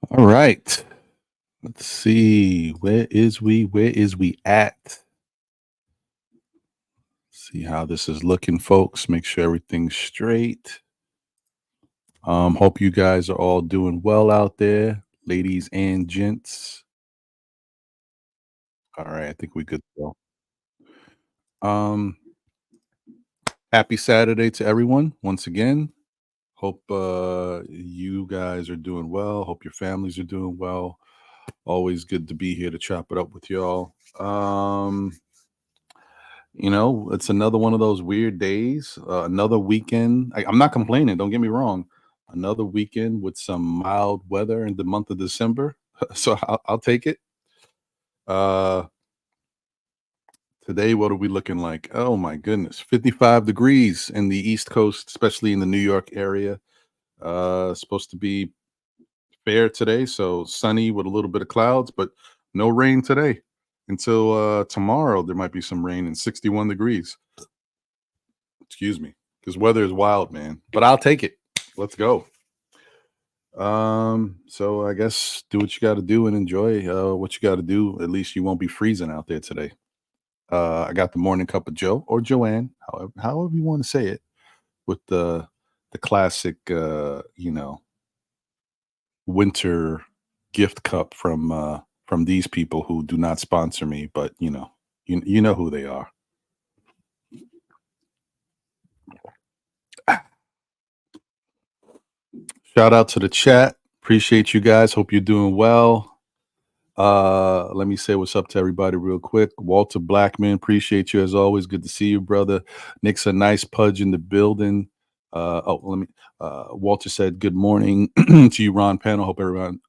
All right. Let's see. Where is we? Where is we at? See how this is looking, folks. Make sure everything's straight. Hope you guys are all doing well out there, ladies and gents. All right, I think we good to go. Happy Saturday to everyone once again. Hope you guys are doing well. Hope your families are doing well. Always good to be here to chop it up with y'all. It's another one of those weird days, another weekend. I'm not complaining, don't get me wrong. Another weekend with some mild weather in the month of December. So I'll take it. Today, what are we looking like? Oh my goodness, 55 degrees in the East Coast, especially in the New York area. Supposed to be fair today, so sunny with a little bit of clouds, but no rain today. Until tomorrow, there might be some rain and 61 degrees. Excuse me, because weather is wild, man. But I'll take it. Let's go. So I guess do what you got to do and enjoy what you got to do. At least you won't be freezing out there today. I got the morning cup of Joe or Joanne, however you want to say it, with the classic, winter gift cup from these people who do not sponsor me, but you know who they are. Shout out to the chat. Appreciate you guys. Hope you're doing well. Let me say what's up to everybody real quick. Walter Blackman, appreciate you as always. Good to see you, brother. Nick's a nice pudge in the building. Walter said good morning to you, Ron Panel. Hope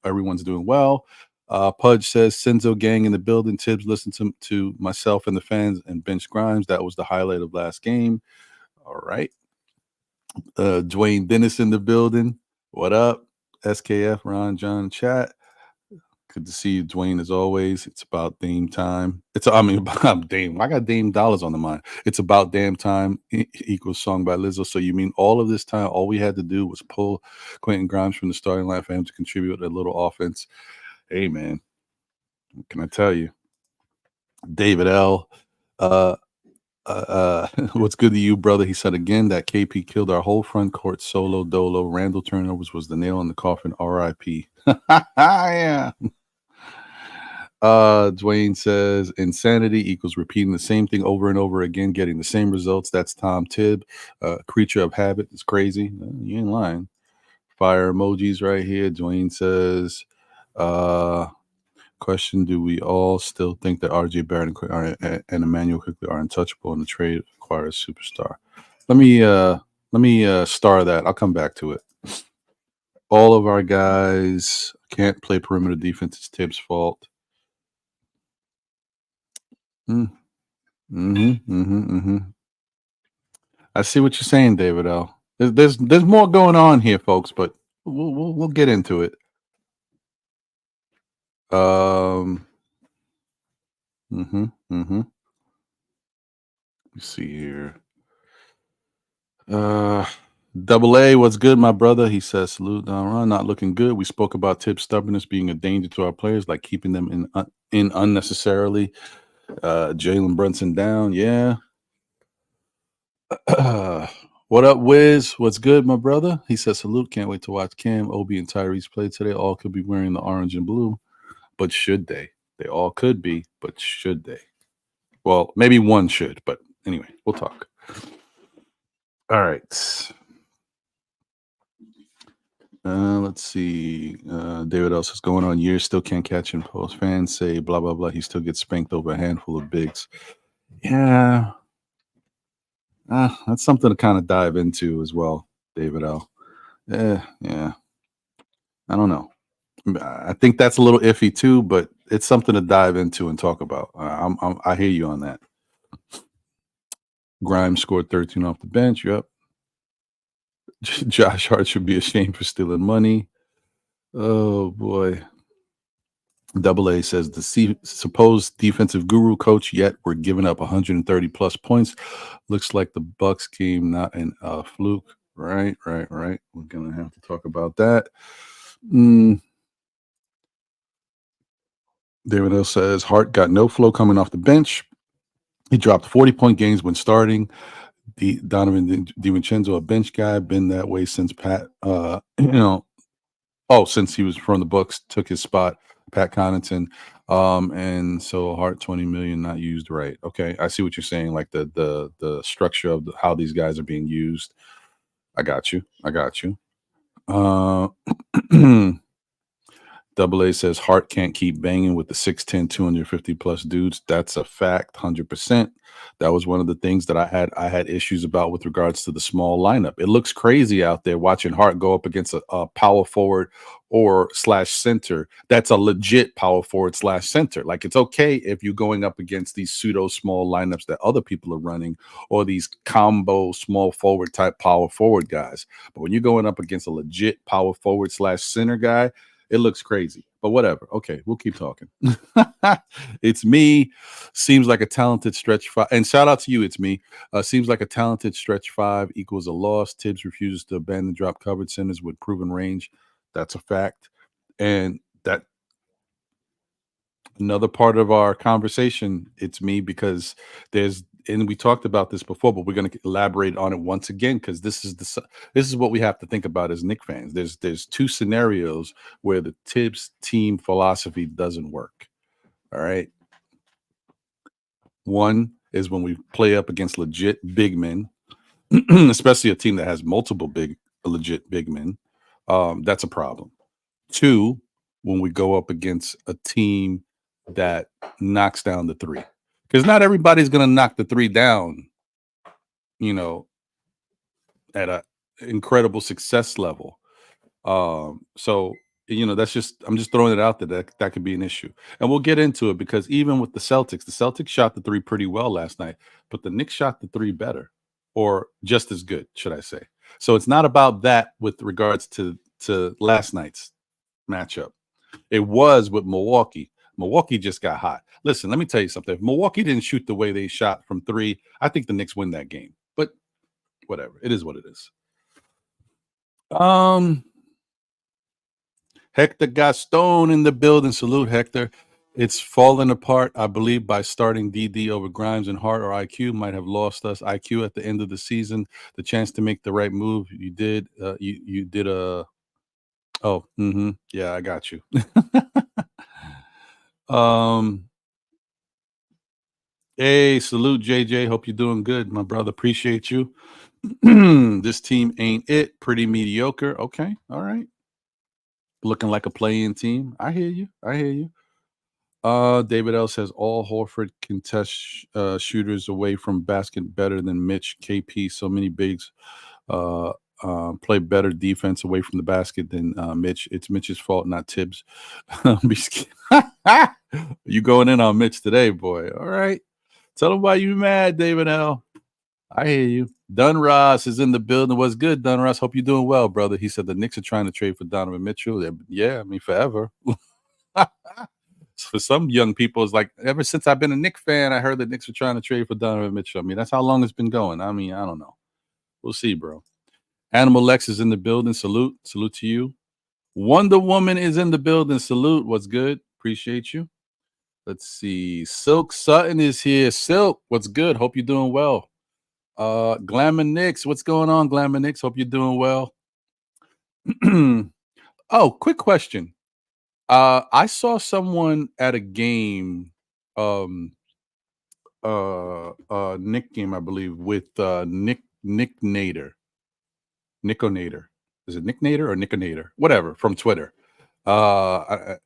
everyone's doing well. Pudge says Senzo gang in the building. Thibs listen to myself and the fans and bench Grimes. That was the highlight of last game. All right. Dwayne Dennis in the building. What up? SKF, Ron, John, chat. Good to see you, Dwayne, as always. It's about Dame time. About Dame. I got Dame dollars on the mind. It's about damn time equals song by Lizzo. So you mean all of this time, all we had to do was pull Quentin Grimes from the starting line for him to contribute a little offense? Hey, man, what can I tell you? David L. What's good to you, brother? He said again that KP killed our whole front court solo dolo. Randall turnovers was the nail in the coffin. R.I.P. Yeah. Dwayne says insanity equals repeating the same thing over and over again, getting the same results. That's Tom Tibb. Creature of habit is crazy. You ain't lying. Fire emojis right here. Dwayne says, question: do we all still think that RJ Barrett and Emmanuel quickly are untouchable in the trade acquire a superstar? Let me star that. I'll come back to it. All of our guys can't play perimeter defense. It's Tibbs' fault. I see what you're saying, David L. There's more going on here, folks, but we'll get into it. Let me see here. Double A, what's good, my brother? He says, salute, Ron. Not looking good. We spoke about Tibbs' stubbornness being a danger to our players, like keeping them in unnecessarily. Jalen Brunson down, yeah. What up, Wiz? What's good, my brother? He says, salute. Can't wait to watch Cam, Obi, and Tyrese play today. All could be wearing the orange and blue, but should they? They all could be, but should they? Well, maybe one should, but anyway, we'll talk. All right. Let's see. David else is going on years, still can't catch in post. Fans say blah, blah, blah. He still gets spanked over a handful of bigs. Yeah. That's something to kind of dive into as well, David L. Yeah. I don't know. I think that's a little iffy too, but it's something to dive into and talk about. I hear you on that. Grimes scored 13 off the bench. Yep. Josh Hart should be ashamed for stealing money. Oh boy. Double A says the supposed defensive guru coach, yet we're giving up 130 plus points. Looks like the Bucks game not a fluke. Right. We're gonna have to talk about that. Mm, David Hill says Hart got no flow coming off the bench. He dropped 40-point games when starting. Donovan DiVincenzo, a bench guy, been that way since Pat. Since he was from the books, took his spot, Pat Connaughton. And so Hart 20 million not used right. Okay, I see what you're saying. Like the structure of how these guys are being used. I got you. Uh, Double A says Hart can't keep banging with the 6'10", 250 plus dudes. That's a fact, 100%. That was one of the things that I had issues about with regards to the small lineup. It looks crazy out there watching Hart go up against a power forward or slash center. That's a legit power forward slash center. Like, it's okay if you're going up against these pseudo small lineups that other people are running, or these combo small forward type power forward guys. But when you're going up against a legit power forward slash center guy, it looks crazy, but whatever. Okay, we'll keep talking. It's me. Seems like a talented stretch five. And shout out to you. It's me. Seems like a talented stretch five equals a loss. Thibs refuses to abandon drop coverage centers with proven range. That's a fact. And that another part of our conversation. It's me, because and we talked about this before, but we're going to elaborate on it once again, because this is what we have to think about as Knicks fans. There's two scenarios where the Thibs team philosophy doesn't work. All right. One is when we play up against legit big men, especially a team that has multiple legit big men. That's a problem. Two, when we go up against a team that knocks down the three, because not everybody's going to knock the three down, at a incredible success level. So I'm just throwing it out there that could be an issue, and we'll get into it, because even with the Celtics shot the three pretty well last night, but the Knicks shot the three better, or just as good, should I say? So it's not about that with regards to last night's matchup. It was with Milwaukee. Milwaukee just got hot. Listen, let me tell you something. If Milwaukee didn't shoot the way they shot from three, I think the Knicks win that game. But whatever, it is what it is. Hector Gaston in the building. Salute, Hector. It's falling apart, I believe, by starting DD over Grimes and Hart, or IQ might have lost us. IQ at the end of the season, the chance to make the right move. You did. You did a. Oh, yeah, I got you. Hey, salute, JJ. Hope you're doing good, my brother. Appreciate you. This team ain't it. Pretty mediocre. Okay, all right. Looking like a play-in team. I hear you. David L says all Horford can test shooters away from basket better than Mitch. KP. So many bigs play better defense away from the basket than Mitch. It's Mitch's fault, not Thibs. You going in on Mitch today, boy? All right. Tell him why you mad, David L. I hear you. Dun Ross is in the building. What's good, Dun Ross? Hope you're doing well, brother. He said the Knicks are trying to trade for Donovan Mitchell. Yeah, I mean, forever. For some young people, it's like, ever since I've been a Knicks fan, I heard the Knicks are trying to trade for Donovan Mitchell. I mean, that's how long it's been going. I mean, I don't know. We'll see, bro. Animal Lex is in the building. Salute to you. Wonder Woman is in the building. Salute. What's good? Appreciate you. Let's see. Silk Sutton is here. Silk, what's good? Hope you're doing well. Glamour Knicks, what's going on, Glamour Knicks? Hope you're doing well. Oh, quick question. I saw someone at a game, Nick game, I believe, with Nick Nader. Nico Nader. Is it Nick Nader or Nico Nader? Whatever, from Twitter. I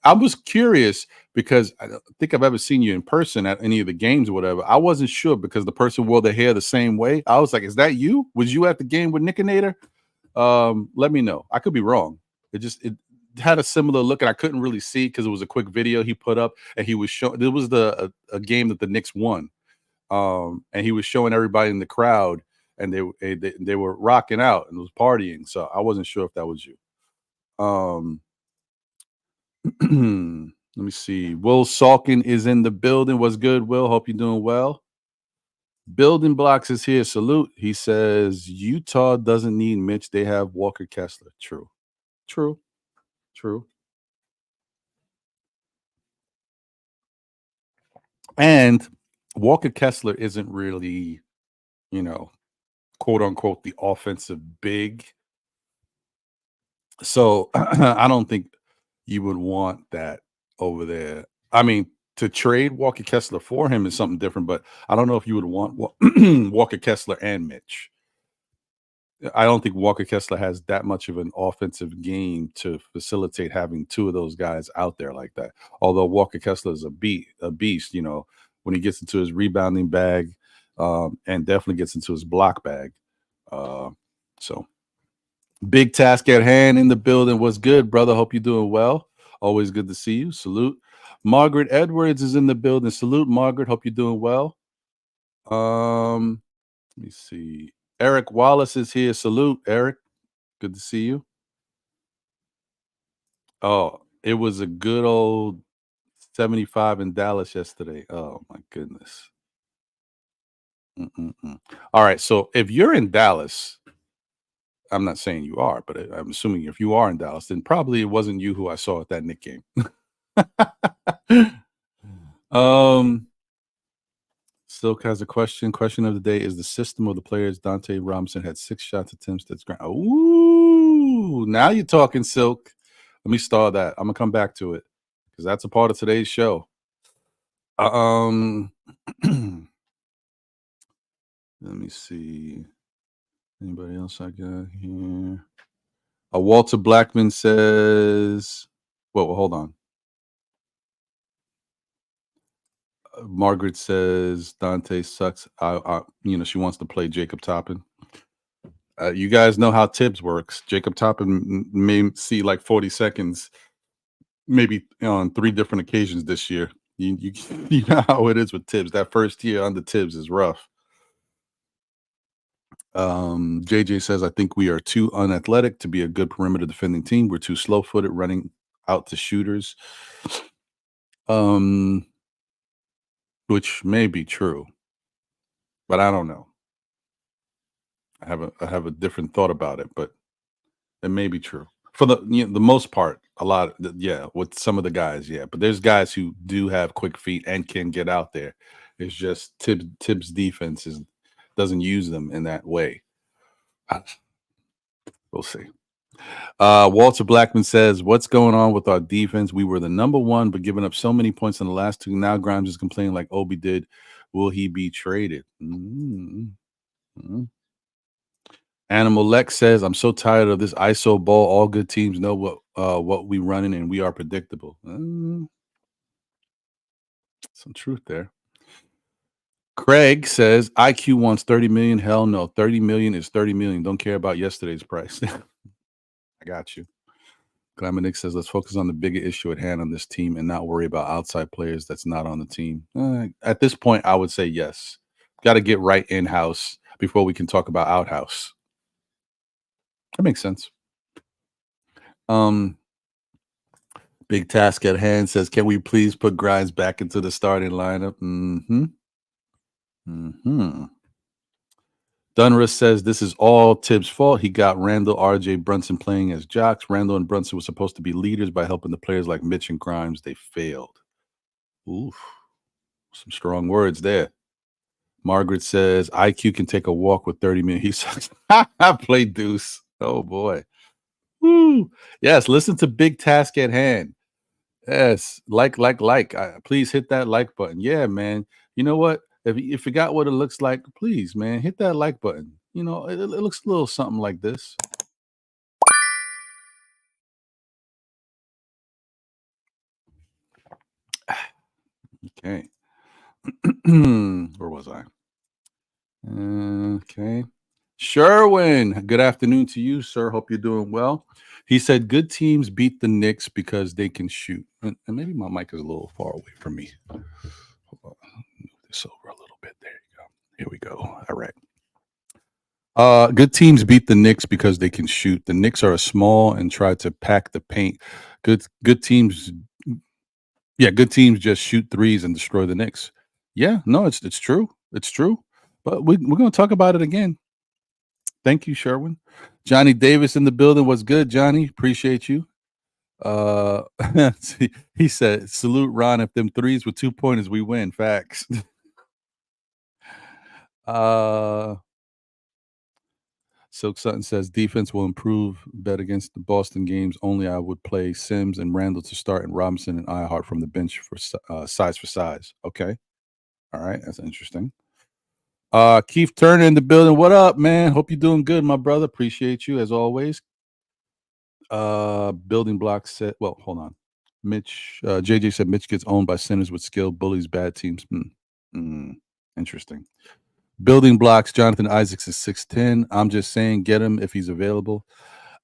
was curious, because I don't think I've ever seen you in person at any of the games or whatever. I wasn't sure, because the person wore their hair the same way. I was like, is that you? Was you at the game with Nickinator? Let me know. I could be wrong. It had a similar look, and I couldn't really see because it was a quick video he put up, and he was showing. It was a game that the Knicks won, and he was showing everybody in the crowd, and they were rocking out and was partying. So I wasn't sure if that was you. Let me see. Will Salkin is in the building. What's good, Will? Hope you're doing well. Building Blocks is here. Salute. He says Utah doesn't need Mitch. They have Walker Kessler. True. True. True. And Walker Kessler isn't really, quote unquote, the offensive big. So I don't think you would want that over there. I mean, to trade Walker Kessler for him is something different, but I don't know if you would want Walker Kessler and Mitch. I don't think Walker Kessler has that much of an offensive game to facilitate having two of those guys out there like that. Although Walker Kessler is a beast, when he gets into his rebounding bag, and definitely gets into his block bag. So big task at hand in the building. What's good, brother? Hope you're doing well. Always good to see you. Salute. Margaret Edwards is in the building. Salute, Margaret. Hope you're doing well. Let me see. Eric Wallace is here. Salute, Eric. Good to see you. Oh, it was a good old 75 in Dallas yesterday. Oh, my goodness. All right. So if you're in Dallas, I'm not saying you are, but I'm assuming if you are in Dallas, then probably it wasn't you who I saw at that Knicks game. Silk has a question. Question of the day is the system of the players. Donte Robinson had 6 shots attempts. That's great. Ooh, now you're talking, Silk. Let me start that. I'm gonna come back to it because that's a part of today's show. Let me see. Anybody else I got here? Walter Blackman says, well, hold on. Margaret says Donte sucks. She wants to play Jacob Toppin. You guys know how Thibs works. Jacob Toppin may see like 40 seconds, maybe on 3 different occasions this year. You know how it is with Thibs. That first year under Thibs is rough. JJ says, I think we are too unathletic to be a good perimeter defending team. We're too slow-footed running out to shooters. Which may be true, but I don't know. I have a different thought about it, but it may be true for the most part. A lot, with some of the guys, but there's guys who do have quick feet and can get out there. It's just Thibs defense doesn't use them in that way. We'll see. Walter Blackman says, what's going on with our defense? We were the number 1, but giving up so many points in the last 2. Now Grimes is complaining like Obi did. Will he be traded? Animal Lex says, I'm so tired of this ISO ball. All good teams know what we running, and we are predictable. Some truth there. Craig says, IQ wants 30 million. Hell no. 30 million is 30 million. Don't care about yesterday's price. I got you. Glamour says, let's focus on the bigger issue at hand on this team and not worry about outside players that's not on the team. At this point, I would say yes. Got to get right in-house before we can talk about outhouse. That makes sense. Big task at hand says, can we please put Grimes back into the starting lineup? Dunruss says this is all Thibs' fault. He got Randall, RJ, Brunson playing as jocks. Randall and Brunson were supposed to be leaders by helping the players like Mitch and Grimes. They failed. Oof. Some strong words there. Margaret says IQ can take a walk with 30 minutes. He says, I play deuce. Oh boy. Woo. Yes, listen to Big Task at Hand. Yes, like. Please hit that like button. Yeah, man. You know what? If you forgot what it looks like, please, man, hit that like button. It looks a little something like this. Okay. Where was I? Okay. Sherwin, good afternoon to you, sir. Hope you're doing well. He said, good teams beat the Knicks because they can shoot. And maybe my mic is a little far away from me. Hold on. Move this over a little bit. There you go. Here we go. All right. Good teams beat the Knicks because they can shoot. The Knicks are small and try to pack the paint. Good teams. Yeah, good teams just shoot threes and destroy the Knicks. Yeah, no, it's true. It's true. But we're going to talk about it again. Thank you, Sherwin. Johnny Davis in the building. What's good, Johnny? Appreciate you. Uh, he said, "Salute Ron. If them threes with 2-pointers, we win." Facts. Silk Sutton says defense will improve. Bet against the Boston games only. I would play Sims and Randall to start, and Robinson and Ihart from the bench for size for size. Okay, all right, that's interesting. Keith Turner in the building. What up, man? Hope you're doing good, my brother. Appreciate you as always. Building blocks said, well, hold on. Mitch, JJ said Mitch gets owned by centers with skill, bullies bad teams. Interesting. Building blocks, Jonathan Isaacs is 6'10". I'm just saying, get him if he's available.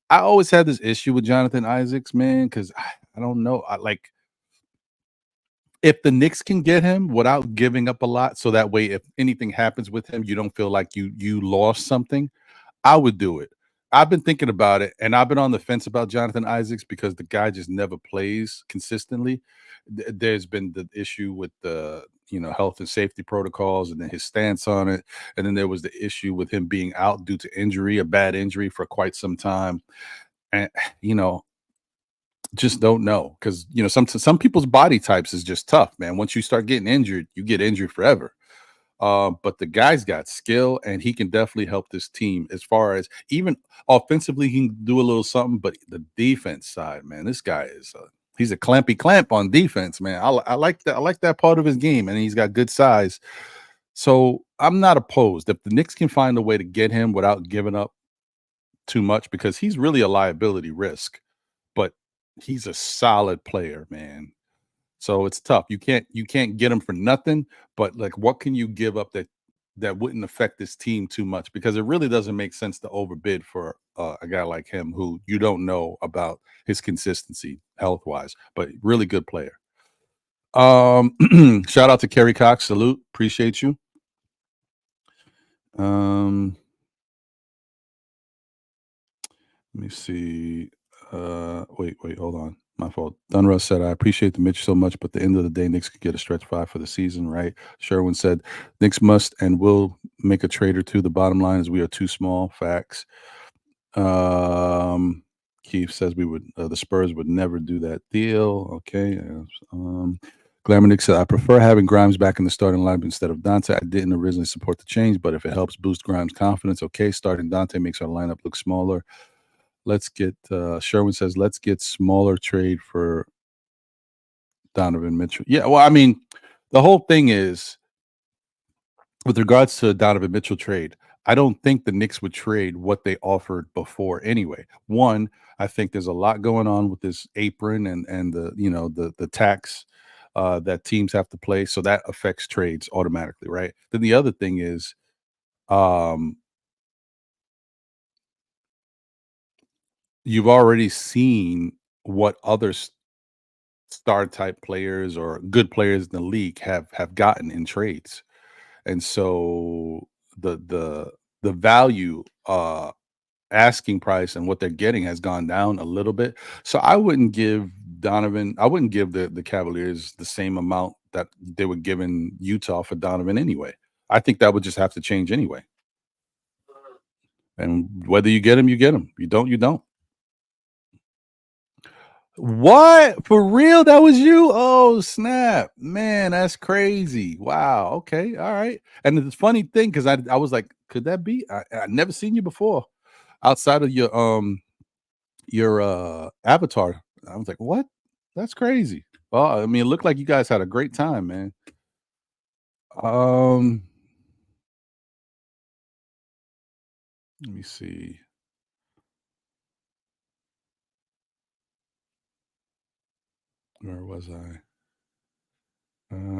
I always had this issue with Jonathan Isaacs, man, because I don't know. If the Knicks can get him without giving up a lot, so that way if anything happens with him, you don't feel like you lost something, I would do it. I've been thinking about it, and I've been on the fence about Jonathan Isaacs because the guy just never plays consistently. There's been the issue with the health and safety protocols, and then his stance on it, and then there was the issue with him being out due to injury, a bad injury for quite some time, and just don't know because some people's body types is just tough, man. Once you start getting injured, you get injured forever. But the guy's got skill, and he can definitely help this team as far as even offensively. He can do a little something, but the defense side, man, this guy is he's a clampy clamp on defense, man. I like that. I like that part of his game, and he's got good size. So I'm not opposed if the Knicks can find a way to get him without giving up too much because he's really a liability risk, but he's a solid player, man. So it's tough. You can't get him for nothing, but like what can you give up that wouldn't affect this team too much? Because it really doesn't make sense to overbid for a guy like him who you don't know about his consistency health wise, but really good player. Shout out to Kerry Cox. Salute. Appreciate you. Let me see. Wait, hold on. My fault. Dunruss said, I appreciate the Mitch so much, but at the end of the day, Knicks could get a stretch 5 for the season, right? Sherwin said, Knicks must and will make a trade or two. The bottom line is we are too small. Facts. Keith says the Spurs would never do that deal. Okay. Glamour Nick said, I prefer having Grimes back in the starting lineup instead of Donte. I didn't originally support the change, but if it helps boost Grimes' confidence, okay. Starting Donte makes our lineup look smaller. Let's get Sherwin says, let's get smaller trade for Donovan Mitchell. Yeah, well, I mean, the whole thing is with regards to Donovan Mitchell trade, I don't think the Knicks would trade what they offered before anyway. One, I think there's a lot going on with this apron and the tax that teams have to play. So that affects trades automatically, right? Then the other thing is you've already seen what other star type players or good players in the league have gotten in trades. And so the value asking price and what they're getting has gone down a little bit. So I wouldn't give the Cavaliers the same amount that they were giving Utah for Donovan anyway. I think that would just have to change anyway. And whether you get him, you get him. You don't, you don't. What? For real? That was you? Oh, snap. Man, that's crazy. Wow. Okay. All right. And the funny thing, because I was like, could that be? I never seen you before outside of your avatar. I was like, what? That's crazy. Well, I mean, it looked like you guys had a great time, man. Let me see. Where was I?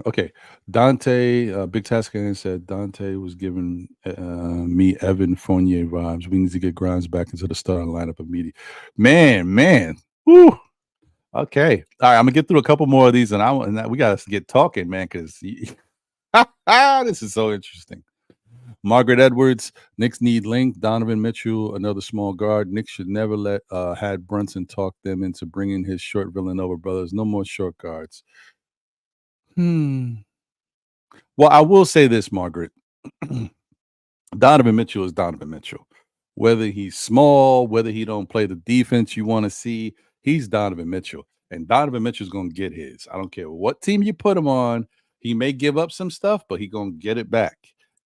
Okay, Donte, Big Tascan said Donte was giving me Evan Fournier vibes. We need to get Grimes back into the starting lineup immediately. Man, woo. Okay, all right. I'm gonna get through a couple more of these, and we got to get talking, man, because this is so interesting. Margaret Edwards, Knicks need length. Donovan Mitchell, another small guard. Knicks should never let had Brunson talk them into bringing his short Villanova brothers. No more short guards. Well, I will say this, Margaret. Donovan Mitchell is Donovan Mitchell. Whether he's small, whether he don't play the defense you want to see, he's Donovan Mitchell. And Donovan Mitchell's going to get his. I don't care what team you put him on. He may give up some stuff, but he's going to get it back.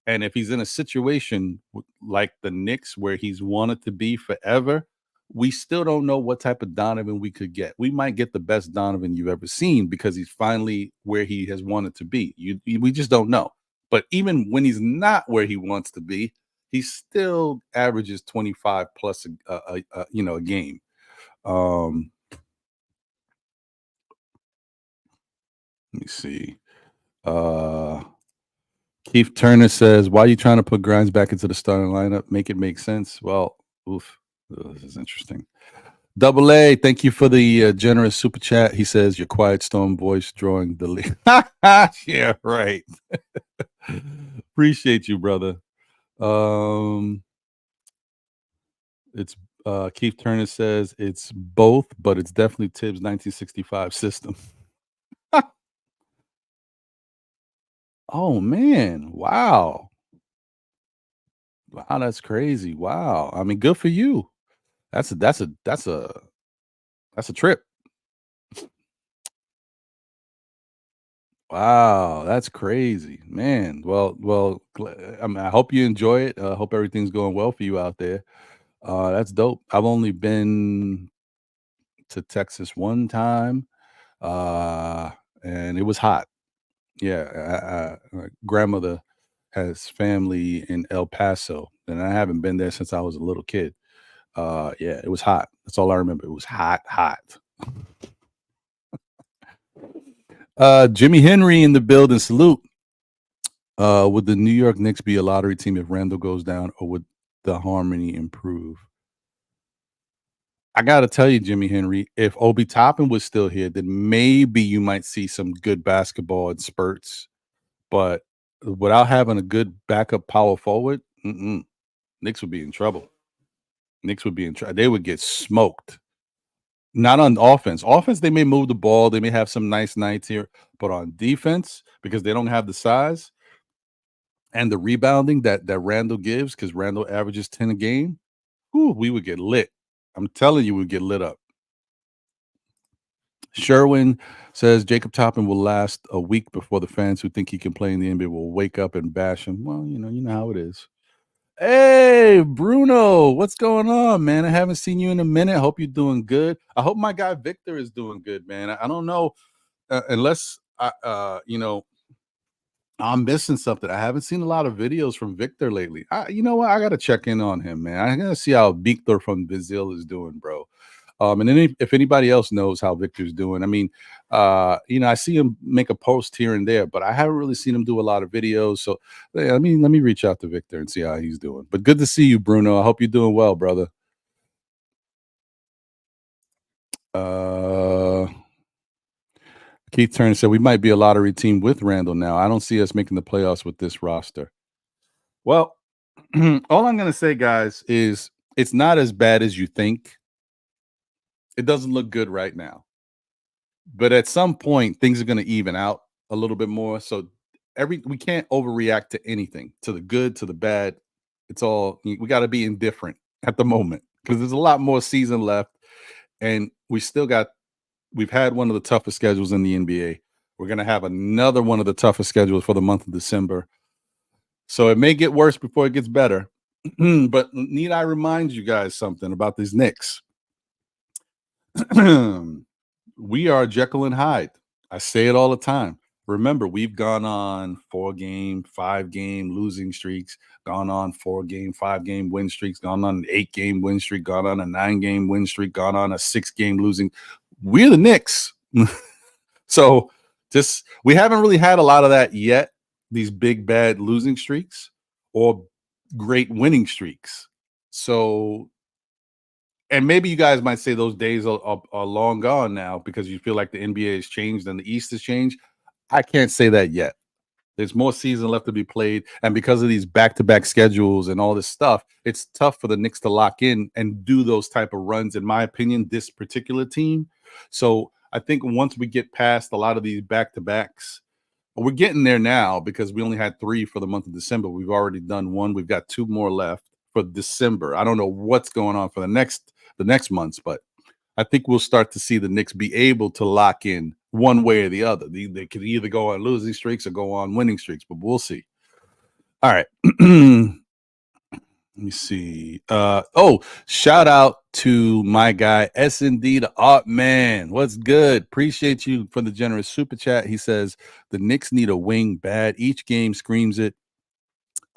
And if he's in a situation like the Knicks where he's wanted to be forever, we still don't know what type of Donovan we could get. We might get the best Donovan you've ever seen because he's finally where he has wanted to be. We just don't know. But even when he's not where he wants to be, he still averages 25 plus a game. Let me see. Keith Turner says, "Why are you trying to put Grimes back into the starting lineup? Make it make sense." Well, this is interesting. Double A, thank you for the generous super chat. He says, "Your quiet storm voice drawing the lead." Yeah, right. Appreciate you, brother. It's Keith Turner says it's both, but it's definitely Thibs 1965 system. Oh man, wow. Wow, that's crazy. Wow. I mean, good for you. That's a trip. Wow, that's crazy, man. Well, I mean, I hope you enjoy it. I hope everything's going well for you out there. That's dope. I've only been to Texas one time, and it was hot. Yeah, my grandmother has family in El Paso, and I haven't been there since I was a little kid. Yeah, it was hot. That's all I remember. It was hot, hot. Jimmy Henry in the building. Salute. Would the New York Knicks be a lottery team if Randall goes down, or would the harmony improve? I got to tell you, Jimmy Henry, if Obi Toppin was still here, then maybe you might see some good basketball in spurts. But without having a good backup power forward, Knicks would be in trouble. Knicks would be in trouble. They would get smoked. Not on offense. Offense, they may move the ball. They may have some nice nights here. But on defense, because they don't have the size and the rebounding that Randall gives, because Randall averages 10 a game, we would get lit. I'm telling you, we'd get lit up. Sherwin says Jacob Toppin will last a week before the fans who think he can play in the NBA will wake up and bash him. Well, you know how it is. Hey, Bruno, what's going on, man? I haven't seen you in a minute. Hope you're doing good. I hope my guy Victor is doing good, man. I don't know unless I'm missing something. I haven't seen a lot of videos from Victor lately. You know what? I got to check in on him, man. I got to see how Victor from Brazil is doing, bro. And then if anybody else knows how Victor's doing, I mean, I see him make a post here and there, but I haven't really seen him do a lot of videos. So let me reach out to Victor and see how he's doing. But good to see you, Bruno. I hope you're doing well, brother. Keith Turner said we might be a lottery team with Randall now. I don't see us making the playoffs with this roster. Well, all I'm going to say, guys, is it's not as bad as you think. It doesn't look good right now. But at some point, things are going to even out a little bit more. So we can't overreact to anything, to the good, to the bad. It's all, we got to be indifferent at the moment because there's a lot more season left. And we've had one of the toughest schedules in the NBA. We're going to have another one of the toughest schedules for the month of December. So it may get worse before it gets better. But need I remind you guys something about these Knicks? We are Jekyll and Hyde. I say it all the time. Remember, we've gone on 4-game, 5-game losing streaks, gone on 4-game, 5-game win streaks, gone on an 8-game win streak, gone on a 9-game win streak, gone on a 6-game losing. We're the Knicks. So we haven't really had a lot of that yet, these big, bad losing streaks or great winning streaks. So, and maybe you guys might say those days are long gone now because you feel like the NBA has changed and the East has changed. I can't say that yet. There's more season left to be played. And because of these back-to-back schedules and all this stuff, it's tough for the Knicks to lock in and do those type of runs, in my opinion, this particular team. So I think once we get past a lot of these back-to-backs, We're getting there now because we only had 3 for the month of December. We've already done 1. We've got 2 more left for December. I don't know what's going on for the next months, but I think we'll start to see the Knicks be able to lock in one way or the other. They could either go on losing streaks or go on winning streaks, but we'll see. All right. Let me see. Shout out to my guy SND the Art Man. What's good? Appreciate you for the generous super chat. He says the Knicks need a wing bad. Each game screams it.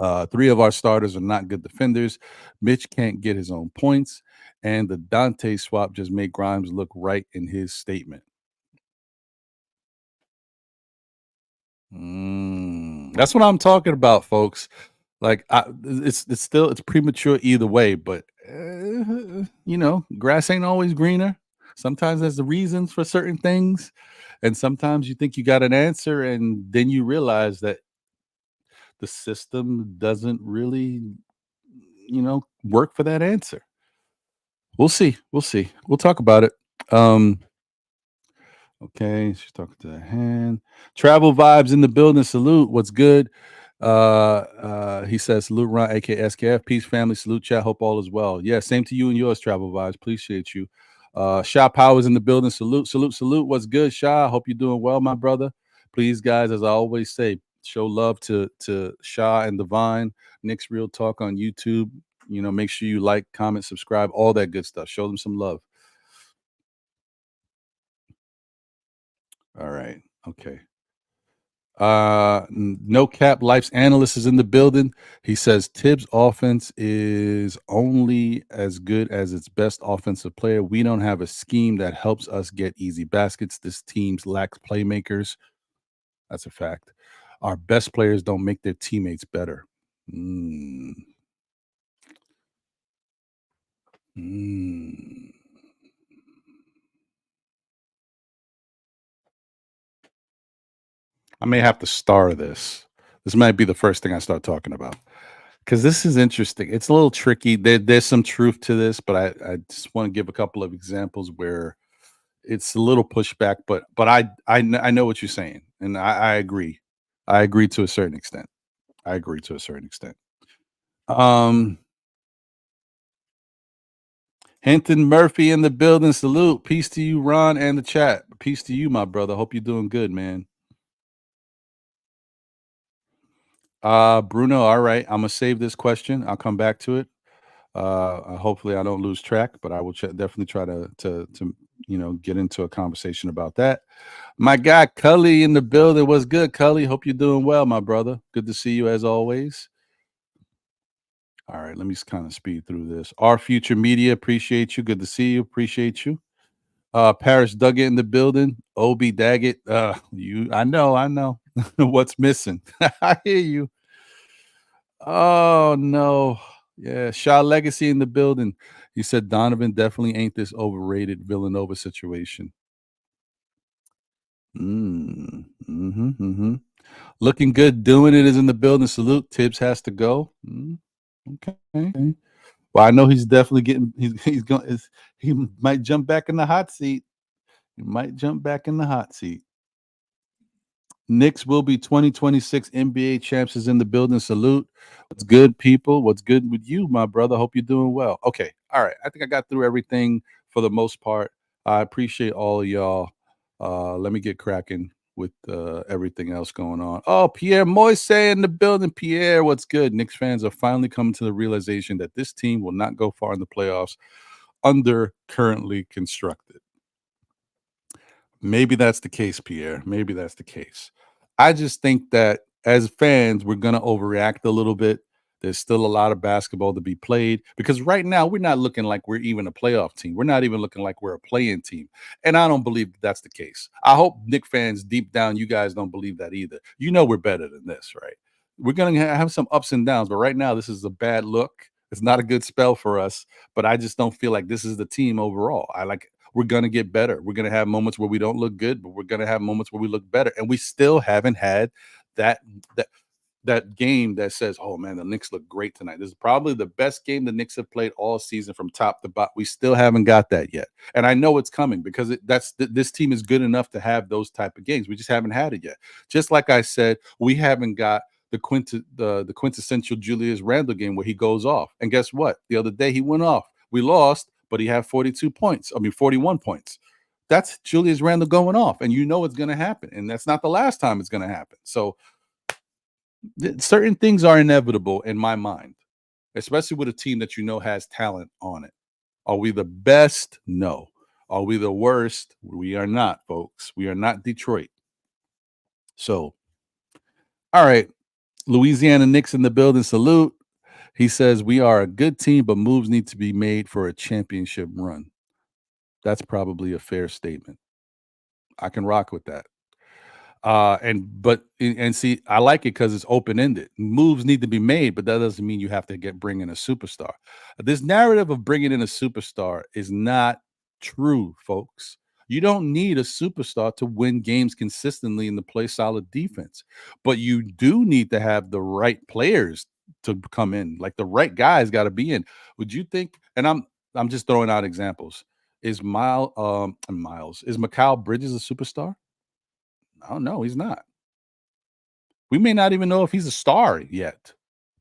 3 of our starters are not good defenders. Mitch can't get his own points, and the Donte swap just made Grimes look right in his statement. That's what I'm talking about, folks. Like, it's premature either way, but grass ain't always greener. Sometimes there's the reasons for certain things, and sometimes you think you got an answer, and then you realize that the system doesn't really, work for that answer. We'll see. We'll talk about it. Okay, she's talking to the hand. Travel vibes in the building. Salute. What's good? He says, salute Ron, aka SKF. Peace, family. Salute, chat. Hope all is well. Yeah, same to you and yours, Travel Vibes. Appreciate you. Shaw Powers in the building. Salute. What's good, Shaw? Hope you're doing well, my brother. Please, guys, as I always say, show love to Shaw and Divine. Knicks Real Talk on YouTube. Make sure you like, comment, subscribe, all that good stuff. Show them some love. All right. Okay. No Cap Life's analyst is in the building. He says Thibs offense is only as good as its best offensive player. We don't have a scheme that helps us get easy baskets. This team lacks playmakers. That's a fact. Our best players don't make their teammates better. I may have to star this. This might be the first thing I start talking about because this is interesting. It's a little tricky. There's some truth to this, but I just want to give a couple of examples where it's a little pushback. But I know what you're saying, and I agree. I agree to a certain extent. Hinton Murphy in the building. Salute. Peace to you, Ron, and the chat. Peace to you, my brother. Hope you're doing good, man. Bruno, all right. I'm gonna save this question. I'll come back to it. Hopefully I don't lose track, but I will definitely try to get into a conversation about that. My guy Cully in the building. What's good, Cully? Hope you're doing well, my brother. Good to see you as always. All right, let me just kind of speed through this. Our Future Media, appreciate you. Good to see you. Appreciate you. Paris Duggett in the building. Obi Daggett. I know. What's missing? I hear you. Oh no. Yeah, Shaw Legacy in the building. He said Donovan definitely ain't this overrated Villanova situation. Looking good, doing it is in the building. Salute. Thibs has to go. Okay. Well, I know he's definitely getting. He's going. He might jump back in the hot seat. Knicks will be 2026 NBA champs is in the building. Salute. What's good, people? What's good with you, my brother? Hope you're doing well. Okay. All right. I think I got through everything for the most part. I appreciate all of y'all. Let me get cracking with everything else going on. Oh, Pierre Moise in the building. Pierre, what's good? Knicks fans are finally coming to the realization that this team will not go far in the playoffs under currently constructed. Maybe that's the case, Pierre. Maybe that's the case. I just think that as fans, we're going to overreact a little bit. There's still a lot of basketball to be played because right now we're not looking like we're even a playoff team. We're not even looking like we're a play-in team. And I don't believe that's the case. I hope Knicks fans deep down, you guys don't believe that either. You know we're better than this, right? We're going to have some ups and downs, but right now this is a bad look. It's not a good spell for us, but I just don't feel like this is the team overall. We're going to get better. We're going to have moments where we don't look good, but we're going to have moments where we look better. And we still haven't had that that game that says, "Oh man, the Knicks look great tonight." This is probably the best game the Knicks have played all season from top to bottom. We still haven't got that yet, and I know it's coming because this team is good enough to have those type of games. We just haven't had it yet. Just like I said, we haven't got the quintessential Julius Randle game where he goes off. And guess what? The other day he went off. We lost, but he had 42 points. I mean, 41 points. That's Julius Randle going off, and you know it's going to happen, and that's not the last time it's going to happen. So certain things are inevitable in my mind, especially with a team that you know has talent on it. Are we the best? No. Are we the worst? We are not, folks. We are not Detroit. So, all right. Louisiana Knicks in the building. Salute. He says, we are a good team, but moves need to be made for a championship run. That's probably a fair statement. I can rock with that. And see, I like it because it's open-ended. Moves need to be made, but that doesn't mean you have to bring in a superstar. This narrative of bringing in a superstar is not true, folks. You don't need a superstar to win games consistently and to play solid defense, but you do need to have the right players to come in. Like the right guys got to be in. Would you think? And I'm just throwing out examples. Is Mikal Bridges a superstar? Oh no, he's not. We may not even know if he's a star yet.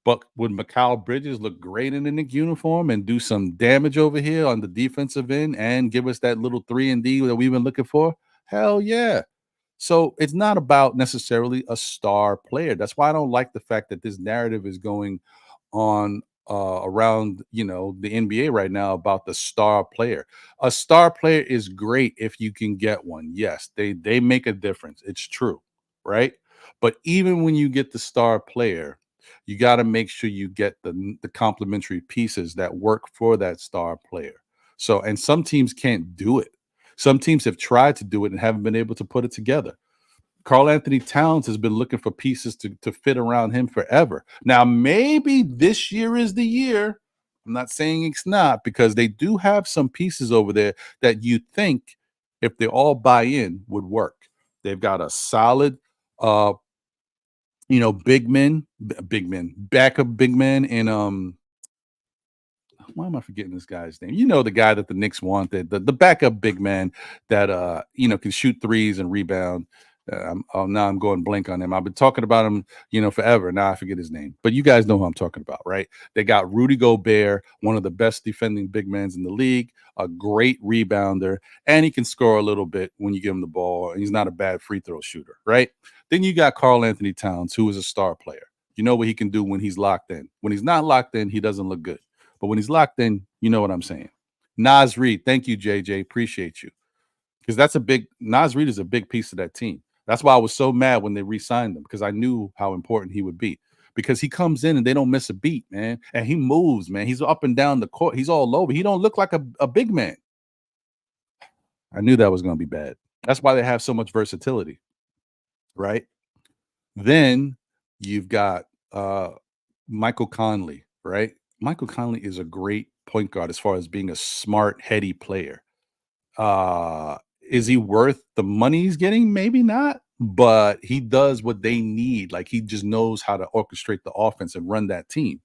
But would Mikal Bridges look great in a Knicks uniform and do some damage over here on the defensive end and give us that little 3-and-D that we've been looking for? Hell yeah. So it's not about necessarily a star player. That's why I don't like the fact that this narrative is going on around the NBA right now about the star player. A star player is great if you can get one. Yes, they make a difference. It's true, right? But even when you get the star player, you got to make sure you get the complementary pieces that work for that star player. So, and some teams can't do it. Some teams have tried to do it and haven't been able to put it together. Karl Anthony Towns has been looking for pieces to fit around him forever. Now, maybe this year is the year. I'm not saying it's not, because they do have some pieces over there that you think, if they all buy in, would work. They've got a solid, backup big men, and why am I forgetting this guy's name? You know, the guy that the Knicks wanted, the backup big man that can shoot threes and rebound. Now I'm going blank on him. I've been talking about him, forever. Now I forget his name, but you guys know who I'm talking about, right? They got Rudy Gobert, one of the best defending big men in the league, a great rebounder, and he can score a little bit when you give him the ball. And he's not a bad free throw shooter, right? Then you got Karl Anthony Towns, who is a star player. You know what he can do when he's locked in. When he's not locked in, he doesn't look good. But when he's locked in, you know what I'm saying. Naz Reid, thank you, JJ. Appreciate you. Because Naz Reid is a big piece of that team. That's why I was so mad when they re-signed him, because I knew how important he would be. Because he comes in and they don't miss a beat, man. And he moves, man. He's up and down the court. He's all over. He don't look like a big man. I knew that was going to be bad. That's why they have so much versatility, right? Then you've got Michael Conley, right? Michael Conley is a great point guard as far as being a smart, heady player. Is he worth the money he's getting? Maybe not, but he does what they need. Like, he just knows how to orchestrate the offense and run that team.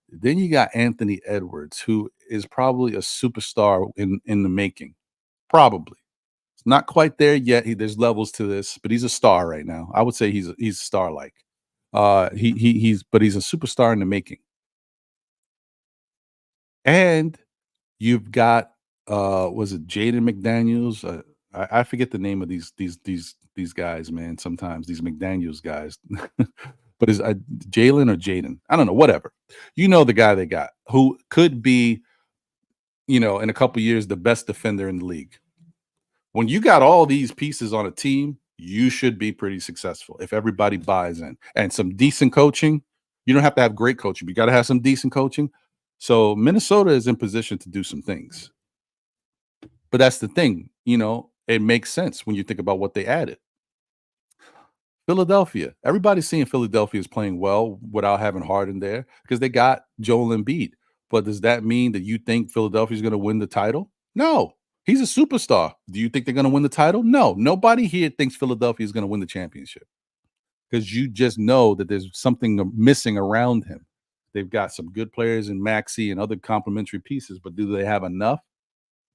Then you got Anthony Edwards, who is probably a superstar in the making. Probably. It's not quite there yet. There's levels to this, but he's a star right now. I would say he's star-like. He's a superstar in the making. And you've got was it Jaden McDaniels? I forget the name of these guys, man. Sometimes these McDaniels guys, but is Jalen or Jaden? I don't know. Whatever. You know the guy they got, who could be, in a couple years, the best defender in the league. When you got all these pieces on a team, you should be pretty successful if everybody buys in. And some decent coaching. You don't have to have great coaching. You got to have some decent coaching. So Minnesota is in position to do some things. But that's the thing, it makes sense when you think about what they added. Philadelphia. Everybody's seeing Philadelphia is playing well without having Harden there because they got Joel Embiid. But does that mean that you think Philadelphia is going to win the title? No. He's a superstar. Do you think they're going to win the title? No. Nobody here thinks Philadelphia is going to win the championship. because you just know that there's something missing around him. They've got some good players in Maxey and other complementary pieces, but do they have enough?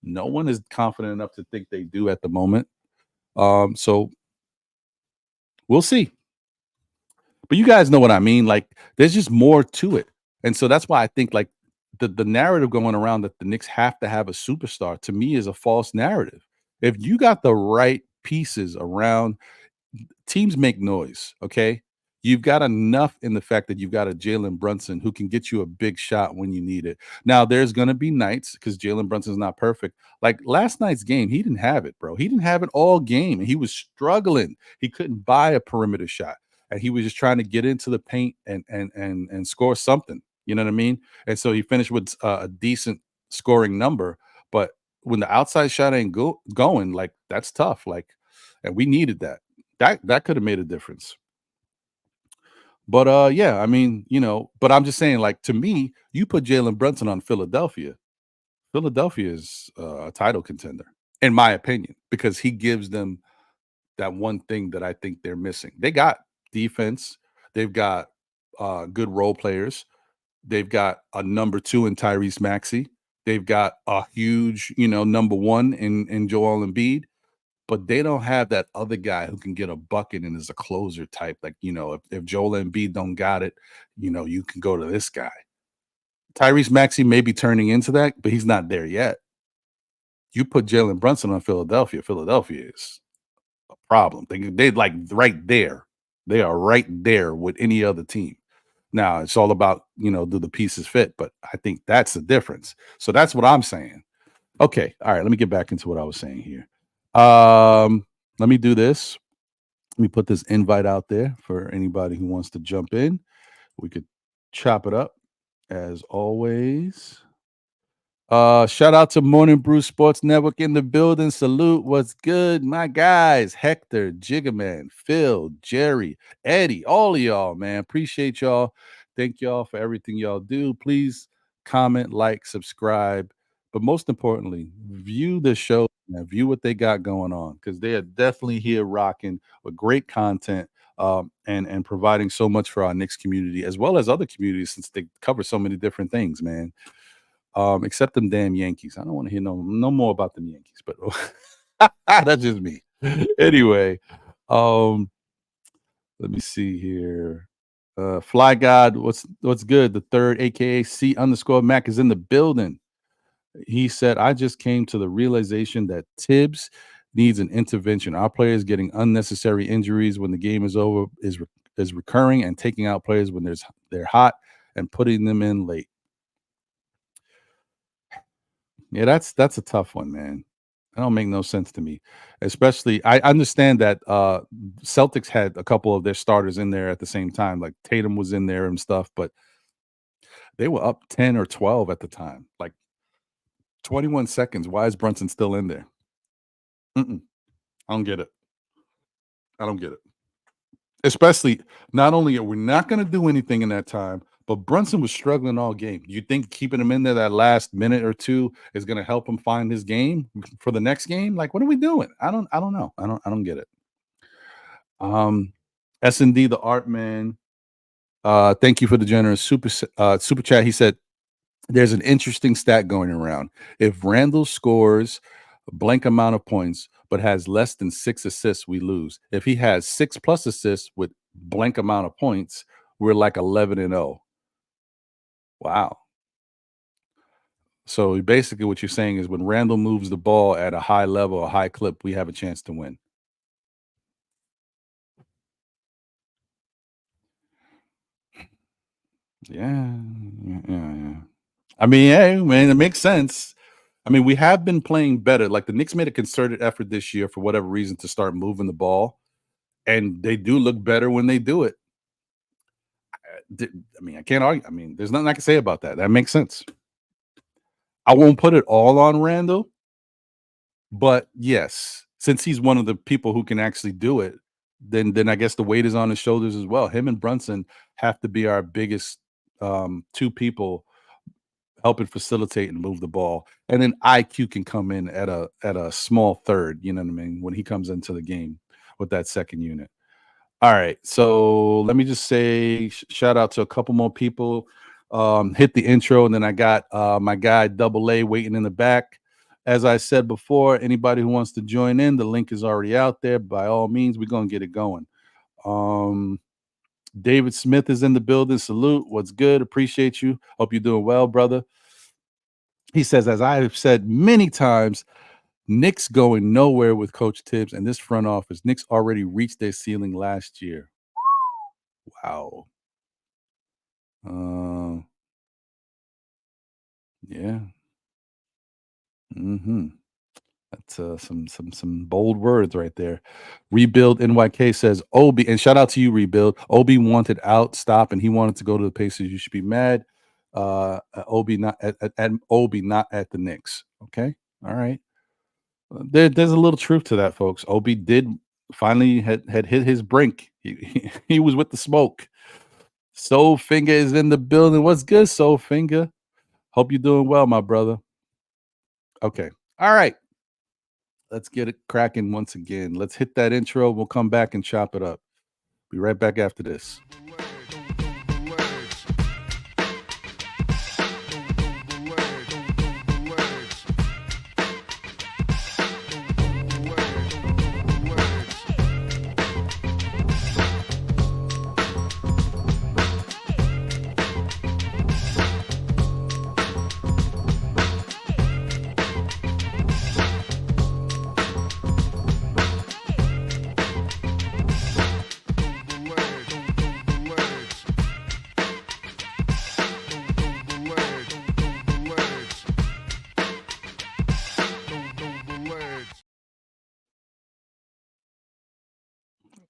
No one is confident enough to think they do at the moment. So we'll see. But you guys know what I mean. Like, there's just more to it. And so that's why I think like the narrative going around that the Knicks have to have a superstar, to me, is a false narrative. If you got the right pieces around, teams make noise, okay? You've got enough in the fact that you've got a Jalen Brunson who can get you a big shot when you need it. Now, there's going to be nights, because Jalen Brunson's not perfect. Like last night's game, he didn't have it, bro. He didn't have it all game, and he was struggling. He couldn't buy a perimeter shot, and he was just trying to get into the paint and score something. You know what I mean? And so he finished with a decent scoring number. But when the outside shot ain't going, like that's tough. Like, and we needed that. That could have made a difference. But yeah, I mean, but I'm just saying, like, to me, you put Jalen Brunson on Philadelphia. Philadelphia is a title contender, in my opinion, because he gives them that one thing that I think they're missing. They got defense, they've got good role players, they've got a number 2 in Tyrese Maxey, they've got a huge, number 1 in Joel Embiid. But they don't have that other guy who can get a bucket and is a closer type. Like, if Joel Embiid don't got it, you can go to this guy. Tyrese Maxey may be turning into that, but he's not there yet. You put Jalen Brunson on Philadelphia. Philadelphia is a problem. They like right there. They are right there with any other team. Now it's all about, do the pieces fit? But I think that's the difference. So that's what I'm saying. Okay. All right. Let me get back into what I was saying here. Let me do this. Let me put this invite out there for anybody who wants to jump in. We could chop it up as always. Shout out to Morning Brew Sports Network in the building. Salute. What's good, my guys? Hector, Jiggaman, Phil, Jerry, Eddie, all of y'all, man. Appreciate y'all. Thank y'all for everything y'all do. Please comment, like, subscribe. But most importantly, view the show and view what they got going on, because they are definitely here rocking with great content and providing so much for our Knicks community as well as other communities, since they cover so many different things, man. Except them damn Yankees. I don't want to hear no more about them Yankees, but that's just me. Anyway, let me see here. Fly God, what's good? The third, aka C_Mac, is in the building. He said, I just came to the realization that Thibs needs an intervention. Our players getting unnecessary injuries when the game is over is recurring, and taking out players when they're hot and putting them in late. Yeah, that's a tough one, man. That don't make no sense to me. Especially, I understand that Celtics had a couple of their starters in there at the same time. Like Tatum was in there and stuff, but they were up 10 or 12 at the time. Like 21 seconds. Why is Brunson still in there? I don't get it. I don't get it. Especially, not only are we not going to do anything in that time, but Brunson was struggling all game. You think keeping him in there that last minute or two is going to help him find his game for the next game? Like, what are we doing? I don't know. I don't get it. S&D the Art Man. Thank you for the generous super chat. He said, there's an interesting stat going around. If Randall scores a blank amount of points but has less than 6 assists, we lose. If he has 6+ assists with blank amount of points, we're like 11-0. Wow. So basically what you're saying is when Randall moves the ball at a high level, a high clip, we have a chance to win. Yeah. I mean, hey, man, it makes sense. I mean, we have been playing better. Like the Knicks made a concerted effort this year for whatever reason to start moving the ball, and they do look better when they do it. I mean, I can't argue. I mean, there's nothing I can say about that. That makes sense. I won't put it all on Randall, but yes, since he's one of the people who can actually do it, then I guess the weight is on his shoulders as well. Him and Brunson have to be our biggest two people helping facilitate and move the ball. And then IQ can come in at a small third, you know what I mean, when he comes into the game with that second unit. All right. So let me just say shout out to a couple more people. Hit the intro, and then I got my guy Double A waiting in the back. As I said before, anybody who wants to join in, the link is already out there. By all means, we're gonna get it going. David Smith is in the building. Salute. What's good? Appreciate you. Hope you're doing well, brother. He says, as I have said many times, Knicks going nowhere with Coach Thibs and this front office. Knicks already reached their ceiling last year. Wow. Yeah. That's some bold words right there. Rebuild NYK says Obi, and shout out to you, Rebuild. Obi wanted out, stop, and he wanted to go to the Pacers. You should be mad. Obi not at Obi, not at the Knicks. Okay, all right. There's a little truth to that, folks. Obi did finally had hit his brink. He was with the smoke. Soul Finger is in the building. What's good, Soul Finger? Hope you're doing well, my brother. Okay, all right. Let's get it cracking once again. Let's hit that intro. We'll come back and chop it up. Be right back after this.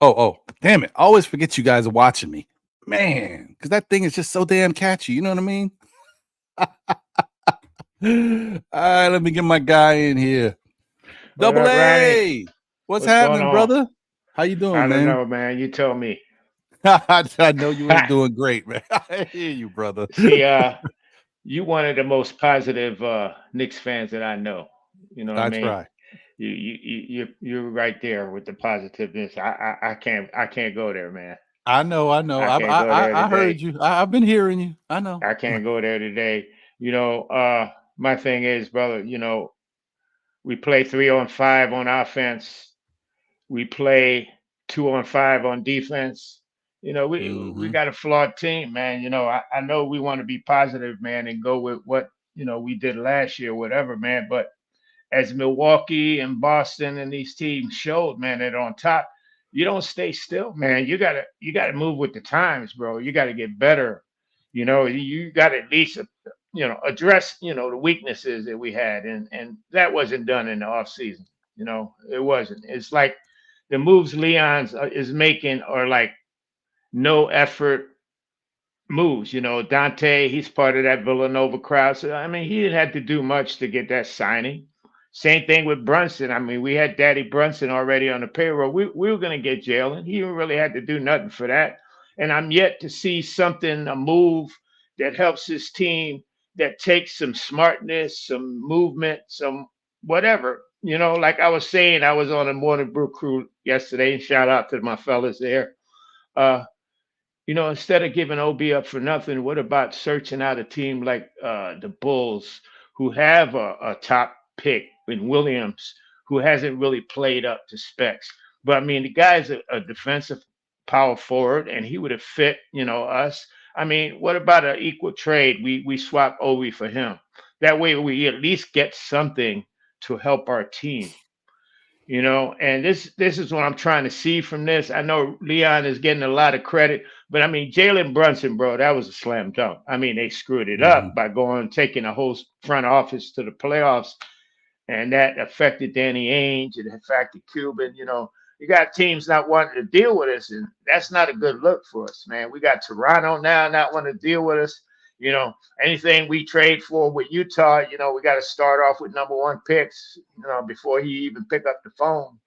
Oh, damn it. I always forget you guys are watching me. Man, because that thing is just so damn catchy. You know what I mean? All right, let me get my guy in here. Double A. What's happening, brother? How you doing, man? I don't know, man. You tell me. I know you ain't doing great, man. I hear you, brother. See, you one of the most positive Knicks fans that I know. You know what I mean? Try. You're right there with the positiveness. I can't go there, man. I know. I heard you. I've been hearing you. I know. I can't go there today. You know, my thing is, brother. You know, we play 3-on-5 on offense. We play 2-on-5 on defense. You know, we got a flawed team, man. You know, I know we want to be positive, man, and go with what we did last year, whatever, man. But as Milwaukee and Boston and these teams showed, man, that on top, you don't stay still, man. You gotta move with the times, bro. You gotta get better. You know, you gotta at least address the weaknesses that we had, and that wasn't done in the off season. You know, it wasn't. It's like the moves Leon's is making are like no effort moves. You know, Donte, he's part of that Villanova crowd. So I mean, he didn't have to do much to get that signing. Same thing with Brunson. I mean, we had Daddy Brunson already on the payroll. We were going to get Jalen. He really had to do nothing for that. And I'm yet to see something, a move that helps his team, that takes some smartness, some movement, some whatever. You know, like I was saying, I was on a morning brew crew yesterday, and shout out to my fellas there. Uh, instead of giving OB up for nothing, what about searching out a team like the Bulls, who have a top pick in Williams, who hasn't really played up to specs? But I mean, the guy's a defensive power forward, and he would have fit, us. I mean, what about an equal trade? We swap Obi for him. That way, we at least get something to help our team. And this is what I'm trying to see from this. I know Leon is getting a lot of credit, but I mean, Jalen Brunson, bro, that was a slam dunk. I mean, they screwed it up by taking a whole front office to the playoffs, and that affected Danny Ainge, and affected Cuban. You got teams not wanting to deal with us, and that's not a good look for us, man. We got Toronto now not wanting to deal with us. Anything we trade for with Utah, we got to start off with number one picks, before he even pick up the phone.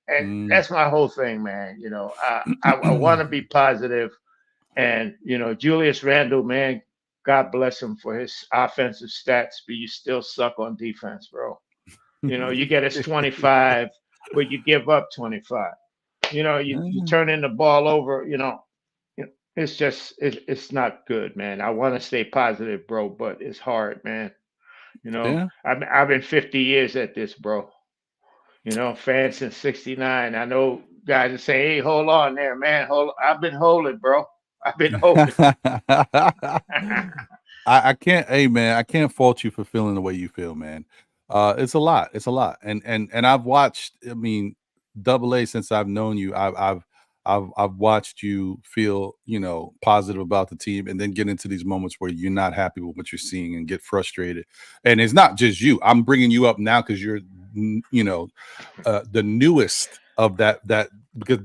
And that's my whole thing, man. I want to be positive. And, Julius Randle, man, God bless him for his offensive stats, but you still suck on defense, bro. You get us 25, but you give up 25. You turning the ball over. It's not good, man. I want to stay positive, bro, but it's hard, man. Yeah. I've been 50 years at this, bro. Fan since '69. I know guys are saying, "Hey, hold on there, man. Hold. I've been holding, bro. I've been holding." I can't, hey man, I can't fault you for feeling the way you feel, man. It's a lot. It's a lot. And I've watched, I mean, double A since I've known you. I've watched you feel, positive about the team and then get into these moments where you're not happy with what you're seeing and get frustrated. And it's not just you. I'm bringing you up now because you're, the newest of that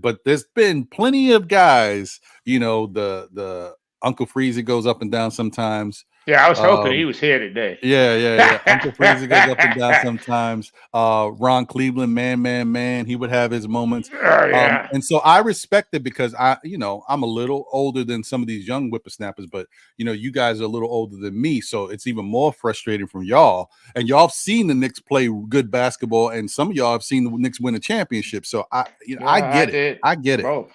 but there's been plenty of guys, the Uncle Freezy goes up and down sometimes. Yeah, I was hoping he was here today. Yeah. Uncle Freezy goes up and down sometimes. Ron Cleveland, man, he would have his moments. Oh, yeah. And so I respect it because I'm a little older than some of these young whippersnappers, but you guys are a little older than me, so it's even more frustrating from y'all. And y'all have seen the Knicks play good basketball, and some of y'all have seen the Knicks win a championship. So I get it. I get it. Bro.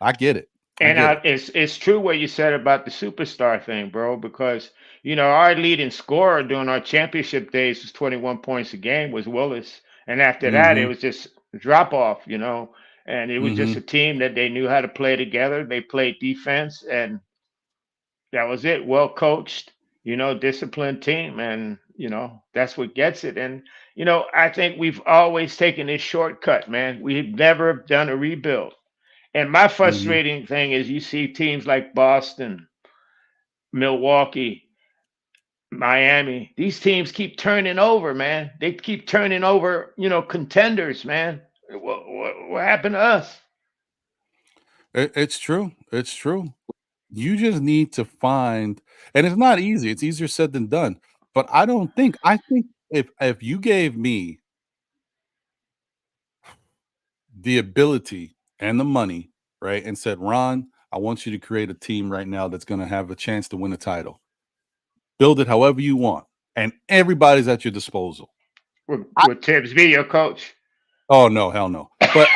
I get it. And it's true what you said about the superstar thing, bro, because, our leading scorer during our championship days was 21 points a game was Willis. And after that, it was just drop off, and it was just a team that they knew how to play together. They played defense, and that was it. Well coached, disciplined team. And, that's what gets it. And, I think we've always taken this shortcut, man. We've never done a rebuild. And my frustrating thing is you see teams like Boston, Milwaukee, Miami. These teams keep turning over, man. They keep turning over, contenders, man. What happened to us? It's true. It's true. You just need to find, and it's not easy. It's easier said than done. But I think if you gave me the ability and the money, right, and said, Ron, I want you to create a team right now that's going to have a chance to win a title. Build it however you want, and everybody's at your disposal. Would Thibs be your coach? Oh no, hell no. But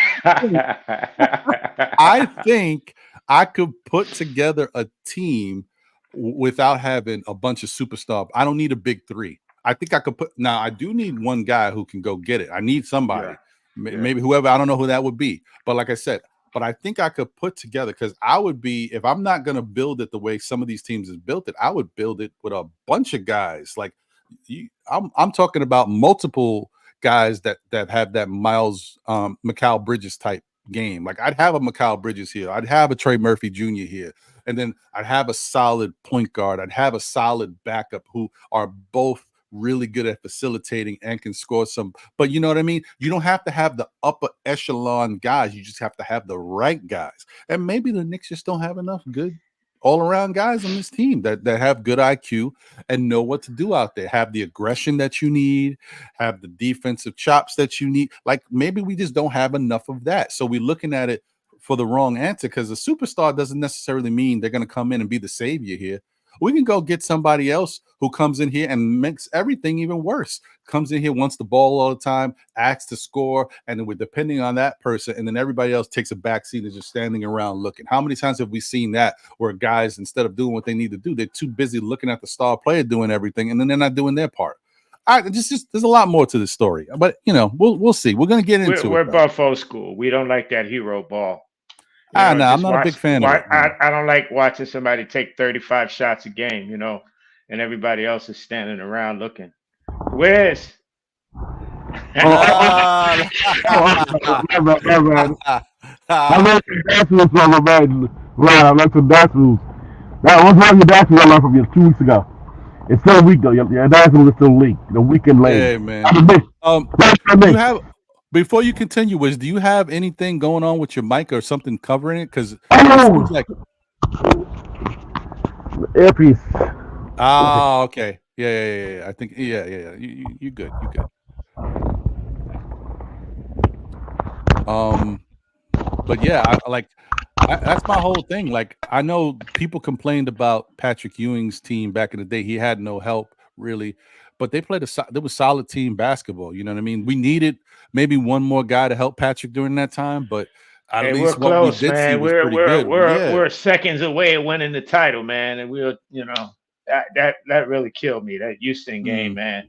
I think I could put together a team without having a bunch of superstars. I don't need a big three. I think I could now I do need one guy who can go get it. I need somebody. Maybe whoever, I don't know who that would be. But like I said, but I think I could put together, because I would be, if I'm not going to build it the way some of these teams has built it, I would build it with a bunch of guys. Like I'm talking about multiple guys that have that Miles Mikal Bridges type game. Like I'd have a Mikal Bridges here. I'd have a Trey Murphy Jr. here. And then I'd have a solid point guard. I'd have a solid backup who are both really good at facilitating and can score some. But you know what I mean? You don't have to have the upper echelon guys. You just have to have the right guys. And maybe the Knicks just don't have enough good all-around guys on this team that have good IQ and know what to do out there, have the aggression that you need, have the defensive chops that you need. Like maybe we just don't have enough of that. So we're looking at it for the wrong answer, because a superstar doesn't necessarily mean they're going to come in and be the savior here. We can go get somebody else who comes in here and makes everything even worse. Comes in here, wants the ball all the time, asks to score, and then we're depending on that person, and then everybody else takes a backseat and is just standing around looking. How many times have we seen that where guys, instead of doing what they need to do, they're too busy looking at the star player doing everything, and then they're not doing their part? Just there's a lot more to the story, but we'll see. We're gonna get into it. We're Buffalo school. We don't like that hero ball. No, I'm not a big fan of it. I don't like watching somebody take 35 shots a game, and everybody else is standing around looking. Where's? I learned some dance moves from my man. I learned some dance moves. Now, what's one of your dance moves I learned from you 2 weeks ago? It's still weak though. Your dance moves are still weak. The weekend lane. Hey man. You have, before you continue, do you have anything going on with your mic or something covering it? Because like earpiece. Ah, okay. Yeah. I think yeah. You good. You good. But yeah, that's my whole thing. Like, I know people complained about Patrick Ewing's team back in the day. He had no help really, but they played there was solid team basketball. You know what I mean? We needed maybe one more guy to help Patrick during that time, but at Hey, we're least what we close, did see man. was We're pretty we're good. we're Yeah. we're seconds away of winning the title, man. And we're, that really killed me. That Houston game, man.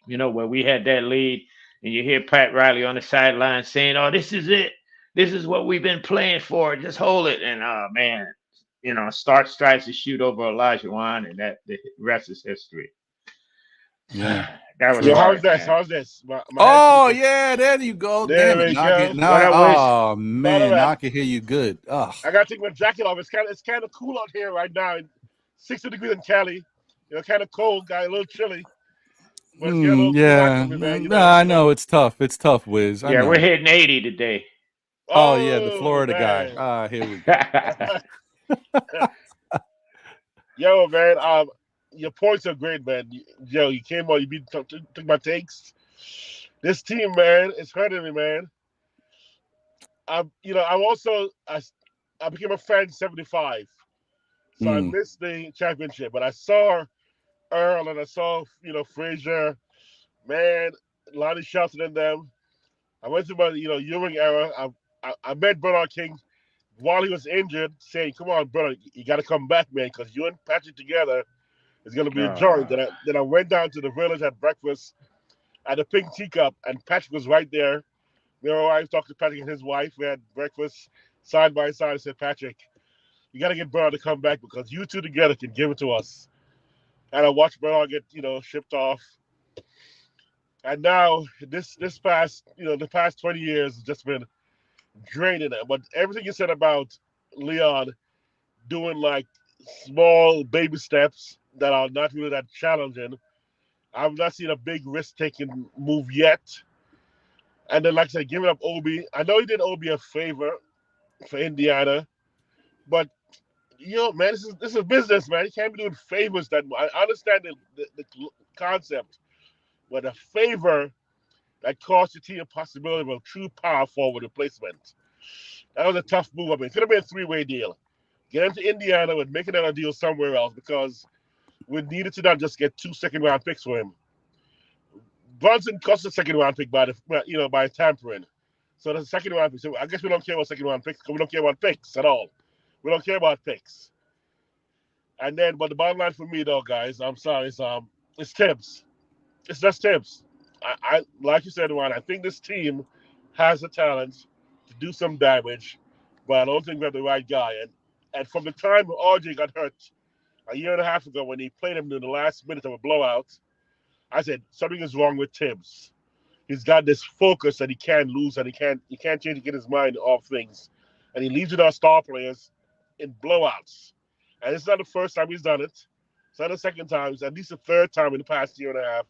Where we had that lead, and you hear Pat Riley on the sideline saying, "Oh, this is it. This is what we've been playing for. Just hold it." And man, Starks tries to shoot over Elijah Wan, and that the rest is history. Yeah. That was Yo, hard, how's this? man. How's this? My Oh headset. yeah, there you go. There Damn it. we Now I go. can What now up, Wiz? oh By the man, now way, I can hear you good. Oh. I gotta take my jacket off. It's kind of cool out here right now. 60 degrees in Cali. Kind of cold, got a little chilly. But it's getting a little too hot Yeah. for me, man. I know it's tough. It's tough, Wiz. I Yeah, know. we're hitting 80 today. Oh yeah, the Oh Florida guy. man. Here we go. Yo, man. Your points are great, man. Yo, you came on. You took my takes. This team, man, is hurting me, man. I became a fan in '75, so I missed the championship. But I saw Earl and I saw Frazier, man, Lonnie Shelton and them. I went through my Ewing era. I met Bernard King while he was injured, saying, "Come on, brother, you got to come back, man, because you and Patrick together is going to be a joy." Then I went down to the village, had breakfast at the Pink Teacup, and Patrick was right there. I talked to Patrick and his wife. We had breakfast side by side. I said, "Patrick, you got to get Bernard to come back because you two together can give it to us." And I watched Bernard get shipped off. And now this past the past 20 years has just been draining it. But everything you said about Leon doing like small baby steps that are not really that challenging, I've not seen a big risk-taking move yet. And then, like I said, giving up Obi. I know he did Obi a favor for Indiana, but man, this is business, man. You can't be doing favors that much. I understand the concept, but a favor that cost your team a possibility of a true power forward replacement. That was a tough move. I mean, it could have been a three-way deal. Get him to Indiana and make another deal somewhere else because we needed to not just get 2 second-round picks for him. Brunson cost a second-round pick by tampering. So that's a second-round pick. So I guess we don't care about second-round picks because we don't care about picks at all. We don't care about picks. And then, but the bottom line for me, though, guys, I'm sorry, it's Thibs. It's just Thibs. I like you said, Juan, I think this team has the talent to do some damage, but I don't think we have the right guy. And from the time RJ got hurt a year and a half ago when he played him in the last minute of a blowout, I said something is wrong with Thibs. He's got this focus that he can't lose, and he can't change to get his mind off things, and he leaves with our star players in blowouts. And it's not the first time he's done it. It's not the second time. It's at least the third time in the past year and a half.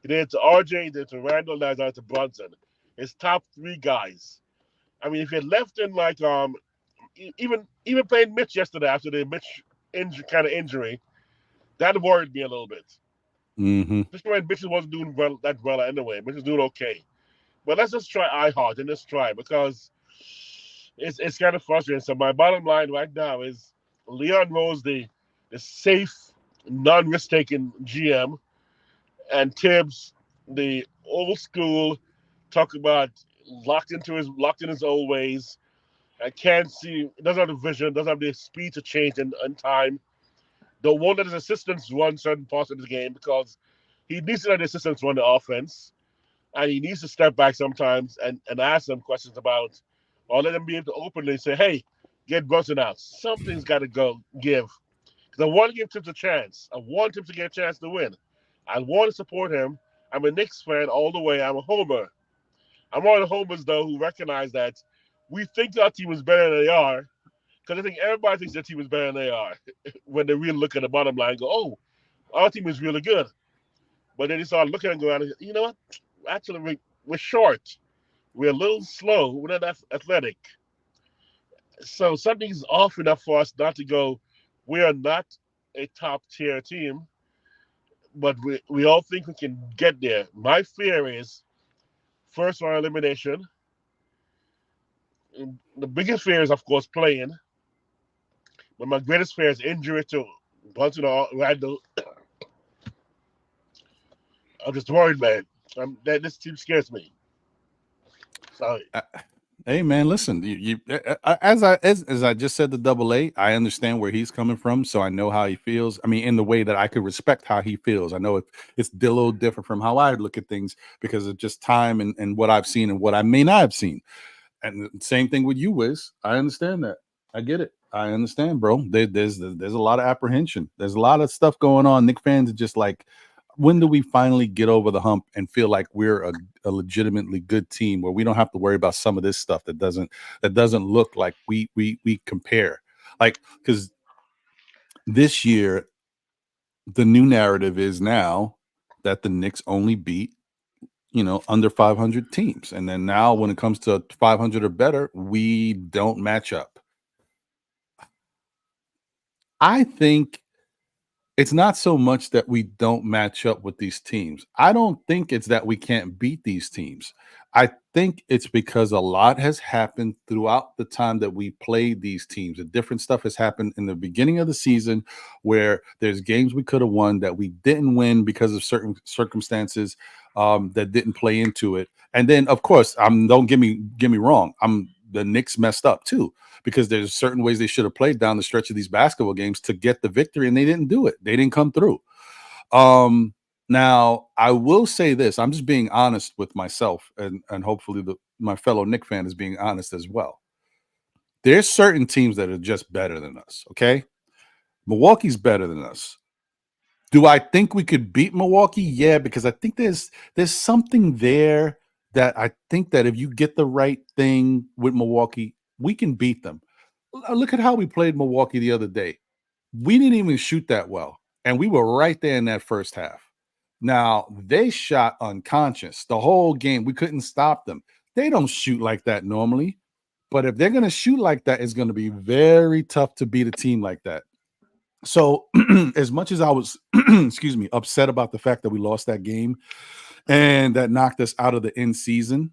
He did it to RJ, he did it to Randall, now he's done it to Brunson. His top three guys. I mean, if you had left in like even playing Mitch yesterday after the Mitch injury, that worried me a little bit. Just when Mitch wasn't doing that well anyway. Mitch was doing okay. But let's just try iHeart and let's try because it's kind of frustrating. So my bottom line right now is Leon Rose, the safe, non-risk-taking GM, and Thibs, the old school, talk about locked in his old ways. I can't see, doesn't have the vision, doesn't have the speed to change in time. Don't want that his assistants run certain parts of the game because he needs to let the assistants run the offense. And he needs to step back sometimes and ask them questions about, or let them be able to openly say, hey, get Brunson out. Something's got to give. Because I want to give Thibs a chance. I want him to get a chance to win. I want to support him. I'm a Knicks fan all the way. I'm a homer. I'm one of the homers, though, who recognize that we think our team is better than they are. Because I think everybody thinks their team is better than they are when they really look at the bottom line and go, oh, our team is really good. But then you start looking and going, you know what? Actually, we're short. We're a little slow. We're not that athletic. So something's off enough for us not to go, we are not a top-tier team, but we all think we can get there. My fear is first round elimination. The biggest fear is, of course, playing. But my greatest fear is injury to Brunson or Randall. I'm just worried, man. This team scares me. Sorry. Hey man, listen. As I just said, the double A. I understand where he's coming from, so I know how he feels. I mean, in the way that I could respect how he feels. I know it's a little different from how I look at things because of just time and what I've seen and what I may not have seen. And same thing with you, Wiz. I understand that. I get it. I understand, bro. There's a lot of apprehension. There's a lot of stuff going on. Knicks fans are just like, when do we finally get over the hump and feel like we're a legitimately good team where we don't have to worry about some of this stuff that doesn't look like we compare? Like, because this year the new narrative is now that the Knicks only beat under 500 teams, and then now when it comes to 500 or better, we don't match up. I think it's not so much that we don't match up with these teams. I don't think it's that we can't beat these teams. I think it's because a lot has happened throughout the time that we played these teams. And different stuff has happened in the beginning of the season where there's games we could have won that we didn't win because of certain circumstances that didn't play into it. And then, of course, don't get me wrong. The Knicks messed up too, because there's certain ways they should have played down the stretch of these basketball games to get the victory, and they didn't do it. They didn't come through. Now, I will say this. I'm just being honest with myself, and hopefully my fellow Knicks fan is being honest as well. There's certain teams that are just better than us, okay? Milwaukee's better than us. Do I think we could beat Milwaukee? Yeah, because I think there's something there that I think that if you get the right thing with Milwaukee, we can beat them. Look at how we played Milwaukee the other day. We didn't even shoot that well, and we were right there in that first half. Now, they shot unconscious the whole game. We couldn't stop them. They don't shoot like that normally, but if they're going to shoot like that, it's going to be very tough to beat a team like that. So as much as I was, excuse me, upset about the fact that we lost that game and that knocked us out of the end season,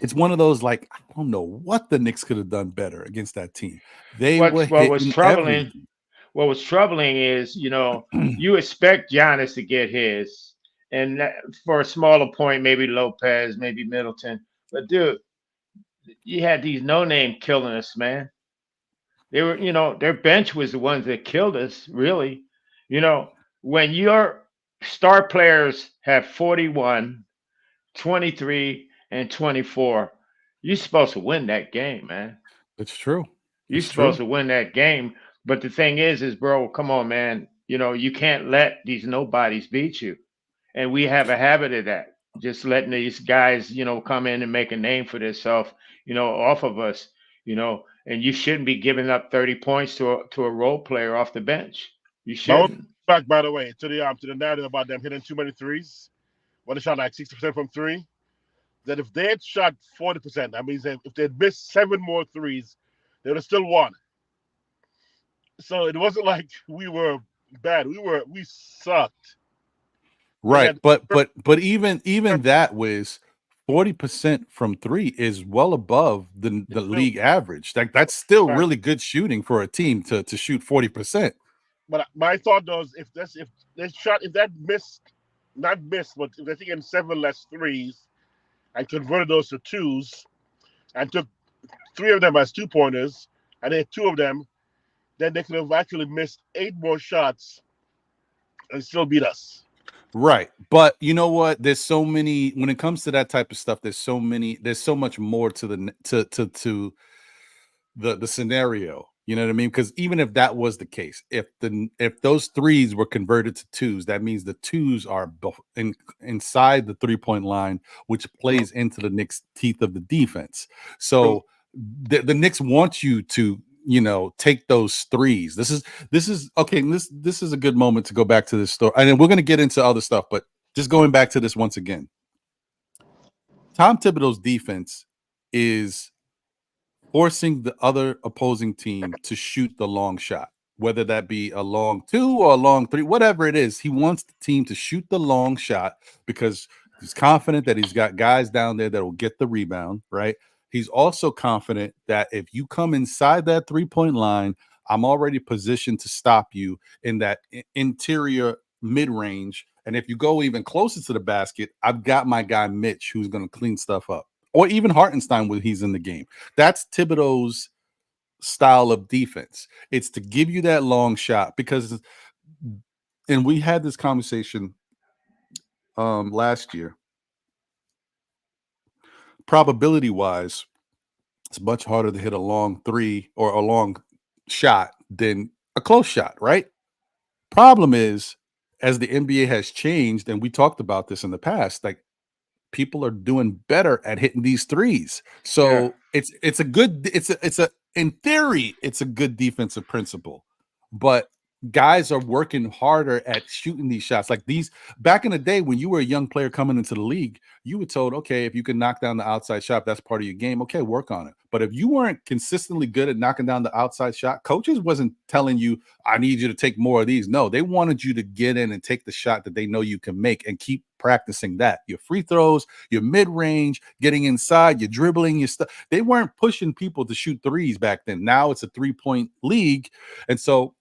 it's one of those, like, I don't know what the Knicks could have done better against that team. What was troubling is, you expect Giannis to get his, and for a smaller point, maybe Lopez, maybe Middleton. But dude, you had these no-name killing us, man. They were, their bench was the ones that killed us, really. When your star players have 41, 23, and 24, you're supposed to win that game, man. It's true. You're supposed to win that game. But the thing is, bro, come on, man. You can't let these nobodies beat you. And we have a habit of that. Just letting these guys, come in and make a name for themselves, off of us, and you shouldn't be giving up 30 points to a role player off the bench. You shouldn't. Back, by the way, to the narrative about them hitting too many threes, when they shot like 60% from three, that if they had shot 40%, that means that if they had missed 7 more threes, they would have still won. So it wasn't like we were bad. We sucked. Right. But even that was 40% from three is well above the league average. That's still really good shooting for a team to shoot 40%. But my thought was, if that missed, not missed, but if they're taking 7 less threes and converted those to twos and took 3 of them as 2-pointers and then 2 of them, then they could have actually missed 8 more shots and still beat us. Right. But you know what? There's so many, when it comes to that type of stuff, there's so much more to the scenario. You know what I mean? Because even if that was the case, if those threes were converted to twos, that means the twos are inside the 3-point line, which plays into the Knicks' teeth of the defense. So the Knicks want you to, take those threes. This is okay. This is a good moment to go back to this story, and then we're going to get into other stuff. But just going back to this once again, Tom Thibodeau's defense is forcing the other opposing team to shoot the long shot, whether that be a long 2 or a long 3, whatever it is. He wants the team to shoot the long shot because he's confident that he's got guys down there that will get the rebound, right? He's also confident that if you come inside that 3-point line, I'm already positioned to stop you in that interior mid-range. And if you go even closer to the basket, I've got my guy Mitch who's going to clean stuff up. or even Hartenstein when he's in the game. That's Thibodeau's style of defense. It's to give you that long shot because, and we had this conversation last year. Probability wise, it's much harder to hit a long three or a long shot than a close shot, right? Problem is, as the NBA has changed, and we talked about this in the past, like people are doing better at hitting these threes. So it's a good, it's a in theory, it's a good defensive principle, but guys are working harder at shooting these shots. Like these back in the day when you were a young player coming into the league, you were told, okay, if you can knock down the outside shot, that's part of your game. Okay, work on it. But if you weren't consistently good at knocking down the outside shot, coaches wasn't telling you, I need you to take more of these. No, they wanted you to get in and take the shot that they know you can make and keep practicing that. Your free throws, your mid-range, getting inside, your dribbling, your stuff. They weren't pushing people to shoot threes back then. Now it's a 3-point league. And so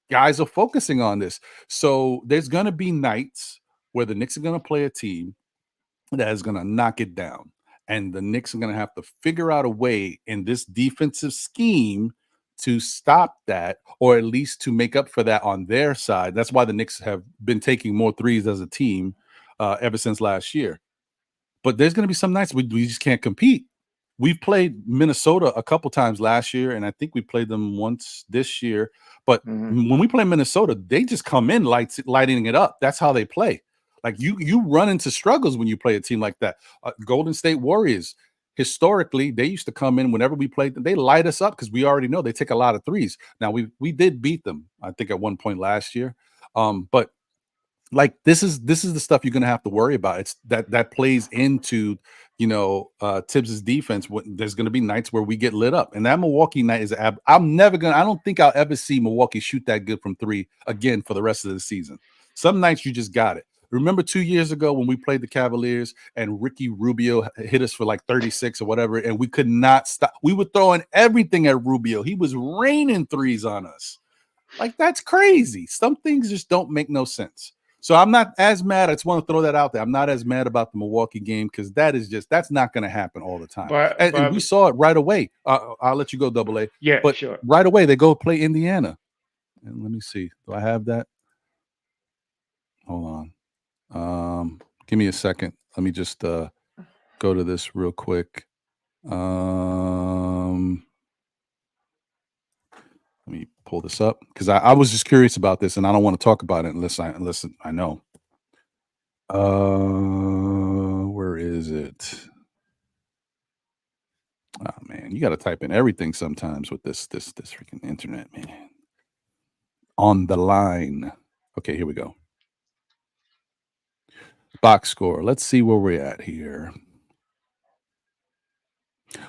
guys are focusing on this. So there's going to be nights where the Knicks are going to play a team that is going to knock it down. And the Knicks are going to have to figure out a way in this defensive scheme to stop that, or at least to make up for that on their side. That's why the Knicks have been taking more threes as a team ever since last year. But there's going to be some nights we just can't compete. We've played Minnesota a couple times last year, and I think we played them once this year. But when we play Minnesota, they just come in lighting it up. That's how they play. Like you run into struggles when you play a team like that. Golden State Warriors, historically, they used to come in whenever we played them. They light us up because we already know they take a lot of threes. Now we did beat them, I think, at one point last year. But like this is the stuff you're going to have to worry about. It's that plays into Thibs' defense. There's going to be nights where we get lit up, and that Milwaukee night is I don't think I'll ever see Milwaukee shoot that good from three again for the rest of the season. Some nights you just got it. Remember 2 years ago when we played the Cavaliers and Ricky Rubio hit us for like 36 or whatever, and we could not stop. We were throwing everything at Rubio. He was raining threes on us. Like, that's crazy. Some things just don't make no sense. So I'm not as mad. I just want to throw that out there. I'm not as mad about the Milwaukee game because that's not going to happen all the time. And we saw it right away. I'll let you go, Double A. Yeah, but sure. Right away, they go play Indiana. And let me see. Do I have that? Hold on. Give me a second. Let me just go to this real quick. Let me pull this up because I was just curious about this, and I don't want to talk about it unless I know. Where is it? Oh man, you got to type in everything sometimes with this freaking internet, man. On the line. Okay, here we go. Box score. Let's see where we're at here.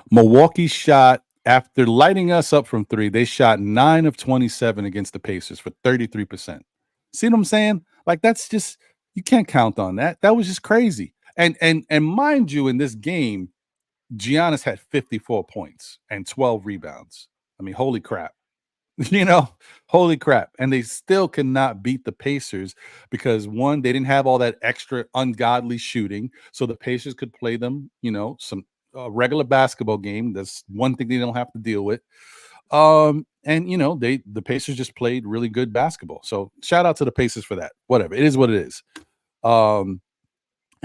Milwaukee shot, after lighting us up from three, they shot 9 of 27 against the Pacers for 33%. See what I'm saying? Like, that's just, you can't count on that. That was just crazy. And mind you, in this game, Giannis had 54 points and 12 rebounds. I mean, holy crap. Holy crap. And they still cannot beat the Pacers because, one, they didn't have all that extra ungodly shooting. So the Pacers could play them, some regular basketball game. That's one thing they don't have to deal with. And the Pacers just played really good basketball. So shout out to the Pacers for that. Whatever. It is what it is. And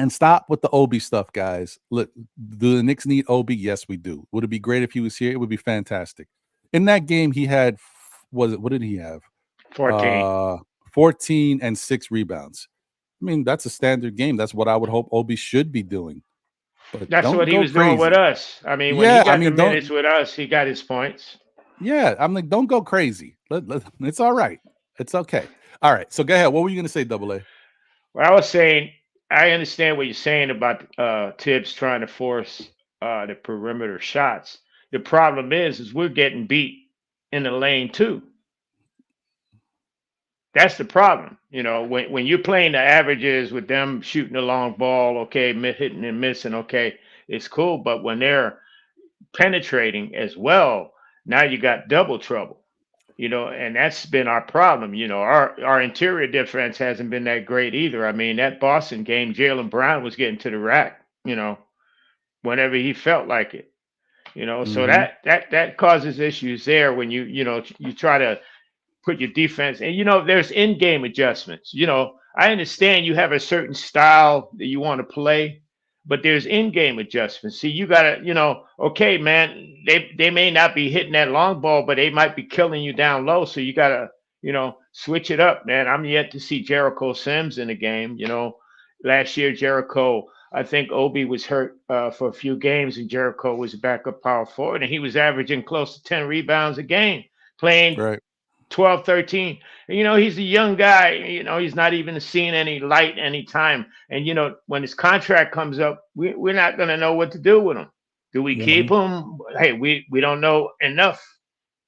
stop with the Obi stuff, guys. Look, do the Knicks need Obi? Yes, we do. Would it be great if he was here? It would be fantastic. In that game, he had, what did he have? 14 and 6 rebounds. I mean, that's a standard game. That's what I would hope Obi should be doing. But that's what he was doing with us. I mean, when he got the minutes with us, he got his points. Yeah, I'm like, don't go crazy. It's all right. It's okay. All right. So go ahead. What were you going to say, Double A? Well, I was saying, I understand what you're saying about Thibs trying to force the perimeter shots. The problem is we're getting beat in the lane too. That's the problem. When you're playing the averages with them shooting the long ball, okay, hitting and missing, okay, it's cool. But when they're penetrating as well, now you got double trouble. And that's been our problem. Our interior defense hasn't been that great either. I mean, that Boston game, Jaylen Brown was getting to the rack, whenever he felt like it. So Mm-hmm. that causes issues there when you try to put your defense, and there's in-game adjustments. I understand you have a certain style that you want to play, but there's in-game adjustments. See, you gotta, okay, man, they may not be hitting that long ball, but they might be killing you down low. So you gotta, switch it up, man. I'm yet to see Jericho Sims in the game. Last year Jericho, I think Obi was hurt for a few games, and Jericho was a backup power forward, and he was averaging close to 10 rebounds a game, playing Right. 12, 13. And, he's a young guy. He's not even seeing any light any time. And, when his contract comes up, we're not going to know what to do with him. Do we keep him? Hey, we don't know enough.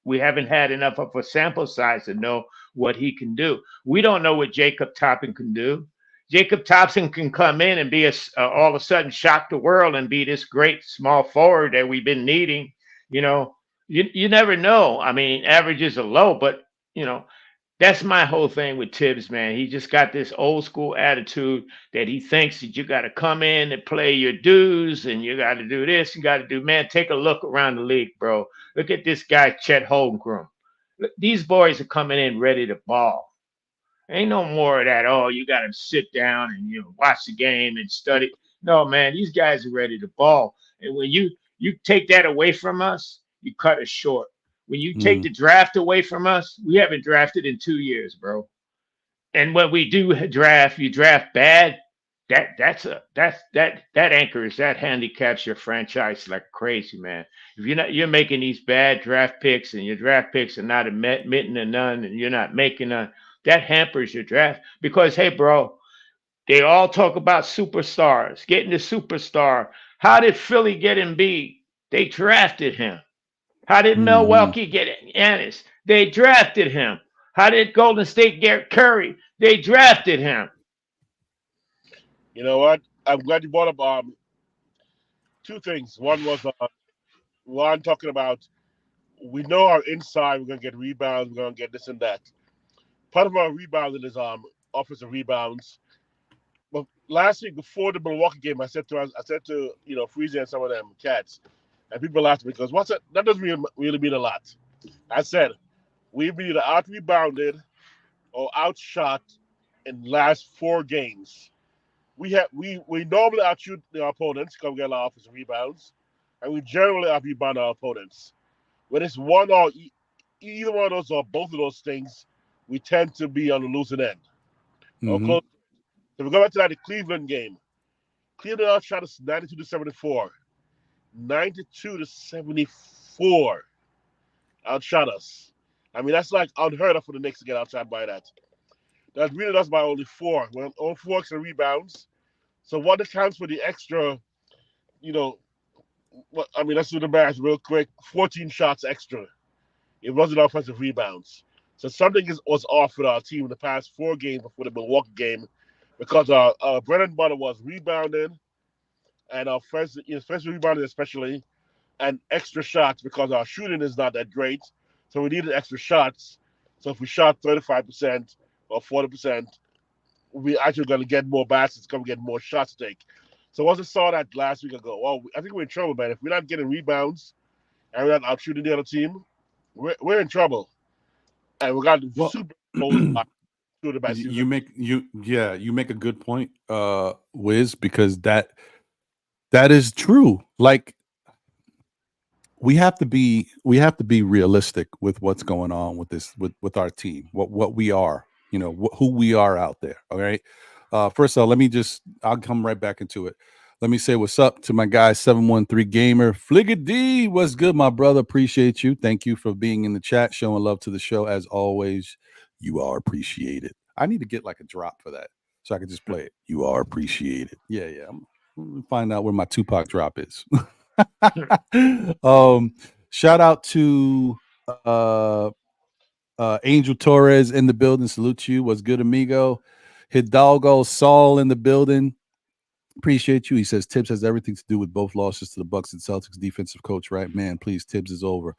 We haven't had enough of a sample size to know what he can do. We don't know what Jacob Toppin can do. Jacob Thompson can come in and be all of a sudden shock the world and be this great small forward that we've been needing. You never know. I mean, averages are low, but that's my whole thing with Thibs, man. He just got this old school attitude that he thinks that you got to come in and play your dues and you got to do this, you got to do, man, take a look around the league, bro. Look at this guy, Chet Holmgren. These boys are coming in ready to ball. Ain't no more of that, oh, you got to sit down and watch the game and study. No, man, these guys are ready to ball. And when you take that away from us, you cut us short. When you take the draft away from us, we haven't drafted in 2 years, bro. And when we do draft, you draft bad. That anchors, that handicaps your franchise like crazy, man. If you're making these bad draft picks and your draft picks are not admitting to none, and you're not making none, that hampers your draft. Because hey, bro, they all talk about superstars, getting the superstar. How did Philly get Embiid? They drafted him. How did Milwaukee get Giannis? They drafted him. How did Golden State get Curry? They drafted him. You know what? I'm glad you brought up two things. One was Ron talking about, we know our inside, we're gonna get rebounds, we're gonna get this and that. Part of our rebounding is offensive rebounds. But last week before the Milwaukee game, I said to Freezy and some of them cats, and people laughed because what's that? That doesn't really mean a lot. I said we've been either out rebounded or outshot in the last 4 games. We normally outshoot our opponents because we get a lot of offensive rebounds, and we generally out rebound our opponents. When it's one or either one of those or both of those things, we tend to be on the losing end. So we go back to the Cleveland game. Cleveland outshot us 92-74. 92-74 outshot us. I mean, that's like unheard of for the Knicks to get outshot by that. That really does by only 4. Well, only 4 extra rebounds. So what accounts for the extra, let's do the math real quick. 14 shots extra. It wasn't offensive rebounds. So something was off with our team in the past 4 games before the Milwaukee game, because our bread and butter was rebounding, and our first rebounding especially, and extra shots because our shooting is not that great. So we needed extra shots. So if we shot 35% or 40%, we actually going to get more baskets, going to get more shots to take. So once I saw that last week ago, well, I think we're in trouble, man. If we're not getting rebounds and we're not out shooting the other team, we're in trouble. And we got super you make a good point, Wiz, because that is true. Like, we have to be realistic with what's going on with this with our team, what we are, who we are out there. All right. First of all, I'll come right back into it. Let me say what's up to my guy 713 Gamer. Fligga D, what's good, my brother? Appreciate you. Thank you for being in the chat, showing love to the show as always. You are appreciated. I need to get like a drop for that so I can just play it. You are appreciated. Yeah. I'm gonna find out where my Tupac drop is. Shout out to Angel Torres in the building. Salute you. What's good, amigo? Hidalgo Saul in the building. Appreciate you. He says Thibs has everything to do with both losses to the Bucks and Celtics. Defensive coach, right? Man, please, Thibs is over.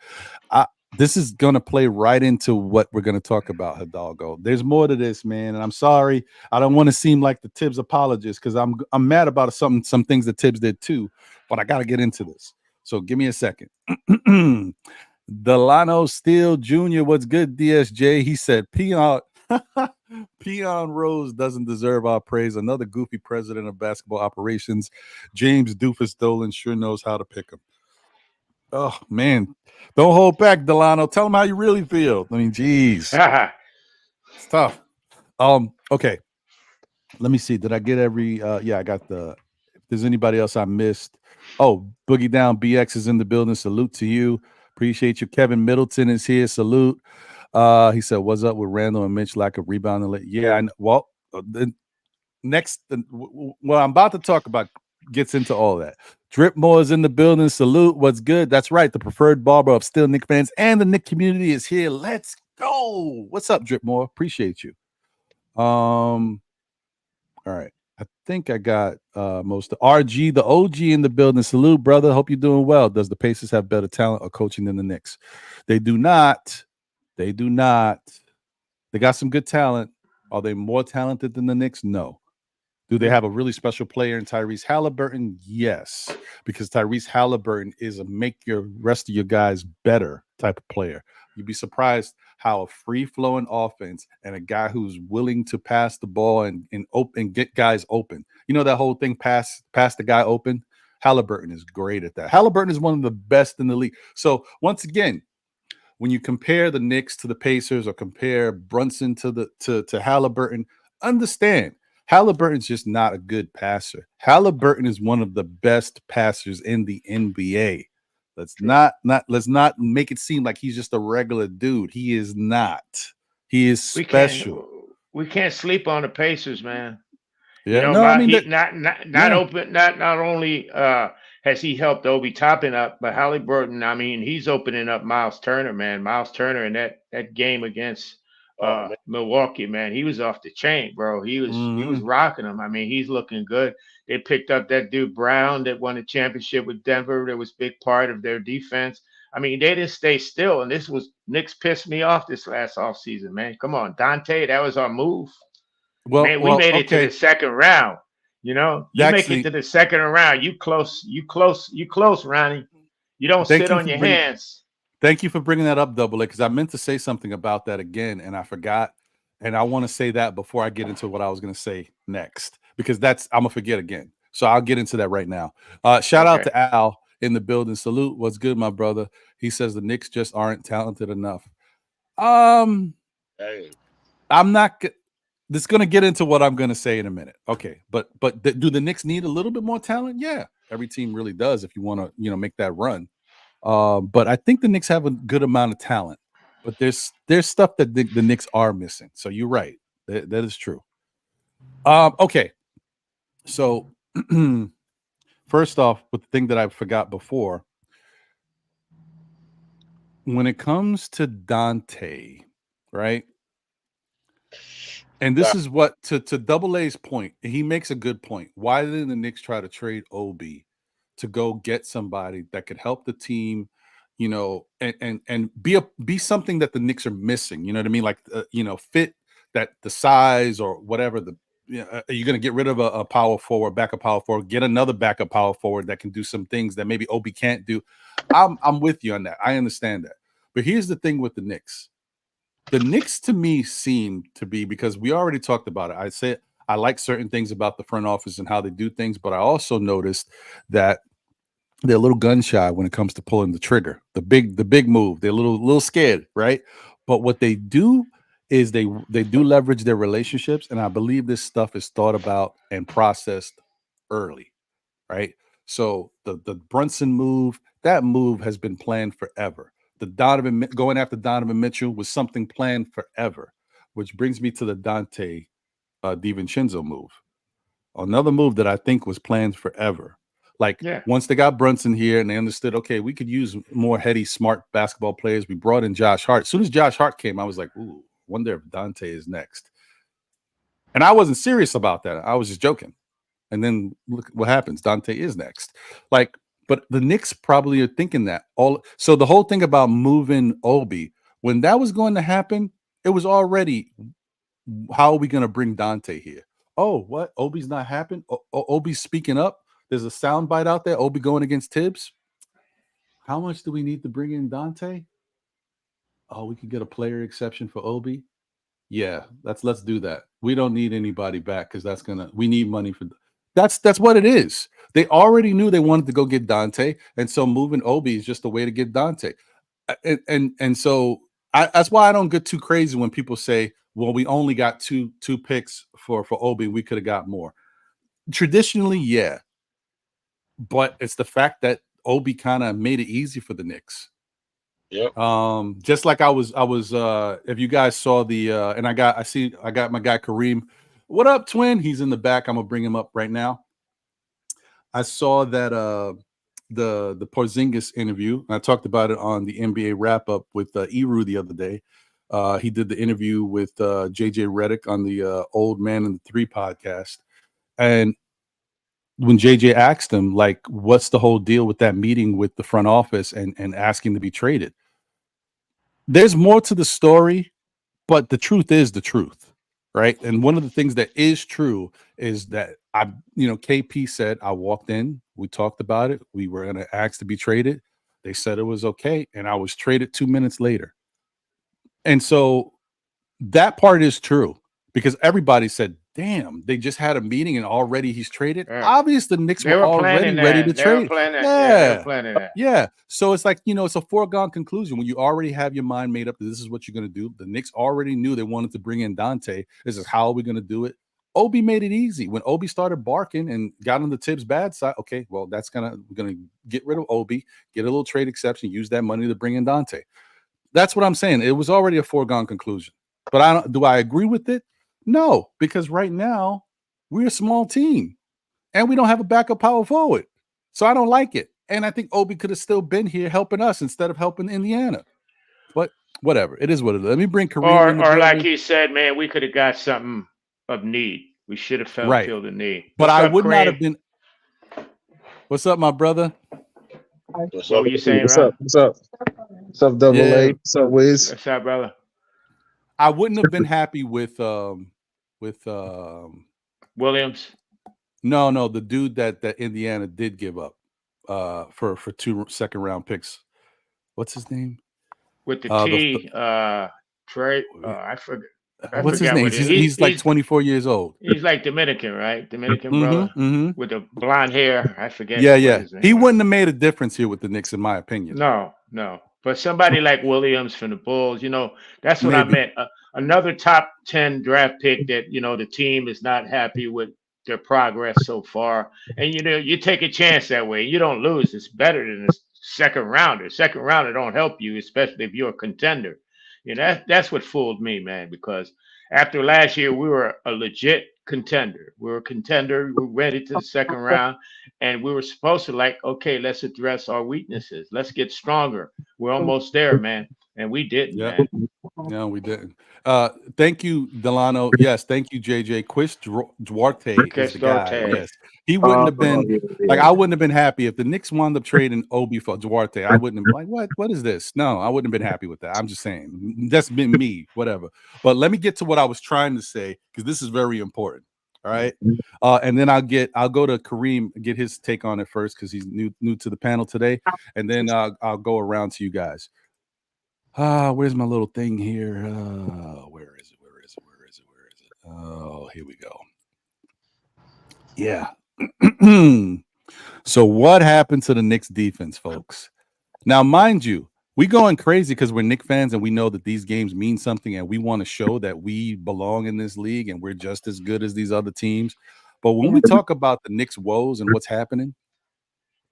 this is gonna play right into what we're gonna talk about, Hidalgo. There's more to this, man, and I'm sorry. I don't want to seem like the Thibs apologist because I'm mad about some things that Thibs did too, but I gotta get into this. So give me a second. Delano Steele Jr. What's good, DSJ? He said Peon Peon Rose doesn't deserve our praise. Another goofy president of basketball operations. James Doofus Dolan sure knows how to pick him. Oh man, don't hold back, Delano. Tell him how you really feel. I mean, geez, it's tough. Okay. Let me see. Did I get every? Yeah, I got the. If there's anybody else I missed, oh, Boogie Down BX is in the building. Salute to you. Appreciate you. Kevin Middleton is here. Salute. He said, "What's up with Randall and Mitch? Lack of rebounding." Yeah, well, the next, what I'm about to talk about gets into all that. Dripmore is in the building. Salute. What's good? That's right. The preferred barber of still Knicks fans and the Knicks community is here. Let's go. What's up, Dripmore? Appreciate you. All right. I think I got most of RG, the OG in the building. Salute, brother. Hope you're doing well. Does the Pacers have better talent or coaching than the Knicks? They do not. They do not. They got some good talent. Are they more talented than the Knicks? No. Do they have a really special player in Tyrese Halliburton? Yes, because Tyrese Halliburton is a make your rest of your guys better type of player. You'd be surprised how a free-flowing offense and a guy who's willing to pass the ball and get guys open. You know that whole thing, pass the guy open? Halliburton is great at that. Halliburton is one of the best in the league. So once again, when you compare the Knicks to the Pacers or compare Brunson to Halliburton, understand Halliburton's just not a good passer. Halliburton is one of the best passers in the NBA. Let's not make it seem like he's just a regular dude. He is not. He is special. We can't sleep on the Pacers, man. Yeah, you know, no, I mean, not only has he helped Obi Toppin up, but Halliburton, I mean, he's opening up Miles Turner, man. Miles Turner in that game against Milwaukee, man, he was off the chain, bro. He was rocking them. I mean, he's looking good. They picked up that dude Brown that won the championship with Denver. That was a big part of their defense. I mean, they didn't stay still, and Knicks pissed me off this last offseason, man. Come on, Donte, that was our move. Well, man, we made it to the second round. You know, you make it to the second round. You close, Ronnie. You don't sit on your hands. Thank you for bringing that up, Double A, because I meant to say something about that again, and I forgot. And I want to say that before I get into what I was going to say next, because I'm going to forget again. So I'll get into that right now. Shout out to Al in the building. Salute. What's good, my brother? He says the Knicks just aren't talented enough. I'm not – this is going to get into what I'm going to say in a minute. Okay, but do the Knicks need a little bit more talent? Yeah, every team really does if you want to, make that run. But I think the Knicks have a good amount of talent, but there's stuff that the Knicks are missing. So you're right. That is true. Okay. So first off, with the thing that I forgot before, when it comes to Donte, right? And this is what to Double A's point, he makes a good point. Why didn't the Knicks try to trade Obi to go get somebody that could help the team, and be something that the Knicks are missing? You know what I mean? Like, fit that the size or whatever. Are you going to get rid of a power forward, backup power forward, get another backup power forward that can do some things that maybe Obi can't do? I'm with you on that. I understand that. But here's the thing with the Knicks. The Knicks to me seem to be, because we already talked about it. I said I like certain things about the front office and how they do things, but I also noticed that they're a little gun shy when it comes to pulling the trigger, the big move. They're a little scared, right? But what they do is they do leverage their relationships, and I believe this stuff is thought about and processed early, right? So the Brunson move, that move has been planned forever. The going after Donovan Mitchell was something planned forever, which brings me to the Donte DiVincenzo move. Another move that I think was planned forever. Once they got Brunson here and they understood, okay, we could use more heady, smart basketball players. We brought in Josh Hart. As soon as Josh Hart came, I was like, ooh, wonder if Donte is next. And I wasn't serious about that. I was just joking. And then look what happens. Donte is next. Like, But the Knicks probably are thinking that so the whole thing about moving Obi, when that was going to happen, it was already, how are we going to bring Donte here? Oh, what? Obi's not happening? Obi's speaking up. There's a sound bite out there. Obi going against Thibs. How much do we need to bring in Donte? Oh, we could get a player exception for Obi. Yeah, let's do that. We don't need anybody back because we need money for that's what it is. They already knew they wanted to go get Donte, and so moving Obi is just a way to get Donte. And so that's why I don't get too crazy when people say, well, we only got two picks for Obi, we could have got more. Traditionally, yeah. But it's the fact that Obi kind of made it easy for the Knicks. Yep. Just like I was if you guys saw the and I got my guy Kareem. What up, twin? He's in the back. I'm gonna bring him up right now. I saw that the Porzingis interview. I talked about it on the NBA wrap up with Eru the other day. He did the interview with JJ Redick on the Old Man and the Three podcast. And when JJ asked him, like, what's the whole deal with that meeting with the front office and asking to be traded? There's more to the story, but the truth is the truth, right? And one of the things that is true is that KP said, I walked in, we talked about it, we were going to ask to be traded. They said it was okay, and I was traded 2 minutes later. And so that part is true because everybody said, damn, they just had a meeting and already he's traded. Yeah. Obviously, the Knicks were already ready to trade. Yeah. So it's like, it's a foregone conclusion when you already have your mind made up that this is what you're going to do. The Knicks already knew they wanted to bring in Donte. This is how are we going to do it? Obi made it easy. When Obi started barking and got on the Thibs bad side, okay, well, we're gonna get rid of Obi, get a little trade exception, use that money to bring in Donte. That's what I'm saying. It was already a foregone conclusion. But do I agree with it? No, because right now we're a small team and we don't have a backup power forward. So I don't like it. And I think Obi could have still been here helping us instead of helping Indiana. But whatever. It is what it is. Let me bring Kareem in. Or like he said, man, we could have got something of need. We should have filled the need. But I would not have been. What's up, my brother? What were you saying, What's up? What's up? What's up, Double A? What's up, Wiz? What's up, brother? I wouldn't have been happy with Williams. No, the dude that Indiana did give up for 2 second-round picks. What's his name? With the T, Trey. I forget. What's his name? He's like 24 years old. He's like Dominican, right? Dominican brother with the blonde hair. I forget. Yeah. He wouldn't have made a difference here with the Knicks, in my opinion. No. But somebody like Williams from the Bulls, that's what I meant. Another top 10 draft pick that, the team is not happy with their progress so far. And, you take a chance that way. You don't lose. It's better than a second rounder. Second rounder don't help you, especially if you're a contender. That's what fooled me, man, because after last year, we were a legit contender. We were a contender. We went into the second round, and we were supposed to okay, let's address our weaknesses. Let's get stronger. We're almost there, man. And we didn't, man. No, we didn't. Thank you, Delano. Yes, thank you, JJ. Chris Duarte is the guy. Yes. He wouldn't have been I wouldn't have been happy if the Knicks wound up trading Obi for Duarte. I wouldn't have been like, what is this? No, I wouldn't have been happy with that. I'm just saying that's been me, whatever. But let me get to what I was trying to say because this is very important. All right. And then I'll go to Kareem, get his take on it first because he's new to the panel today. And then I'll go around to you guys. Where's my little thing here? Where is it? Oh, here we go. Yeah. So what happened to the Knicks defense, folks? Now, mind you, we going crazy because we're Knicks fans and we know that these games mean something and we want to show that we belong in this league and we're just as good as these other teams. But when we talk about the Knicks' woes and what's happening,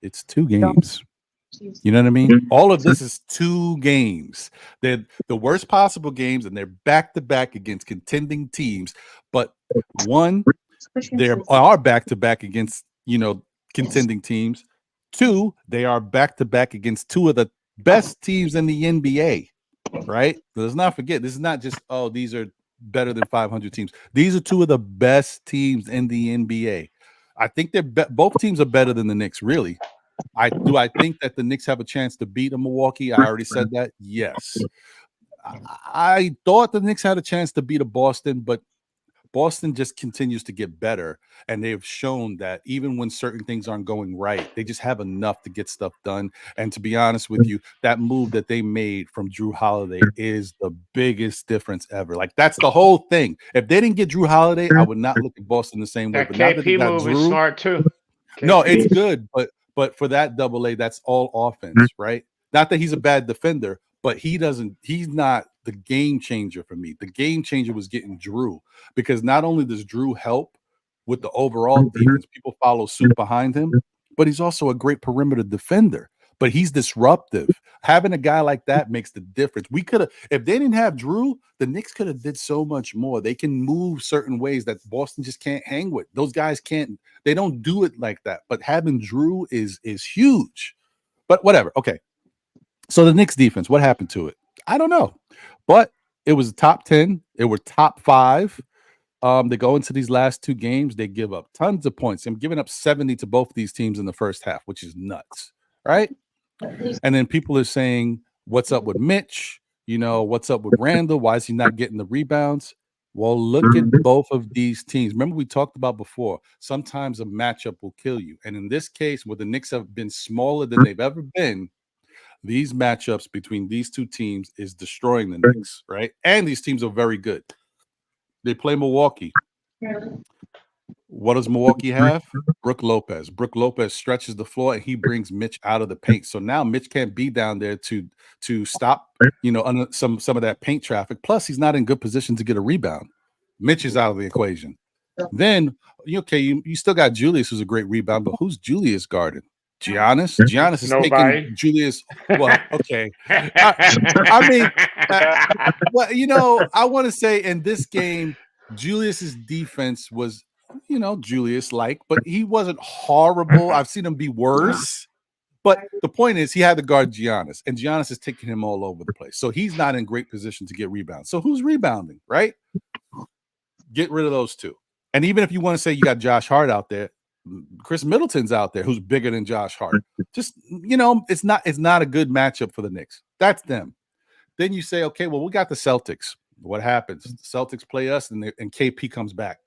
it's 2 games. You know what I mean? All of this is 2 games. They're the worst possible games, and they're back-to-back against contending teams. But one, they are back-to-back against, contending teams. 2, they are back-to-back against 2 of the best teams in the NBA, right? Let's not forget, this is not just, these are better than 500 teams. These are 2 of the best teams in the NBA. I think both teams are better than the Knicks, really. I think that the Knicks have a chance to beat Milwaukee. I already said that. Yes. I thought the Knicks had a chance to beat a Boston, but Boston just continues to get better, and they've shown that even when certain things aren't going right, they just have enough to get stuff done. And to be honest with you, that move that they made from Drew Holiday is the biggest difference ever. Like, that's the whole thing. If they didn't get Drew Holiday, I would not look at Boston the same way. That But now that they KP got move Drew, is smart too. no, KP. it's good, but for that double A, that's all offense, right? Not that he's a bad defender, but he's not the game changer for me. The game changer was getting Drew, because not only does Drew help with the overall defense, people follow suit behind him, but he's also a great perimeter defender. But he's disruptive. Having a guy like that makes the difference. We could have, if they didn't have Drew, the Knicks could have did so much more. They can move certain ways that Boston just can't hang with. Those guys can't, they don't do it like that. But having Drew is huge. But whatever. Okay. So the Knicks defense, what happened to it? I don't know. But it was top 10. It were top 5. They go into these last 2 games. They give up tons of points. I'm giving up 70 to both these teams in the first half, which is nuts, right? And then people are saying, what's up with Mitch? You know, what's up with Randall? Why is he not getting the rebounds? Well, look at both of these teams. Remember, we talked about before, sometimes a matchup will kill you. And in this case, where the Knicks have been smaller than they've ever been, these matchups between these 2 teams is destroying the Knicks, right? And these teams are very good. They play Milwaukee. What does Milwaukee have? Brook Lopez. Brook Lopez stretches the floor, and he brings Mitch out of the paint. So now Mitch can't be down there to stop, you know, under some of that paint traffic. Plus, he's not in good position to get a rebound. Mitch is out of the equation. Then, okay, you still got Julius, who's a great rebound, but who's Julius guarding? Giannis? Giannis is taking Julius. Well, okay. I mean, well, you know, I want to say in this game, Julius's defense was, you know, Julius-like, but he wasn't horrible. I've seen him be worse. But the point is, he had to guard Giannis, and Giannis is taking him all over the place. So he's not in great position to get rebounds. So who's rebounding, right? Get rid of those 2. And even if you want to say you got Josh Hart out there, Chris Middleton's out there, who's bigger than Josh Hart. Just, you know, it's not a good matchup for the Knicks. That's them. Then you say, okay, well, we got the Celtics. What happens? The Celtics play us, and KP comes back.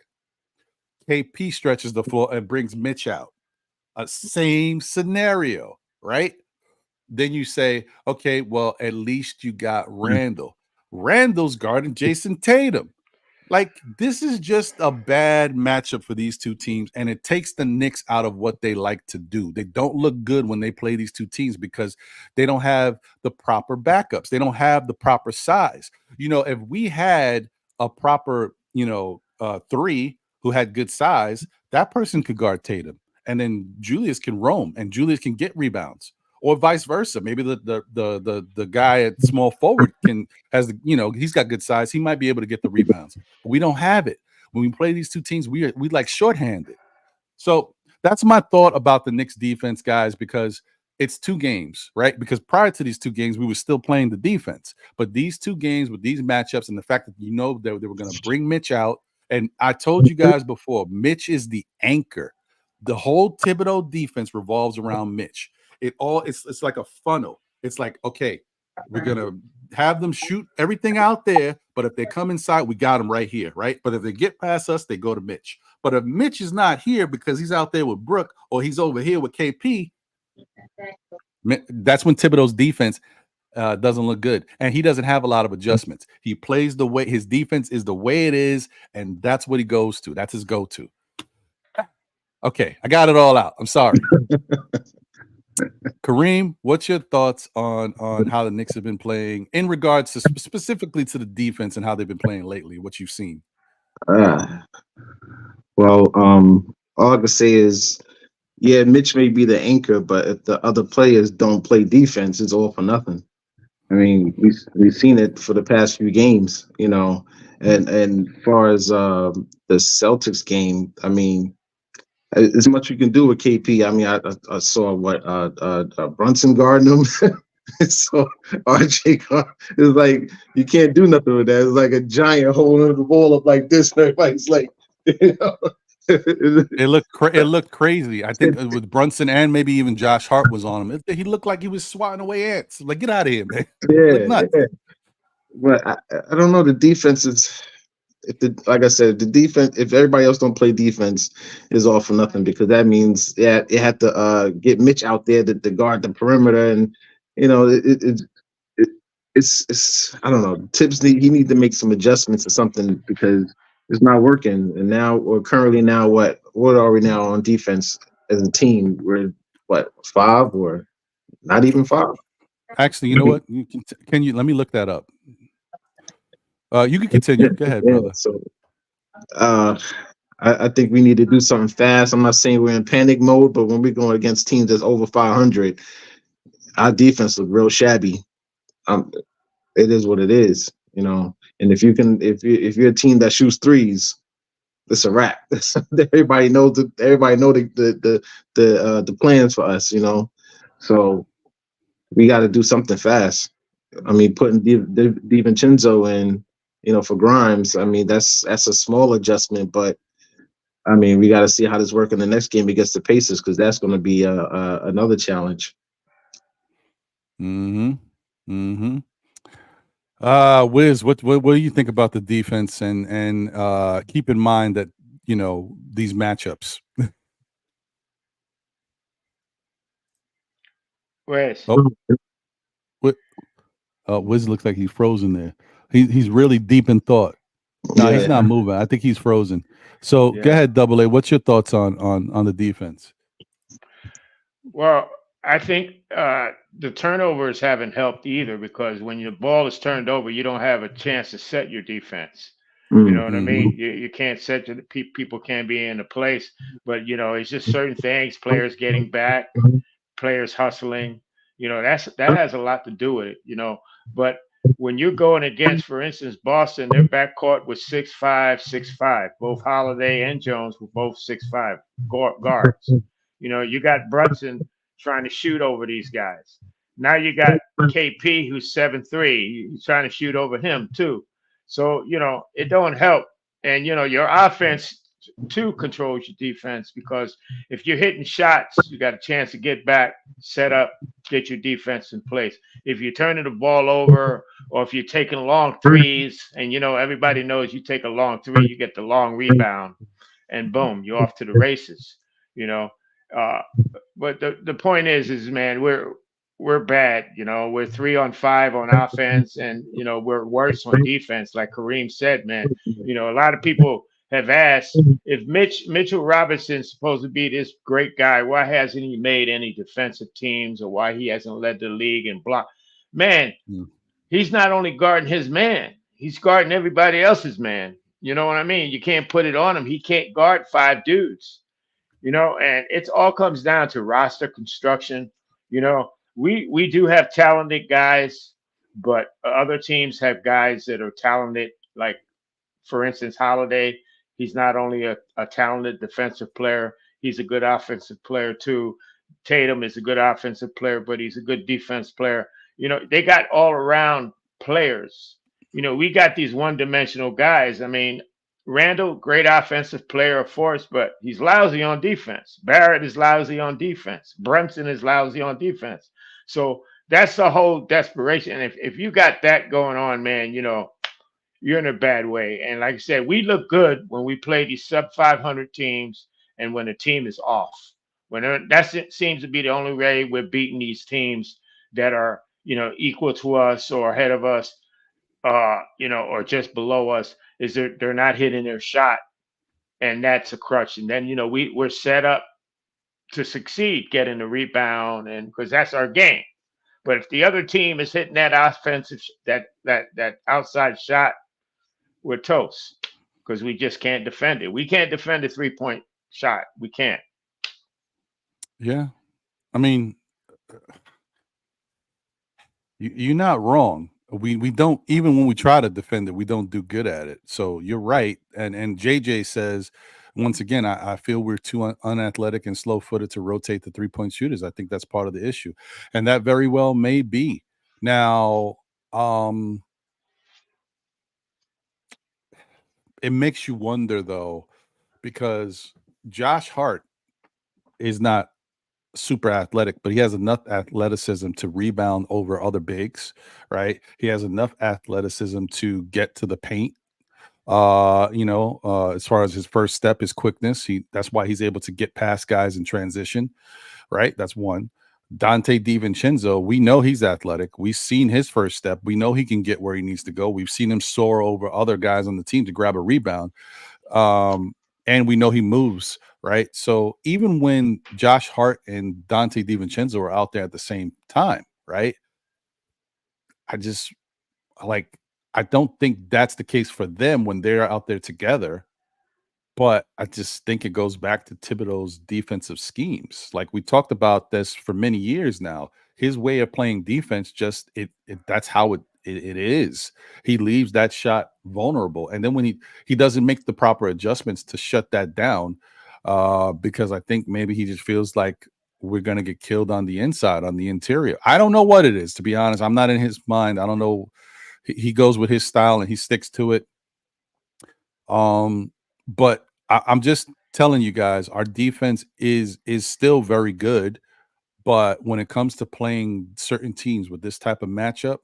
KP stretches the floor and brings Mitch out. Same scenario, right? Then you say, okay, well, at least you got Randall. Randall's guarding Jason Tatum. Like, this is just a bad matchup for these 2 teams, and it takes the Knicks out of what they like to do. They don't look good when they play these 2 teams because they don't have the proper backups. They don't have the proper size. You know, if we had a proper, you know, 3 who had good size, that person could guard Tatum, and then Julius can roam, and Julius can get rebounds. Or vice versa. Maybe the guy at small forward has the, you know, he's got good size. He might be able to get the rebounds. But we don't have it. When we play these 2 teams, we like shorthanded. So that's my thought about the Knicks defense, guys, because it's 2 games, right? Because prior to these 2 games, we were still playing the defense. But these 2 games with these matchups and the fact that, you know, they were going to bring Mitch out. And I told you guys before, Mitch is the anchor. The whole Thibodeau defense revolves around Mitch. It's like a funnel. It's like, okay, we're gonna have them shoot everything out there, but if they come inside, we got them right here, right? But if they get past us, they go to Mitch. But if Mitch is not here because he's out there with Brook or he's over here with KP, that's when Thibodeau's defense doesn't look good, and he doesn't have a lot of adjustments. He plays the way his defense is the way it is, and that's what he goes to. That's his go-to. Okay, I got it all out. I'm sorry. Kareem, what's your thoughts on how the Knicks have been playing in regards to specifically to the defense and how they've been playing lately, what you've seen? Well, all I can say is, yeah, Mitch may be the anchor, but if the other players don't play defense, it's all for nothing. I mean, we've seen it for the past few games, you know, and far as the Celtics game, I mean, as much you can do with KP. I mean, I saw what Brunson guarding him. So RJ is like, you can't do nothing with that. It's like a giant holding the ball up like this. It's like, you know, It looked crazy. I think with Brunson and maybe even Josh Hart was on him. He looked like he was swatting away ants. Like, get out of here, man. Yeah, yeah. But I don't know. The defense is, like I said, the defense. If everybody else don't play defense, is all for nothing, because that means it had to get Mitch out there to guard the perimeter, and it's I don't know. Thibs he need to make some adjustments or something, because it's not working. And now, or currently now, what are we now on defense as a team? We're what, 5 or not even 5? Actually, you know what? Can you let me look that up? You can continue. Go ahead, brother. So, I think we need to do something fast. I'm not saying we're in panic mode, but when we're going against teams that's over 500, our defense looks real shabby. It is what it is, And if you're a team that shoots threes, it's a wrap. Everybody knows the plans for us, So we got to do something fast. I mean, putting DiVincenzo in, for Grimes, I mean, that's a small adjustment, but I mean, we got to see how this works in the next game against the Pacers, because that's going to be another challenge. Wiz, what do you think about the defense, and keep in mind that these matchups? Wiz. Wiz looks like he's frozen there. He's really deep in thought. No, he's not moving. I think he's frozen. So go ahead, Double A. What's your thoughts on the defense? Well, I think the turnovers haven't helped either, because when your ball is turned over, you don't have a chance to set your defense. You know what I mean? You can't set your people can't be in a place, but it's just certain things, players getting back, players hustling. That has a lot to do with it. But when you're going against, for instance, Boston, their backcourt was 6'5", 6'5". Both Holiday and Jones were both 6'5" guards. You got Brunson trying to shoot over these guys. Now you got KP, who's 7'3". He's trying to shoot over him too. So it don't help. And your offense too controls your defense, because if you're hitting shots, you got a chance to get back, set up, get your defense in place. If you're turning the ball over, or if you're taking long threes, and everybody knows you take a long three, you get the long rebound, and boom, you're off to the races. But the point is man, we're bad. We're 3 on 5 on offense, and we're worse on defense. Like Kareem said, man, a lot of people have asked, if Mitchell Robinson's supposed to be this great guy, why hasn't he made any defensive teams, or why he hasn't led the league in block? Man, he's not only guarding his man, he's guarding everybody else's man. You know what I mean? You can't put it on him. He can't guard 5 dudes. And it all comes down to roster construction. We do have talented guys, but other teams have guys that are talented. Like, for instance, Holiday, he's not only a talented defensive player, he's a good offensive player too. Tatum is a good offensive player, but he's a good defense player. They got all around players. We got these one-dimensional guys. I mean, Randall, great offensive player, of course, but he's lousy on defense. Barrett is lousy on defense. Brunson is lousy on defense. So that's the whole desperation. And if you got that going on, man, you're in a bad way. And like I said, we look good when we play these sub 500 teams, and when the team is off. That seems to be the only way we're beating these teams that are, equal to us or ahead of us, or just below us, is they're not hitting their shot, and that's a crutch. And then we're set up to succeed, getting the rebound, and because that's our game. But if the other team is hitting that offensive, that outside shot, we're toast, because we just can't defend it. We can't defend a 3-point shot. We can't. Yeah, I mean, you're not wrong. We don't, even when we try to defend it, we don't do good at it. So you're right. And JJ says, once again, I feel we're too unathletic and slow-footed to rotate the 3-point shooters. I think that's part of the issue, and that very well may be. Now, it makes you wonder, though, because Josh Hart is not super athletic, but he has enough athleticism to rebound over other bigs, right? He has enough athleticism to get to the paint. As far as his first step, his quickness, that's why he's able to get past guys in transition, right? That's one. Donte DiVincenzo, we know he's athletic. We've seen his first step. We know he can get where he needs to go. We've seen him soar over other guys on the team to grab a rebound. And we know he moves, right? So even when Josh Hart and Donte DiVincenzo are out there at the same time, right? I don't think that's the case for them when they're out there together. But I just think it goes back to Thibodeau's defensive schemes. Like we talked about this for many years now. His way of playing defense, that's how it is. He leaves that shot vulnerable, and then when he doesn't make the proper adjustments to shut that down, because I think maybe he just feels like we're gonna get killed on the inside, on the interior. I don't know what it is, to be honest. I'm not in his mind. I don't know. He goes with his style and he sticks to it. But I'm just telling you guys, our defense is still very good. But when it comes to playing certain teams with this type of matchup,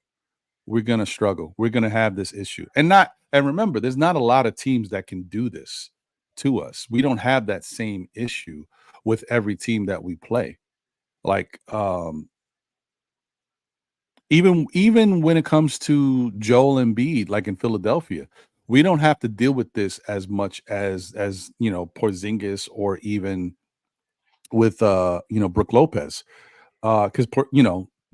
we're gonna struggle. We're gonna have this issue. And remember, there's not a lot of teams that can do this to us. We don't have that same issue with every team that we play. Like even when it comes to Joel Embiid, like in Philadelphia, we don't have to deal with this as much as Porzingis, or even with Brook Lopez, because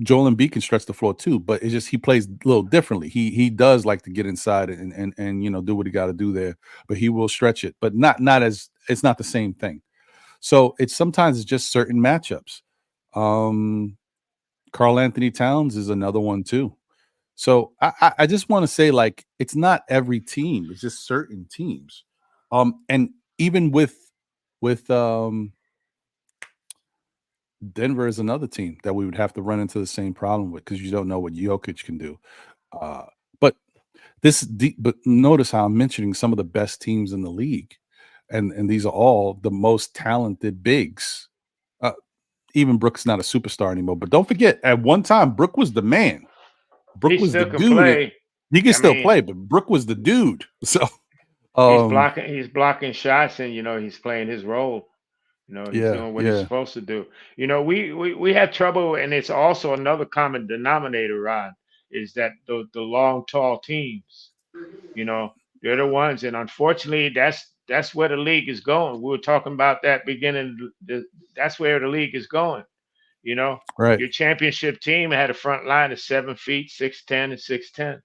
Joel Embiid can stretch the floor too, but it's just he plays a little differently. He does like to get inside and do what he got to do there, but he will stretch it, but not as it's not the same thing. So sometimes it's just certain matchups. Karl Anthony Towns is another one too. So I just want to say, like, it's not every team; it's just certain teams. And even with Denver is another team that we would have to run into the same problem with, because you don't know what Jokic can do. But notice how I'm mentioning some of the best teams in the league, and these are all the most talented bigs. Even Brook's not a superstar anymore, but don't forget, at one time Brook was the man. Brook He was the still can dude. play. He can still play, but Brook was the dude. So he's blocking shots, and he's playing his role. He's doing what he's supposed to do. We have trouble, and it's also another common denominator, Ron, is that the long, tall teams. They're the ones, and unfortunately, that's where the league is going. We were talking about that beginning. That's where the league is going. Right. Your championship team had a front line of 7 feet, 6'10" and 6'10".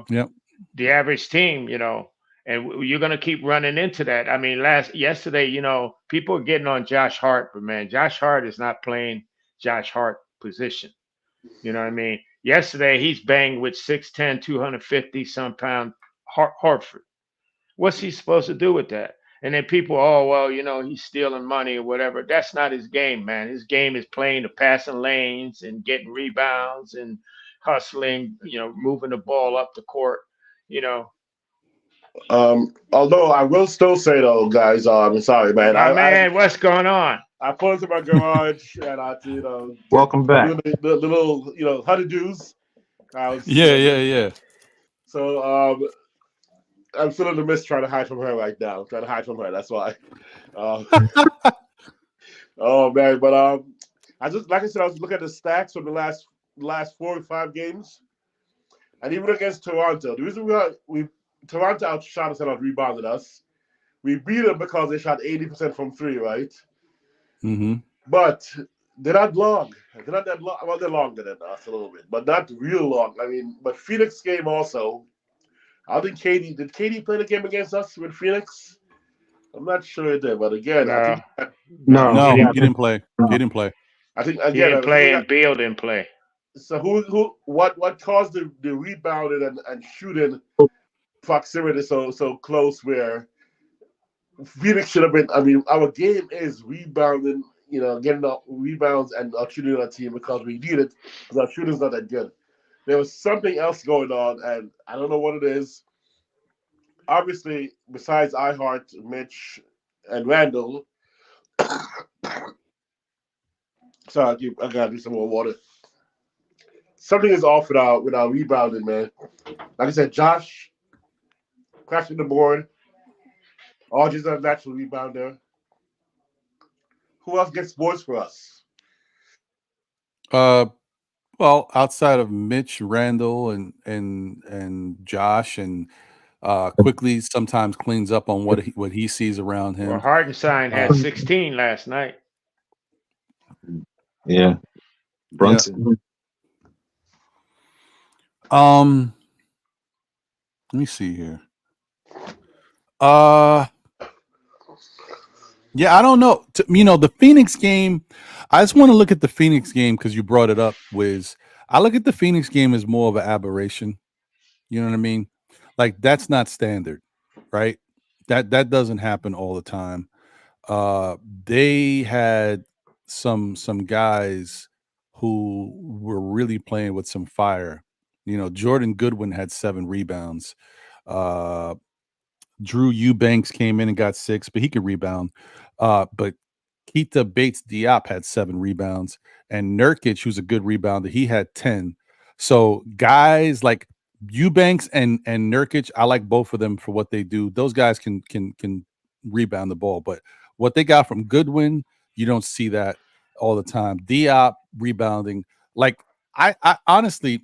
Yep. The average team, and you're going to keep running into that. I mean, yesterday, people are getting on Josh Hart, but man, Josh Hart is not playing Josh Hart position. You know what I mean? Yesterday, he's banged with 6'10", 250 some pound Hartford. What's he supposed to do with that? And then people, he's stealing money or whatever. That's not his game, man. His game is playing the passing lanes and getting rebounds and hustling, moving the ball up the court, Although I will still say though, guys, I'm sorry, man. What's going on? I pulled into my garage and welcome back. The little honeydews. Yeah. So I'm still in the mist trying to hide from her right now. I'm trying to hide from her. That's why. Oh man, but I was looking at the stats from the last 4 or 5 games, and even against Toronto. The reason Toronto outshot us and out-rebounded us. We beat them because they shot 80% from 3, right? Mm-hmm. But they're not long. They're not that long. Well, they're longer than us a little bit, but not real long. I mean, but Phoenix game also. I think did KD play the game against us with Phoenix? I'm not sure it did, but again, No. I think No, he didn't play. He didn't play. I think he didn't play, and Beal didn't play. So what caused the rebounding and shooting proximity so close where Phoenix should have been? I mean, our game is rebounding, getting the rebounds and shooting on our team because we need it because our shooting's not that good. There was something else going on, and I don't know what it is. Obviously, besides iHeart, Mitch, and Randall. Sorry, I gotta do some more water. Something is off with our rebounding, man. Like I said, Josh crashing the board. RJ's a natural rebounder. Who else gets boards for us? Well, outside of Mitch, Randall, and Josh, and quickly sometimes cleans up on what he sees around Well, him. Hartenstein had 16 last night. Yeah. Brunson. Let me see here. Yeah, I don't know. The Phoenix game, I just want to look at the Phoenix game because you brought it up, Wiz. I look at the Phoenix game as more of an aberration. You know what I mean? Like, that's not standard, right? That doesn't happen all the time. They had some guys who were really playing with some fire. Jordan Goodwin had 7 rebounds. Drew Eubanks came in and got 6, but he could rebound. But Keita Bates-Diop had 7 rebounds, and Nurkic, who's a good rebounder, he had 10. So guys like Eubanks and Nurkic, I like both of them for what they do. Those guys can rebound the ball, but what they got from Goodwin, you don't see that all the time. Diop rebounding, like I honestly,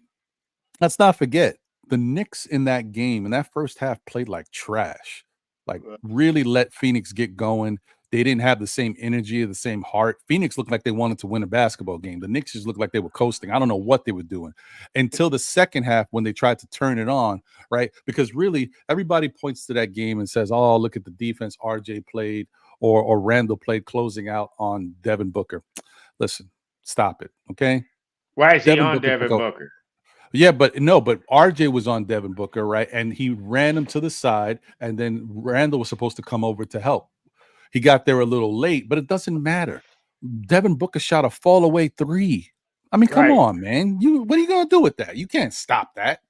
let's not forget the Knicks in that game, in that first half, played like trash. Like, really let Phoenix get going. They didn't have the same energy or the same heart. Phoenix looked like they wanted to win a basketball game. The Knicks just looked like they were coasting. I don't know what they were doing until the second half when they tried to turn it on, right? Because really, everybody points to that game and says, oh, look at the defense RJ played or Randall played closing out on Devin Booker. Listen, stop it, okay? Why is he on Devin Booker? Yeah, but RJ was on Devin Booker, right? And he ran him to the side, and then Randall was supposed to come over to help. He got there a little late, but it doesn't matter. Devin Booker shot a fall away 3. I mean, come on, man. What are you gonna do with that? You can't stop that.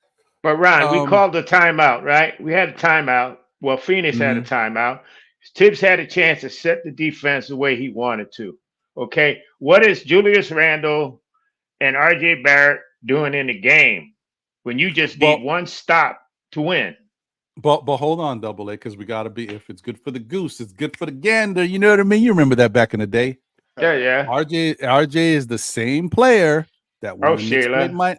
But Ron, we called the timeout, right? We had a timeout. Well, Phoenix had a timeout. Thibs had a chance to set the defense the way he wanted to. Okay, what is Julius Randle and RJ Barrett doing in the game when you just need one stop to win? But hold on, Double A, because we got to be, if it's good for the goose, it's good for the gander. You know what I mean? You remember that back in the day. Yeah. RJ is the same player that when the Knicks played my.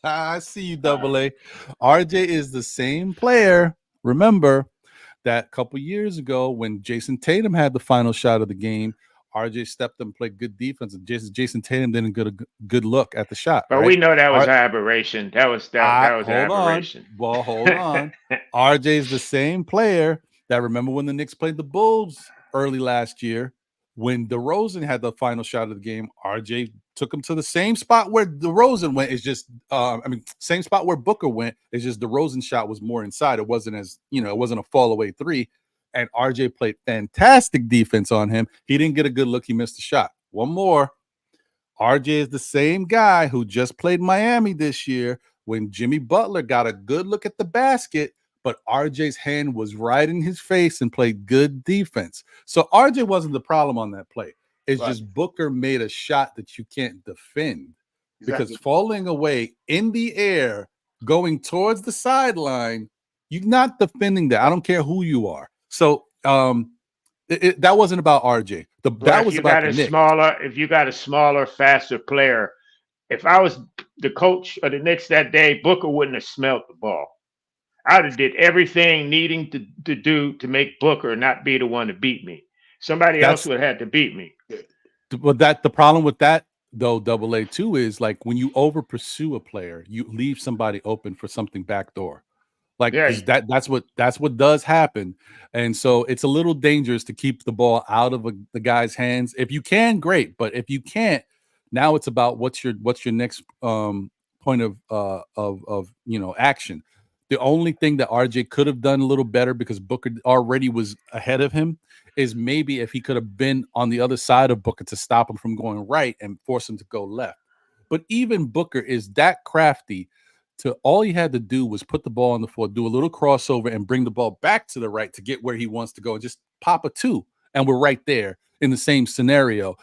I see you, Double A. RJ is the same player. Remember that a couple years ago when Jason Tatum had the final shot of the game, RJ stepped up and played good defense, and Jason Tatum didn't get a good look at the shot. But we know that was aberration. That was aberration. Well, hold on. RJ is the same player that, remember when the Knicks played the Bulls early last year, when DeRozan had the final shot of the game, RJ took him to the same spot where DeRozan went. It's just, same spot where Booker went. It's just DeRozan's shot was more inside. It wasn't it wasn't a fall away 3. And RJ played fantastic defense on him. He didn't get a good look. He missed a shot. One more. RJ is the same guy who just played Miami this year when Jimmy Butler got a good look at the basket, but RJ's hand was right in his face and played good defense. So RJ wasn't the problem on that play. It's just Booker made a shot that you can't defend because falling away in the air, going towards the sideline, you're not defending that. I don't care who you are. So that wasn't about RJ. That was about the Knicks. If you got a smaller, faster player, if I was the coach of the Knicks that day, Booker wouldn't have smelled the ball. I'd have did everything needing to do to make Booker not be the one to beat me. Somebody else would have had to beat me. But the problem with that, though, Double A too, is like when you over pursue a player, you leave somebody open for something backdoor. Like that's what does happen, and so it's a little dangerous to keep the ball out of the guy's hands. If you can, great, but if you can't, now it's about what's your next point of action. The only thing that RJ could have done a little better, because Booker already was ahead of him, is maybe if he could have been on the other side of Booker to stop him from going right and force him to go left. But even Booker is that crafty to all he had to do was put the ball on the floor, do a little crossover, and bring the ball back to the right to get where he wants to go, and just pop a two, and we're right there in the same scenario.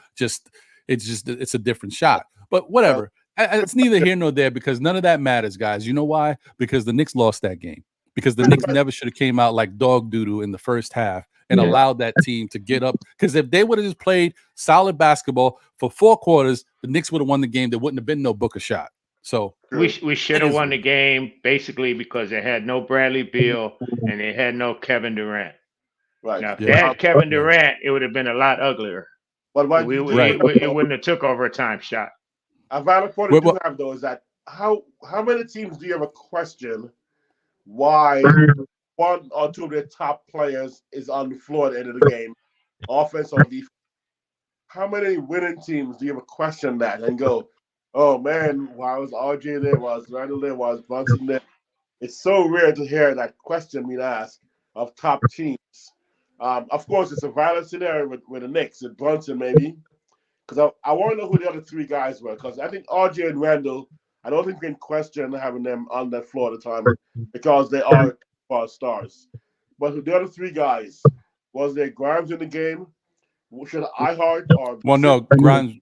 It's a different shot, but whatever. It's neither here nor there because none of that matters, guys. You know why? Because the Knicks lost that game. Because the Knicks never should have came out like dog doo-doo in the first half and allowed that team to get up. Because if they would have just played solid basketball for 4 quarters, the Knicks would have won the game. There wouldn't have been no Booker shot. So we should have won the game basically because they had no Bradley Beal and they had no Kevin Durant. Right. Now, if they had Kevin Durant, it would have been a lot uglier. But it wouldn't have took overtime shot. A valid point I do have, though, is that how many teams do you ever question why one or two of their top players is on the floor at the end of the game, offense or defense? How many winning teams do you ever question that and go, oh, man, why was RJ there? Why was Randall there? Why was Brunson there? It's so rare to hear that question being asked of top teams. Of course, it's a violent scenario with the Knicks, with Brunson maybe, because I want to know who the other 3 guys were, because I think RJ and Randall, I don't think we can question having them on that floor at the time because they are stars. But the other 3 guys, was there Grimes in the game? Should iHeart or... Well, no, Grimes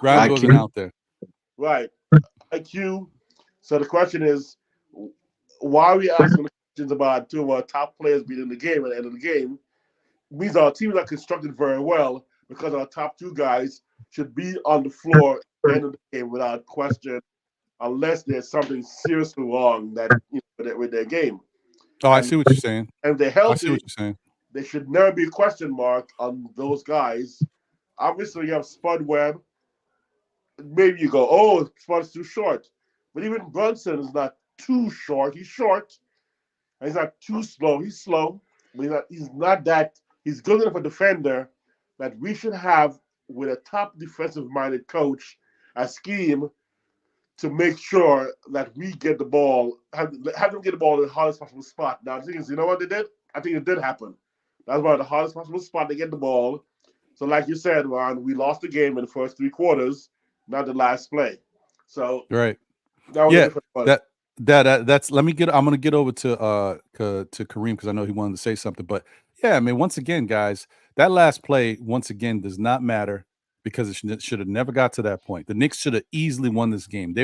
wasn't out there. Right. IQ. So the question is, why are we asking questions about 2 of our top players being in the game at the end of the game? Means our teams are constructed very well because our top 2 guys should be on the floor at the end of the game without question, unless there's something seriously wrong with their game. Oh, I see what you're saying. And if they're healthy, I see what you're saying. there should never be a question mark on those guys. Obviously, you have Spud Webb. Maybe you go, oh, Spud's too short. But even Brunson is not too short. He's short. And he's not too slow. He's slow. But he's not that. He's good enough a defender that we should have with a top defensive-minded coach a scheme to make sure that we get the ball, have them get the ball in the hardest possible spot. Now, the thing is, you know what they did? I think it did happen. That's why the hardest possible spot to get the ball. So, like you said, Ron, we lost the game in the first 3 quarters, not the last play. So, right. That was a different one. That's. I'm gonna get over to Kareem because I know he wanted to say something. But yeah, I mean, once again, guys, that last play once again does not matter because it should have never got to that point. The Knicks should have easily won this game.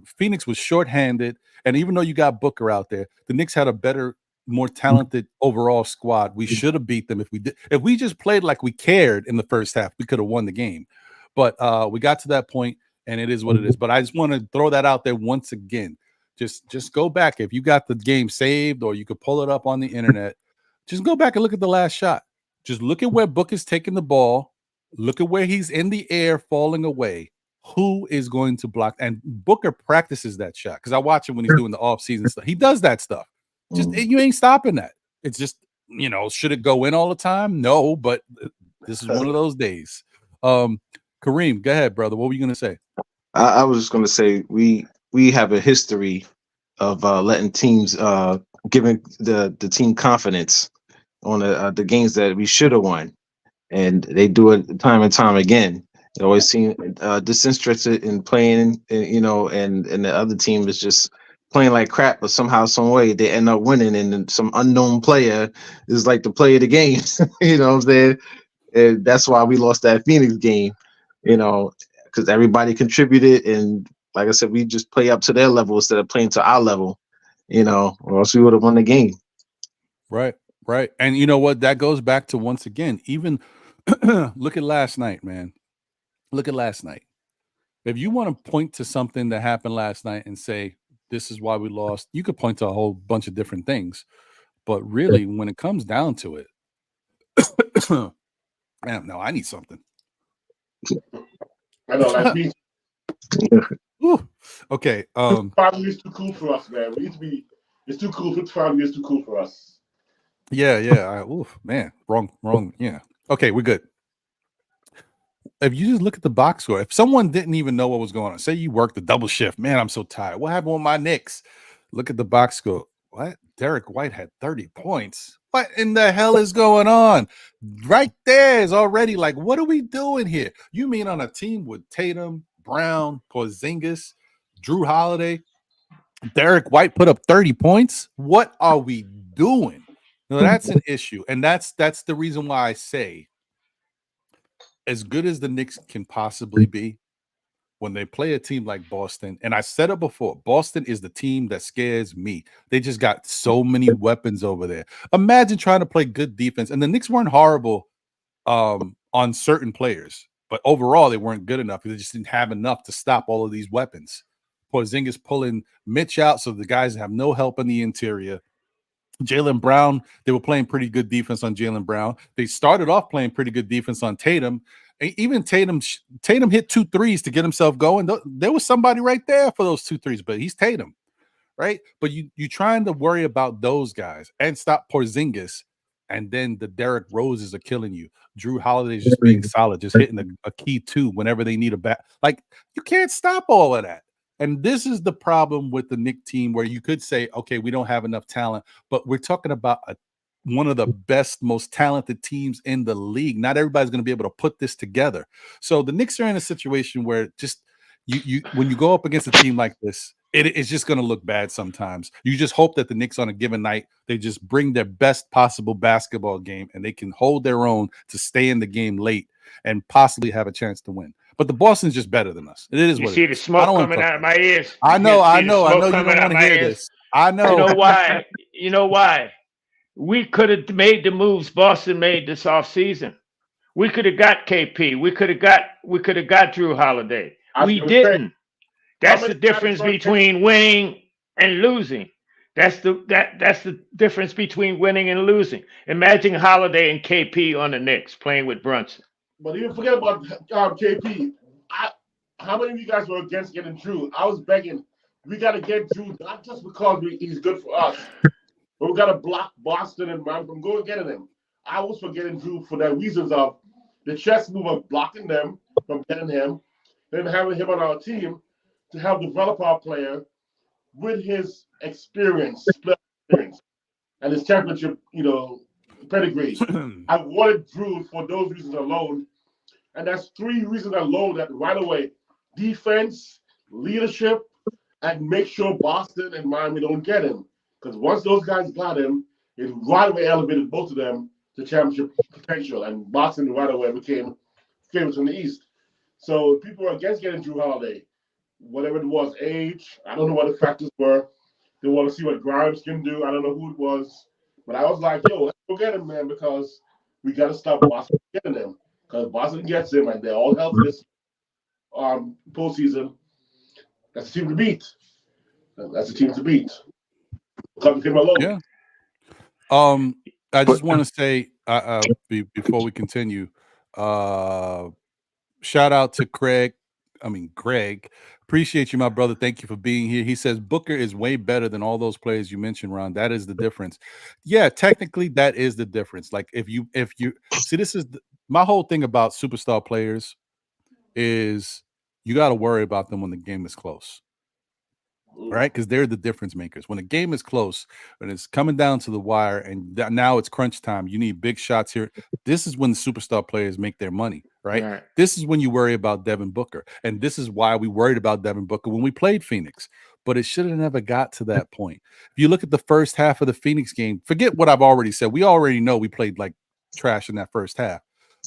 Phoenix was shorthanded, and even though you got Booker out there, the Knicks had a better, more talented overall squad. We should have beat them if we did. If we just played like we cared in the first half, we could have won the game. But we got to that point, and it is what it is. But I just want to throw that out there once again. Just go back. If you got the game saved or you could pull it up on the internet, just go back and look at the last shot. Just look at where Booker's taking the ball. Look at where he's in the air falling away. Who is going to block? And Booker practices that shot because I watch him when he's doing the off-season stuff. He does that stuff. You ain't stopping that. It's just, should it go in all the time? No, but this is one of those days. Kareem, go ahead, brother. What were you going to say? I was just going to say we have a history of letting teams giving the team confidence on the games that we should have won, and they do it time and time again. They always seem disinterested in playing, and the other team is just playing like crap, but somehow, some way, they end up winning, and then some unknown player is like the player of the game. You know what I'm saying? And that's why we lost that Phoenix game, because everybody contributed, and like I said, we just play up to their level instead of playing to our level, or else we would have won the game. Right. And you know what? That goes back to, once again, even look at last night, man. Look at last night. If you want to point to something that happened last night and say, this is why we lost, you could point to a whole bunch of different things. But really, when it comes down to it, man, no, I need something. I know, like me. Okay. 5 years too cool for us, man. It's too cool for 5 years too cool for us. Yeah. Man, wrong. Yeah. Okay, we're good. If you just look at the box score, if someone didn't even know what was going on, say you worked the double shift, man, I'm so tired. What happened with my Knicks? Look at the box score. What? Derek White had 30 points. What in the hell is going on? Right there is already like, what are we doing here? You mean on a team with Tatum, Brown, Porzingis, Drew Holiday, Derek White put up 30 points. What are we doing? No, that's an issue. And that's the reason why I say, as good as the Knicks can possibly be, when they play a team like Boston, and I said it before, Boston is the team that scares me. They just got so many weapons over there. Imagine trying to play good defense. And the Knicks weren't horrible on certain players, but overall they weren't good enough. They just didn't have enough to stop all of these weapons. Porzingis pulling Mitch out, so the guys have no help in the interior. Jaylen Brown, they were playing pretty good defense on Jaylen Brown. They started off playing pretty good defense on Tatum. Even Tatum hit 2 threes to get himself going. There was somebody right there for those 2 threes, but he's Tatum, right? But you trying to worry about those guys and stop Porzingis, and then the Derrick Roses are killing you. Drew Holiday's just being solid, just hitting a key 2 whenever they need a bat. Like, you can't stop all of that. And this is the problem with the Knicks team, where you could say, okay, we don't have enough talent, but we're talking about one of the best, most talented teams in the league. Not everybody's going to be able to put this together. So the Knicks are in a situation where just when you go up against a team like this, it's just going to look bad sometimes. You just hope that the Knicks on a given night, they just bring their best possible basketball game and they can hold their own to stay in the game late and possibly have a chance to win. But the Boston's just better than us. It is You what see it the is. smoke coming out of my ears. I know you don't want to hear ears. this. I know. You know why? You know why? We could have made the moves Boston made this offseason. We could have got KP. We could have got Drew Holiday. We didn't. That's the difference between winning and losing. That's the difference between winning and losing. Imagine Holiday and KP on the Knicks playing with Brunson. But even forget about KP. How many of you guys were against getting Drew? I was begging, we got to get Drew, not just because he's good for us, but we got to block Boston and man from going getting him. I was for getting Drew for the reasons of the chess move of blocking them from getting him, then having him on our team to help develop our player with his experience and his championship, pedigree. I wanted Drew for those reasons alone. And that's 3 reasons alone that right away, defense, leadership, and make sure Boston and Miami don't get him. Because once those guys got him, it right away elevated both of them to championship potential. And Boston right away became favorites in the East. So people are against getting Drew Holiday. Whatever it was, age, I don't know what the factors were. They want to see what Grimes can do. I don't know who it was. But I was like, yo, let's go get him, man, because we got to stop Boston getting him. Because Boston gets him, and they're all healthy this postseason. That's a team to beat. That's a team to beat. Come him alone. Yeah. I just want to say before we continue, shout out to Greg. Appreciate you, my brother. Thank you for being here. He says Booker is way better than all those players you mentioned, Ron. That is the difference. Yeah, technically that is the difference. Like if you see, this is my whole thing about superstar players is you got to worry about them when the game is close. Right? Because they're the difference makers. When the game is close and it's coming down to the wire and now it's crunch time, you need big shots here. This is when the superstar players make their money, right? This is when you worry about Devin Booker. And this is why we worried about Devin Booker when we played Phoenix. But it should have never got to that point. If you look at the first half of the Phoenix game, forget what I've already said. We already know we played like trash in that first half.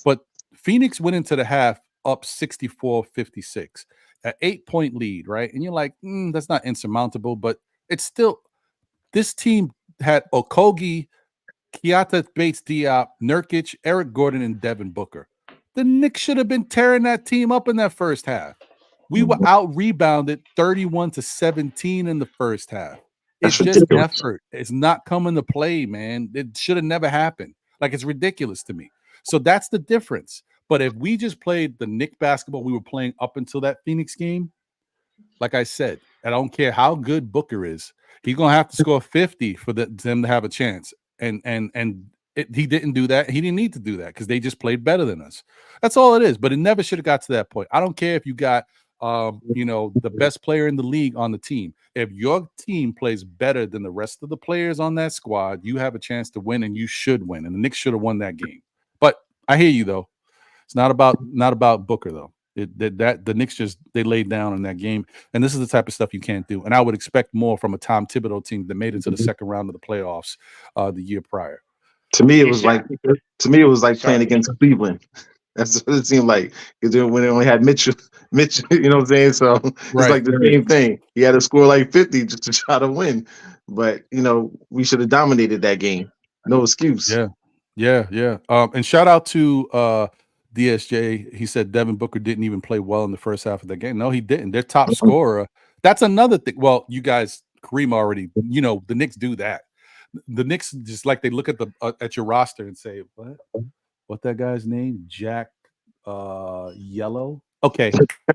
But Phoenix went into the half up 64-56. An 8-point lead, right? And you're like, that's not insurmountable, but it's still, this team had Okogie, Keita Bates-Diop, Nurkic, Eric Gordon, and Devin Booker. The Knicks should have been tearing that team up in that first half. We were out-rebounded 31-17 in the first half. It's just effort. It's not coming to play, man. It should have never happened. Like, it's ridiculous to me. So that's the difference. But if we just played the Knicks basketball we were playing up until that Phoenix game, like I said, I don't care how good Booker is, he's gonna have to score 50 for them to have a chance. And he didn't do that. He didn't need to do that because they just played better than us. That's all it is. But it never should have got to that point. I don't care if you got the best player in the league on the team. If your team plays better than the rest of the players on that squad, you have a chance to win, and you should win. And the Knicks should have won that game. But I hear you though. It's not about Booker though. That the Knicks they laid down in that game, and this is the type of stuff you can't do. And I would expect more from a Tom Thibodeau team that made it to the second round of the playoffs the year prior. To me, it was like playing against Cleveland. That's what it seemed like. Because when they only had Mitchell, you know what I'm saying? So it's like the same thing. He had to score like 50 just to try to win. But we should have dominated that game. No excuse. Yeah. And shout out to DSJ. He said Devin Booker didn't even play well in the first half of the game. No, he didn't. Their top scorer. That's another thing. Well, you guys, Kareem already, the Knicks do that. The Knicks just like they look at your roster and say, what that guy's name? Jack Yellow. Okay,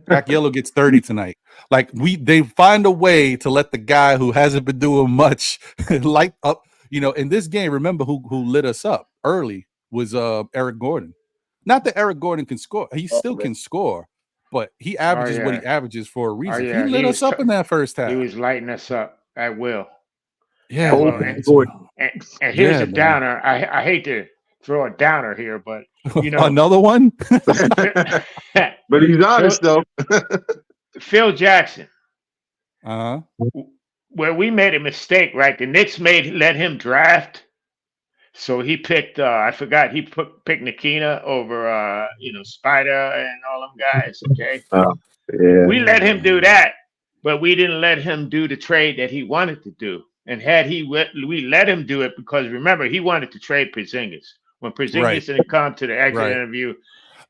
Jack Yellow gets 30 tonight. Like they find a way to let the guy who hasn't been doing much light up. In this game, remember who lit us up early was Eric Gordon. Not that Eric Gordon can score; he still can score, but he averages what he averages for a reason. He lit us up in that first half. He was lighting us up at will. Yeah, and here's a downer. I hate to throw a downer here, but another one. But he's honest though. Phil Jackson. Where we made a mistake, right? The Knicks let him draft, so he picked. I forgot he picked Nikina over Spider and all them guys. Okay, we let him do that, but we didn't let him do the trade that he wanted to do. And had we let him do it, because remember he wanted to trade Porzingis when Porzingis didn't come to the exit interview.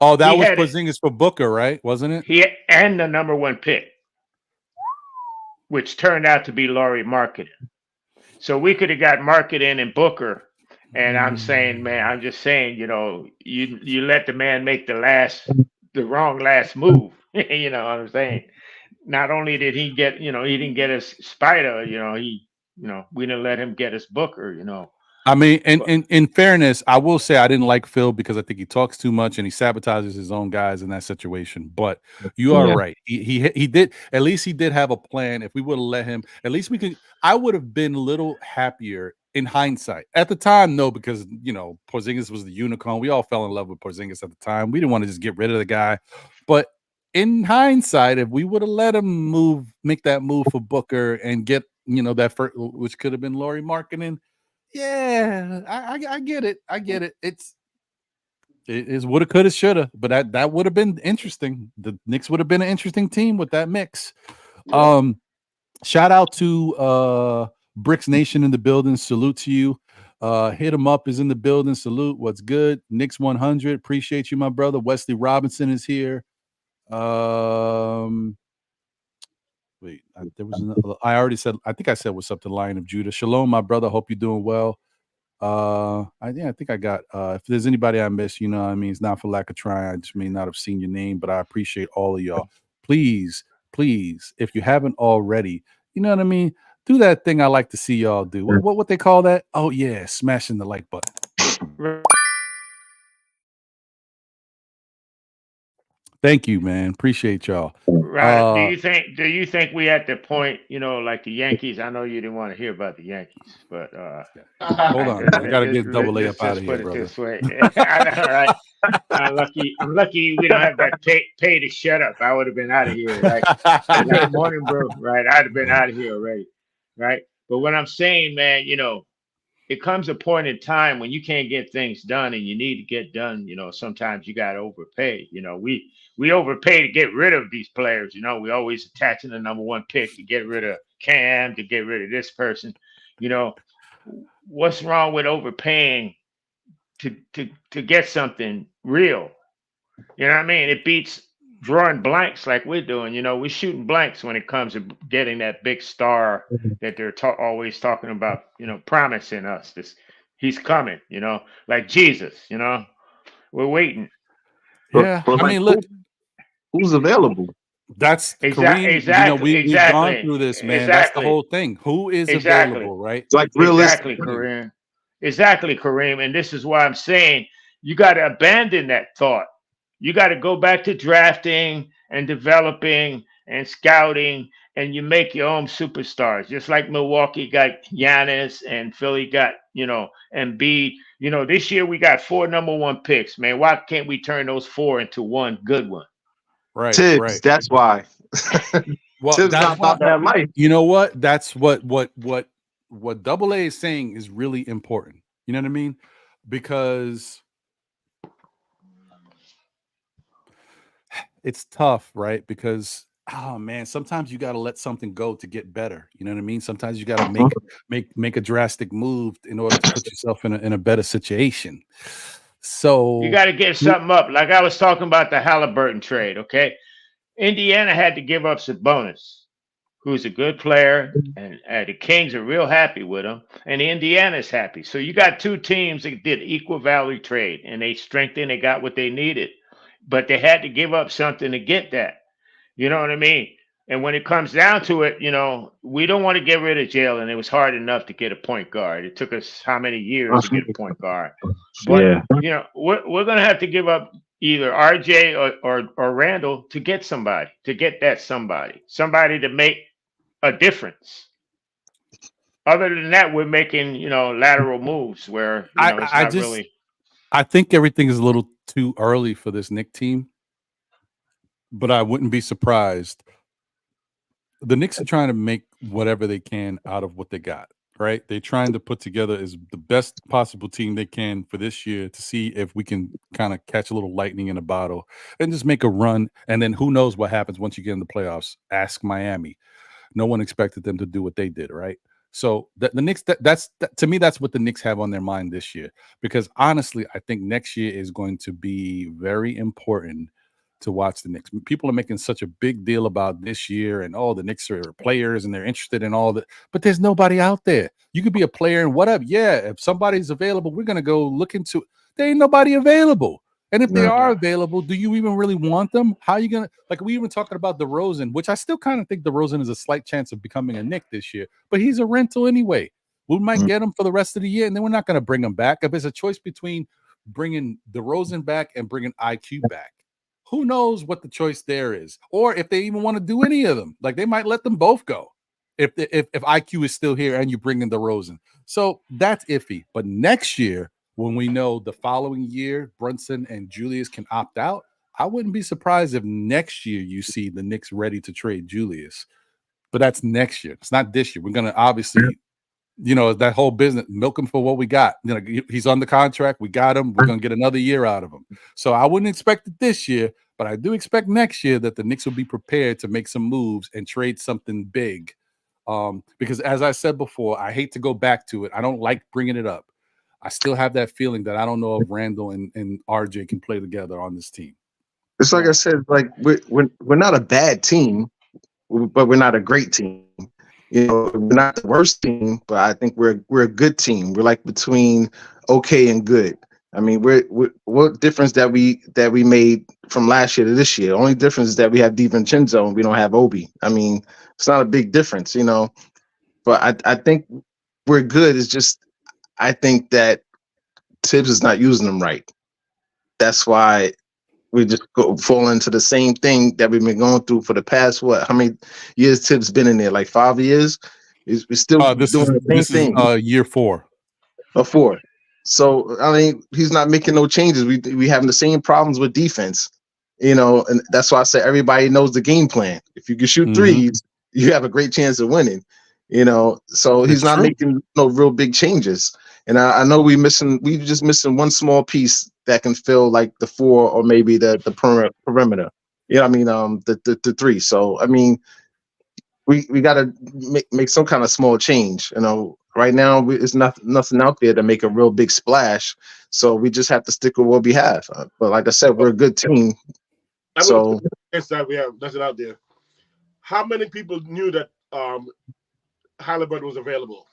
Oh, that was Porzingis for Booker, right? Wasn't it? He and the number 1 pick, which turned out to be Lauri Markkanen. So we could have got Markkanen and Booker. And I'm just saying, you let the man make the wrong last move. You know what I'm saying? Not only did he get, he didn't get us Spider, we didn't let him get us Booker, I mean, and in fairness, I will say I didn't like Phil because I think he talks too much and he sabotages his own guys in that situation. But you are right. He did, at least he did have a plan. If we would have let him, at least I would have been a little happier in hindsight. At the time, no, because Porzingis was the unicorn. We all fell in love with Porzingis at the time. We didn't want to just get rid of the guy. But in hindsight, if we would have let him make that move for Booker and get that first, which could have been Lauri Markkanen. Yeah, I get it. It is woulda, coulda, shoulda, but that would have been interesting. The Knicks would have been an interesting team with that mix. Shout out to Bricks Nation in the building. Salute to you. Hit him up is in the building. Salute. What's good? Knicks 100. Appreciate you, my brother. Wesley Robinson is here. Wait, there was another, I already said, I think I said what's up to Lion of Judah. Shalom, my brother. Hope you're doing well. I think I got, if there's anybody I missed, it's not for lack of trying. I just may not have seen your name, but I appreciate all of y'all. Please, if you haven't already, do that thing I like to see y'all do. What they call that? Oh yeah, smashing the like button. Thank you, man. Appreciate y'all. Right. Do you think we at the point, like the Yankees? I know you didn't want to hear about the Yankees, but hold on. I gotta get double A up out of here, brother. This way. I know, right? I'm lucky we don't have that pay to shut up. I would have been out of here. Like morning, bro. Right. I'd have been out of here already. Right. But what I'm saying, man, it comes a point in time when you can't get things done and you need to get done. Sometimes you got to overpay. We overpay to get rid of these players. We always attaching the number 1 pick to get rid of Cam, to get rid of this person. What's wrong with overpaying to get something real? You know what I mean? It beats drawing blanks like we're doing. We're shooting blanks when it comes to getting that big star that they're always talking about, promising us this. He's coming, like Jesus, we're waiting. Yeah. But I mean, look, who's available? That's exactly. We've gone through this, man. That's the whole thing. Who is available, right? It's like realistic. Exactly, Kareem. And this is why I'm saying you got to abandon that thought. You got to go back to drafting and developing and scouting, and you make your own superstars. Just like Milwaukee got Giannis and Philly got, Embiid. This year we got 4 number 1 picks, man. Why can't we turn those 4 into one good one? Right, Thibs, right. that's why. Well, Thibs that's not about that life. you know what? That's what Double A is saying is really important. You know what I mean? Because it's tough, right? Because oh man, sometimes you got to let something go to get better. You know what I mean? Sometimes you got to make a drastic move in order to put yourself in a better situation. So You got to give something up. Like I was talking about the Halliburton trade, okay? Indiana had to give up Sabonis, who's a good player, and the Kings are real happy with him, and Indiana's happy. So you got two teams that did equal value trade, and they strengthened, they got what they needed, but they had to give up something to get that. You know what I mean? And when it comes down to it, we don't want to get rid of Jalen. It was hard enough to get a point guard. It took us how many years to get a point guard? But Yeah. we're gonna have to give up either RJ or Randall to get somebody, to get that somebody to make a difference. Other than that, we're making lateral moves where it's not really. I think everything is a little too early for this Knicks team, but I wouldn't be surprised. The Knicks are trying to make whatever they can out of what they got, right? They're trying to put together as the best possible team they can for this year to see if we can kind of catch a little lightning in a bottle and just make a run. And then who knows what happens once you get in the playoffs? Ask Miami. No one expected them to do what they did, right? So the Knicks, to me, that's what the Knicks have on their mind this year. Because honestly, I think next year is going to be very important to watch the Knicks. People are making such a big deal about this year and the Knicks are players and they're interested in all that, but there's nobody out there. You could be a player and whatever. Yeah, if somebody's available, we're gonna go look into it. There ain't nobody available. And if they are available, do you even really want them? How are you gonna we even talking about DeRozan, which I still kind of think DeRozan is a slight chance of becoming a Knick this year, but he's a rental anyway. We might get him for the rest of the year, and then we're not going to bring him back. If it's a choice between bringing DeRozan back and bringing IQ back, who knows what the choice there is, or if they even want to do any of them. Like they might let them both go if IQ is still here and you bring in DeRozan. So that's iffy. But next year, when we know the following year Brunson and Julius can opt out, I wouldn't be surprised if next year you see the Knicks ready to trade Julius. But that's next year. It's not this year. We're going to obviously, that whole business, milk him for what we got. He's on the contract. We got him. We're going to get another year out of him. So I wouldn't expect it this year, but I do expect next year that the Knicks will be prepared to make some moves and trade something big. Because as I said before, I hate to go back to it. I don't like bringing it up. I still have that feeling that I don't know if Randall and RJ can play together on this team. It's like I said, we're not a bad team, but we're not a great team. We're not the worst team, but I think we're a good team. We're like between okay and good. I mean, what difference that we made from last year to this year? Only difference is that we have DiVincenzo and we don't have Obi. I mean, it's not a big difference, But I think we're good. It's just I think that Thibs is not using them right. That's why we just fall into the same thing that we've been going through for the past how many years Thibs been in there? Like 5 years. We're still doing the same thing. Year 4 or 4. So I mean, he's not making no changes. We having the same problems with defense, and that's why I say everybody knows the game plan. If you can shoot threes, you have a great chance of winning. So he's not making no real big changes. And I know we just missing one small piece that can fill like the 4 or maybe the perimeter. The 3. So I mean, we got to make some kind of small change. Right now it's nothing out there to make a real big splash. So we just have to stick with what we have. But like I said, we're a good team. So that we have nothing out there. How many people knew that Halliburton was available?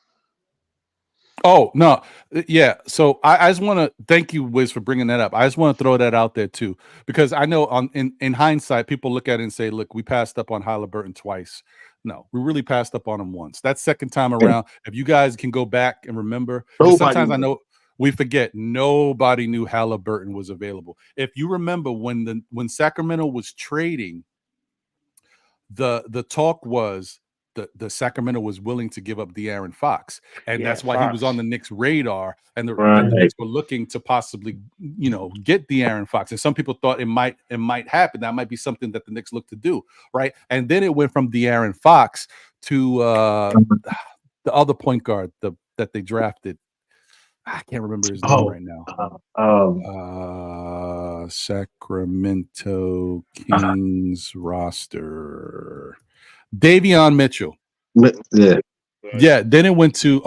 Oh, no. Yeah. So I just want to thank you, Wiz, for bringing that up. I just want to throw that out there, too, because I know in hindsight, people look at it and say, look, we passed up on Halliburton twice. No, we really passed up on him once. That second time around, if you guys can go back and remember, sometimes I know we forget nobody knew Halliburton was available. If you remember when Sacramento was trading, the talk was the Sacramento was willing to give up De'Aaron Fox, and Yeah, that's why he was on Fox. the Knicks' radar, and the Right. Knicks were looking to possibly, get De'Aaron Fox. And some people thought it might happen. That might be something that the Knicks look to do, right? And then it went from De'Aaron Fox to the other point guard that they drafted. I can't remember his name right now. Sacramento Kings roster. Davion Mitchell. Yeah. Yeah. Then it went to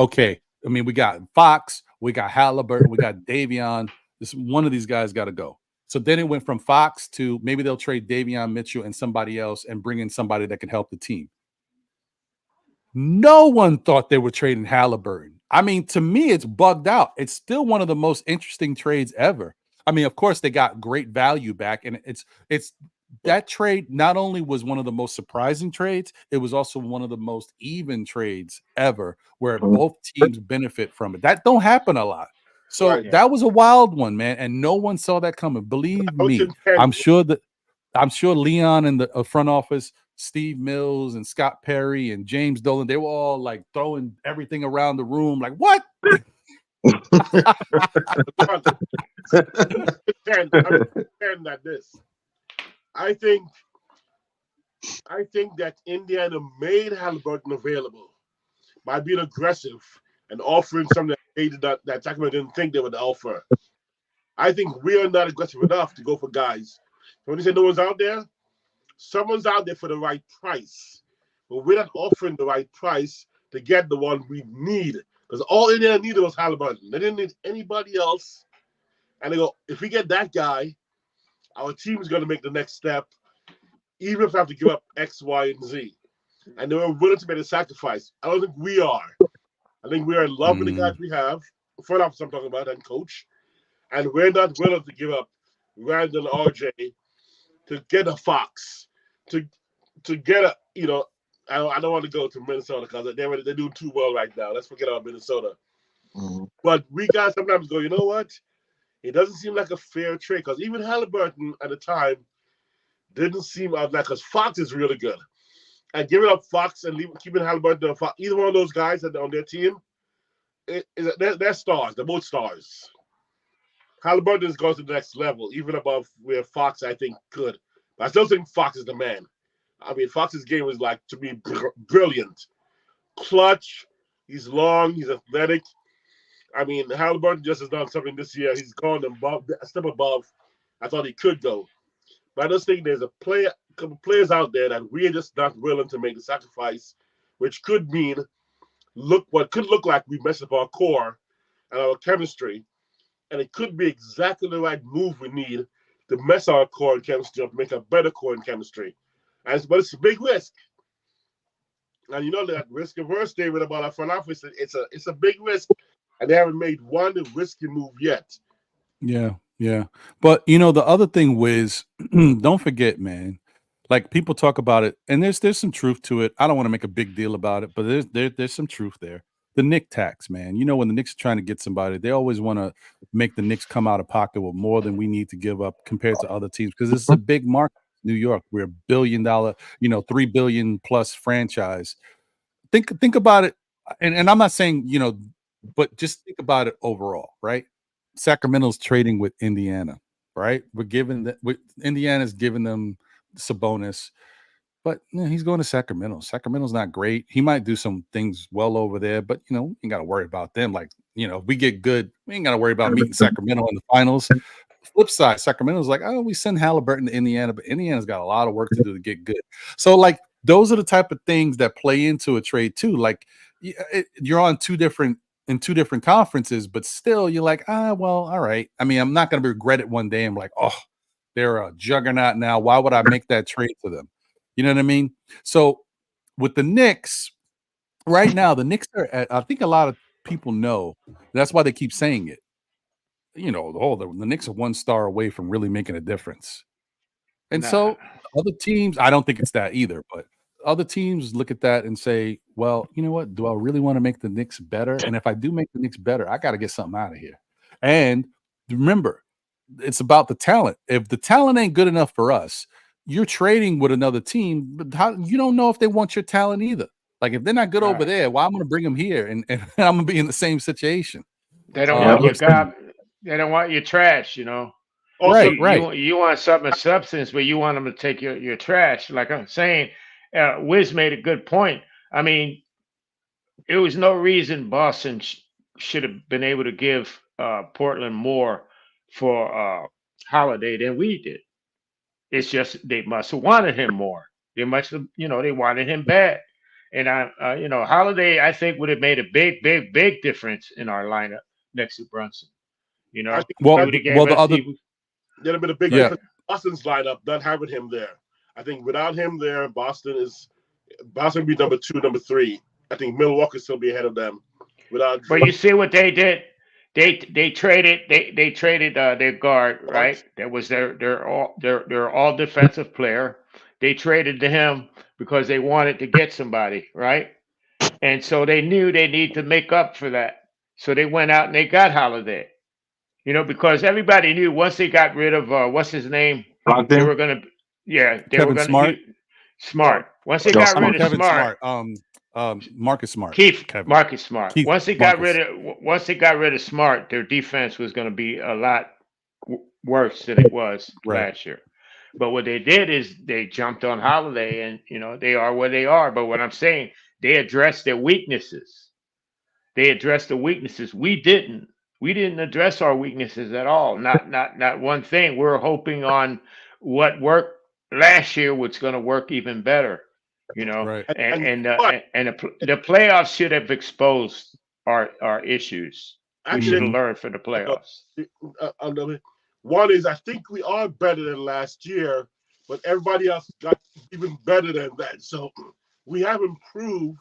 we got Fox, we got Halliburton, we got Davion. One of these guys got to go. So then it went from Fox to maybe they'll trade Davion Mitchell and somebody else and bring in somebody that can help the team. No one thought they were trading Halliburton. I mean, to me, it's bugged out. It's still one of the most interesting trades ever. I mean, of course, they got great value back, and it's that trade not only was one of the most surprising trades, it was also one of the most even trades ever, where both teams benefit from it. That don't happen a lot. So that was a wild one, man, and no one saw that coming. Believe me, I'm sure Leon in the front office, Steve Mills and Scott Perry and James Dolan, they were all like throwing everything around the room, like, what? I think that Indiana made Halliburton available by being aggressive and offering something that Sacramento didn't think they would offer. I think we are not aggressive enough to go for guys. When you say no one's out there, someone's out there for the right price. But we're not offering the right price to get the one we need. Because all Indiana needed was Halliburton. They didn't need anybody else. And they go, if we get that guy, our team is going to make the next step, even if we have to give up X, Y, and Z. And they were willing to make a sacrifice. I don't think we are. I think we are in love with the guys we have, front office I'm talking about, and coach. And we're not willing to give up Randall RJ to get a Fox, to get a, I don't want to go to Minnesota because they're doing too well right now. Let's forget about Minnesota. But we got sometimes go, you know what? It doesn't seem like a fair trade because even Halliburton at the time didn't seem like, because Fox is really good. And giving up Fox and keeping Halliburton and Fox, either one of those guys that are on their team, they're stars. They're both stars. Halliburton is going to the next level, even above where Fox, I think, could. But I still think Fox is the man. I mean, Fox's game was, like, to me, brilliant. Clutch. He's long. He's athletic. I mean, Halliburton just has done something this year. He's gone a step above I thought he could go. But I just think there's a couple players out there that we're just not willing to make the sacrifice, which could mean what could look like we messed up our core and our chemistry. And it could be exactly the right move we need to mess our core and chemistry up, make a better core and chemistry. But it's a big risk. And you know that risk averse, David, about our front office, it's a big risk. And they haven't made one risky move yet. Yeah. But, the other thing, Wiz, don't forget, man, like people talk about it, and there's some truth to it. I don't want to make a big deal about it, but there's some truth there. The Knick tax, man. When the Knicks are trying to get somebody, they always want to make the Knicks come out of pocket with more than we need to give up compared to other teams because this is a big market. New York, we're $1 billion, $3 billion plus franchise. Think about it, and I'm not saying but just think about it overall, right? Sacramento's trading with Indiana, right? Indiana's giving them Sabonis. But he's going to Sacramento. Sacramento's not great. He might do some things well over there, but you ain't got to worry about them. Like, if we get good, we ain't got to worry about meeting Sacramento in the finals. Flip side, Sacramento's like, oh, we send Halliburton to Indiana, but Indiana's got a lot of work to do to get good. So, like, those are the type of things that play into a trade too. Like, you're on two different conferences, but still, you're like, well, all right. I mean, I'm not going to regret it one day. I'm like, oh, they're a juggernaut now. Why would I make that trade for them? You know what I mean? So with the Knicks, right now, the Knicks are I think a lot of people know. That's why they keep saying it. The Knicks are 1 star away from really making a difference. And so other teams, I don't think it's that either, but other teams look at that and say, well, you know what? Do I really want to make the Knicks better? And if I do make the Knicks better, I got to get something out of here. And remember, it's about the talent. If the talent ain't good enough for us, you're trading with another team, but you don't know if they want your talent either. Like if they're not good over there, why I'm going to bring them here and I'm going to be in the same situation. They don't want your they don't want your trash, Also, right. You want something of substance, but you want them to take your trash. Like I'm saying, Wiz made a good point. I mean, there was no reason Boston should have been able to give Portland more for Holiday than we did. It's just they must have wanted him more. They must have, they wanted him bad. And Holiday, I think, would have made a big difference in our lineup next to Brunson. I think there'd have been a big difference in Boston's lineup not having him there. I think without him there, Boston would be number 2, number 3. I think Milwaukee still be ahead of them. But you see what they did. They traded their guard, right? That was their all defensive player. They traded to him because they wanted to get somebody, right? And so they knew they need to make up for that. So they went out and they got Holiday. Because everybody knew once they got rid of what's his name, they were gonna Smart. Once they got rid of Smart. Marcus Smart. Marcus Smart. Once they got rid of Smart, their defense was going to be a lot worse than it was last year. But what they did is they jumped on Holiday, and they are where they are. But what I'm saying, they addressed their weaknesses. They addressed the weaknesses. We didn't. We didn't address our weaknesses at all. Not one thing. We're hoping on what worked last year, what's going to work even better. Right. And the playoffs should have exposed our issues. We should have learned from the playoffs. One is I think we are better than last year, but everybody else got even better than that. So we have improved,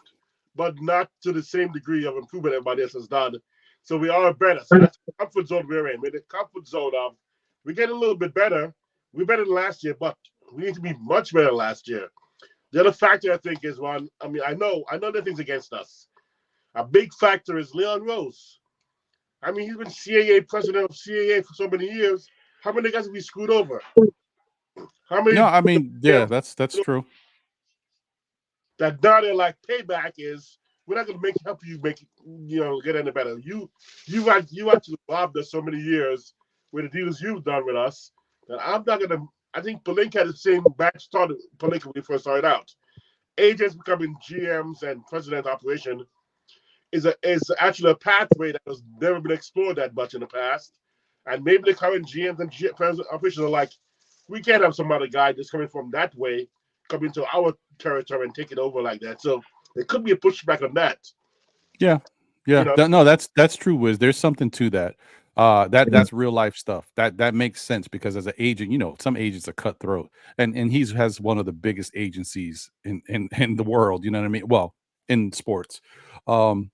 but not to the same degree of improvement everybody else has done. So we are better. So that's the comfort zone we're in. We're in the comfort zone of we get a little bit better. We're better than last year, but we need to be much better than last year. The other factor I think is one. I mean, I know there are things against us. A big factor is Leon Rose. I mean, he's been CAA president of CAA for so many years. How many guys have we screwed over? How many? No, I mean, yeah, that's true. That now they're like payback is we're not going to help you make get any better. You actually robbed us so many years with the deals you've done with us that I'm not going to. I think Pelinka had the same batch started Pelinka when he first started out. Agents becoming GMs and president operation is actually a pathway that has never been explored that much in the past. And maybe the current GMs and president operations are like, we can't have some other guy just coming from that way, coming to our territory and take it over like that. So there could be a pushback on that. Yeah. No, that's true, Wiz. There's something to that. That's real life stuff. That makes sense because as an agent, some agents are cutthroat, and he has one of the biggest agencies in the world. You know what I mean? Well, in sports, and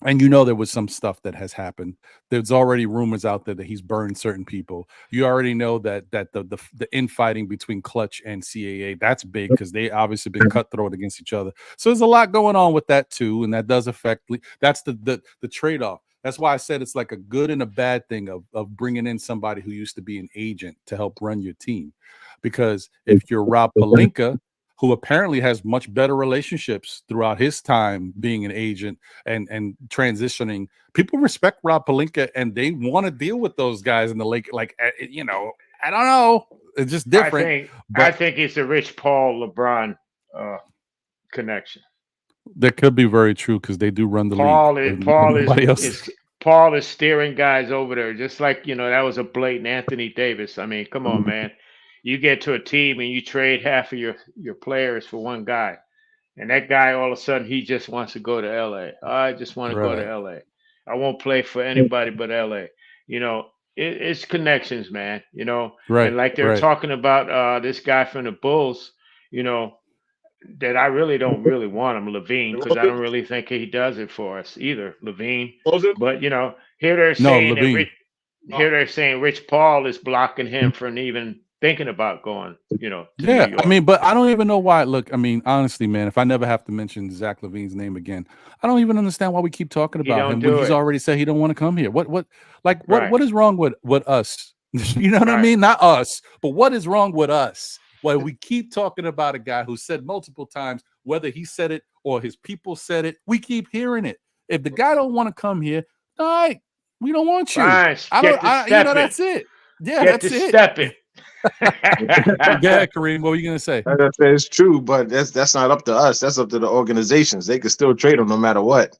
there was some stuff that has happened. There's already rumors out there that he's burned certain people. You already know that the infighting between Clutch and CAA, that's big because they obviously been cutthroat against each other. So there's a lot going on with that too, and that does affect. That's the trade-off. That's why I said it's like a good and a bad thing of bringing in somebody who used to be an agent to help run your team. Because if you're Rob Pelinka, who apparently has much better relationships throughout his time being an agent and transitioning, people respect Rob Pelinka and they want to deal with those guys in the lake. Like, I don't know. It's just different. I think it's a Rich Paul LeBron connection. That could be very true because they do run the league. Paul is steering guys over there, just like that was a blatant Anthony Davis. I mean, come on, man. You get to a team and you trade half of your players for one guy, and that guy all of a sudden he just wants to go to LA. I just want to go to LA. I won't play for anybody but LA. It's connections, man. Right. And like they're talking about this guy from the Bulls. That I really don't want him, Levine, because I don't really think he does it for us either, Levine. But here they're saying they're saying Rich Paul is blocking him from even thinking about going. To New York. I mean, but I don't even know why. Look, I mean, honestly, man, if I never have to mention Zach Levine's name again, I don't even understand why we keep talking about him when he's already said he don't want to come here. What is wrong with us? You know what I mean? Not us, but what is wrong with us? why we keep talking about a guy who said multiple times, whether he said it or his people said it, we keep hearing it. If the guy don't want to come here, all right, we don't want you. Fine, That's it. Yeah, that's it. Step it. Yeah, Kareem, what were you gonna say? Like I said, it's true, but that's not up to us. That's up to the organizations. They could still trade him no matter what.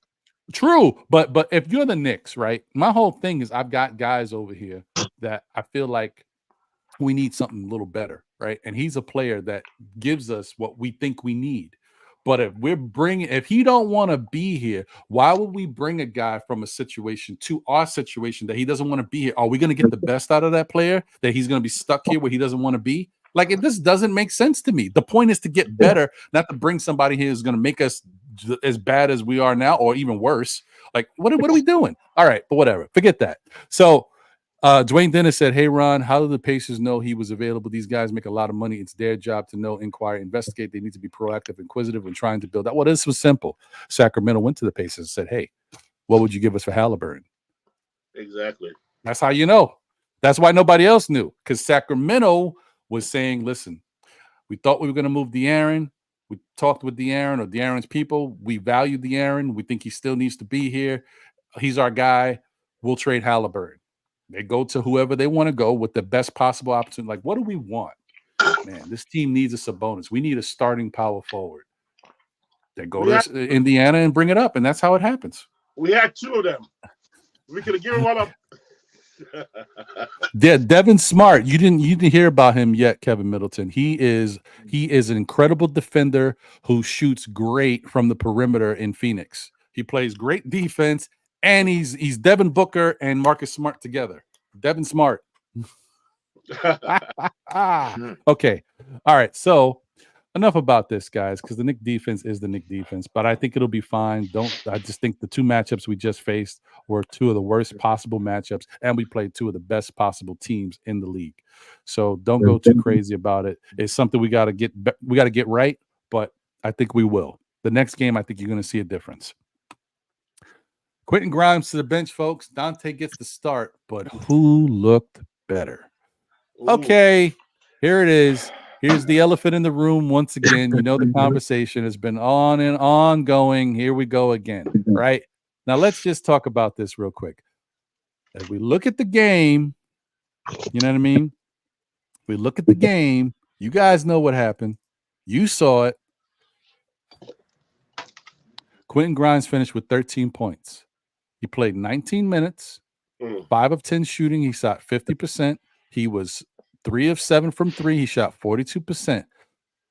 True, but if you're the Knicks, right? My whole thing is I've got guys over here that I feel like we need something a little better, right? And he's a player that gives us what we think we need. But if he don't want to be here, why would we bring a guy from a situation to our situation that he doesn't want to be here? Are we going to get the best out of that player that he's going to be stuck here where he doesn't want to be? Like, this doesn't make sense to me. The point is to get better, not to bring somebody here who's going to make us as bad as we are now or even worse. Like, what are we doing? All right, but whatever. Forget that. So Dwayne Dennis said, hey, Ron, how do the Pacers know he was available? These guys make a lot of money. It's their job to know, inquire, investigate. They need to be proactive, inquisitive when trying to build that. Well, this was simple. Sacramento went to the Pacers and said, hey, what would you give us for Halliburton? Exactly. That's how you know. That's why nobody else knew, because Sacramento was saying, listen, we thought we were going to move De'Aaron. We talked with De'Aaron or De'Aaron's people. We value De'Aaron. We think he still needs to be here. He's our guy. We'll trade Halliburton. They go to whoever they want to go with the best possible opportunity. Like, what do we want? Man, this team needs a Sabonis. We need a starting power forward. They go to Indiana and bring it up, and that's how it happens. We had two of them. We could have given one up. Yeah, Devin Smart. You didn't hear about him yet, Kevin Middleton. He is an incredible defender who shoots great from the perimeter in Phoenix. He plays great defense, and he's Devin Booker and Marcus Smart together. Devin Smart. Okay. All right. So enough about this, guys, because the Knicks defense is the Knicks defense, but I think it'll be fine. I just think the two matchups we just faced were two of the worst possible matchups, and we played two of the best possible teams in the league. So don't go too crazy about it. It's something we got to get right, but I think we will. The next game, I think you're going to see a difference. Quentin Grimes to the bench, folks. Donte gets the start, but who looked better? Okay, here it is. Here's the elephant in the room once again. You know the conversation has been on and ongoing. Here we go again, right? Now let's just talk about this real quick. As we look at the game, you know what I mean? We look at the game. You guys know what happened. You saw it. Quentin Grimes finished with 13 points. He played 19 minutes, 5 of 10 shooting. He shot 50%. He was 3 of 7 from 3. He shot 42%.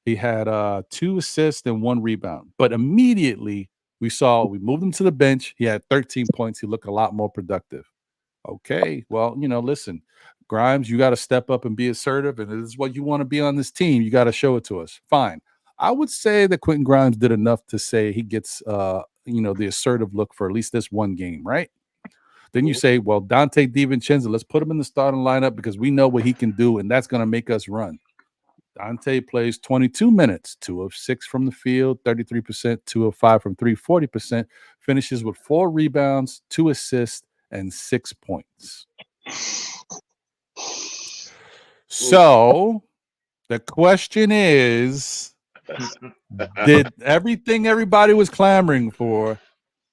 He had 2 assists and 1 rebound. But immediately we moved him to the bench. He had 13 points. He looked a lot more productive. Okay, well, listen, Grimes, you got to step up and be assertive, and this is what you want to be on this team. You got to show it to us. Fine. I would say that Quentin Grimes did enough to say he gets the assertive look for at least this one game, right? Then you say, well, Donte DiVincenzo, let's put him in the starting lineup because we know what he can do, and that's going to make us run. Donte plays 22 minutes, 2 of 6 from the field, 33%, 2 of 5 from 3, 40%, finishes with 4 rebounds, 2 assists, and 6 points. So the question is, did everything everybody was clamoring for,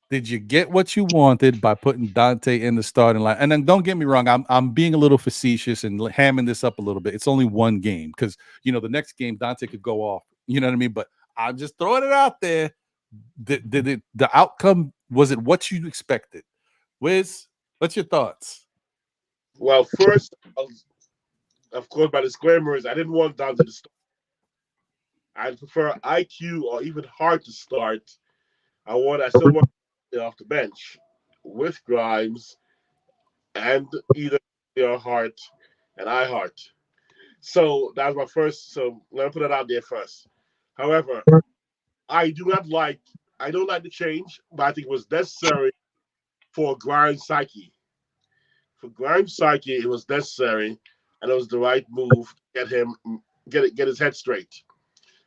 did you get what you wanted by putting Donte in the starting line? And then don't get me wrong, I'm being a little facetious and hamming this up a little bit. It's only one game because, the next game Donte could go off. You know what I mean? But I'm just throwing it out there. The outcome, was it what you expected? Wiz, what's your thoughts? Well, first, of course, my disclaimer is I didn't want Donte to start. I prefer IQ or even Hart to start. I still want off the bench with Grimes and either Hart and Hart. So that was my first. So let me put it out there first. However, I don't like the change, but I think it was necessary for Grimes' psyche. For Grimes' psyche, it was necessary, and it was the right move to get his head straight.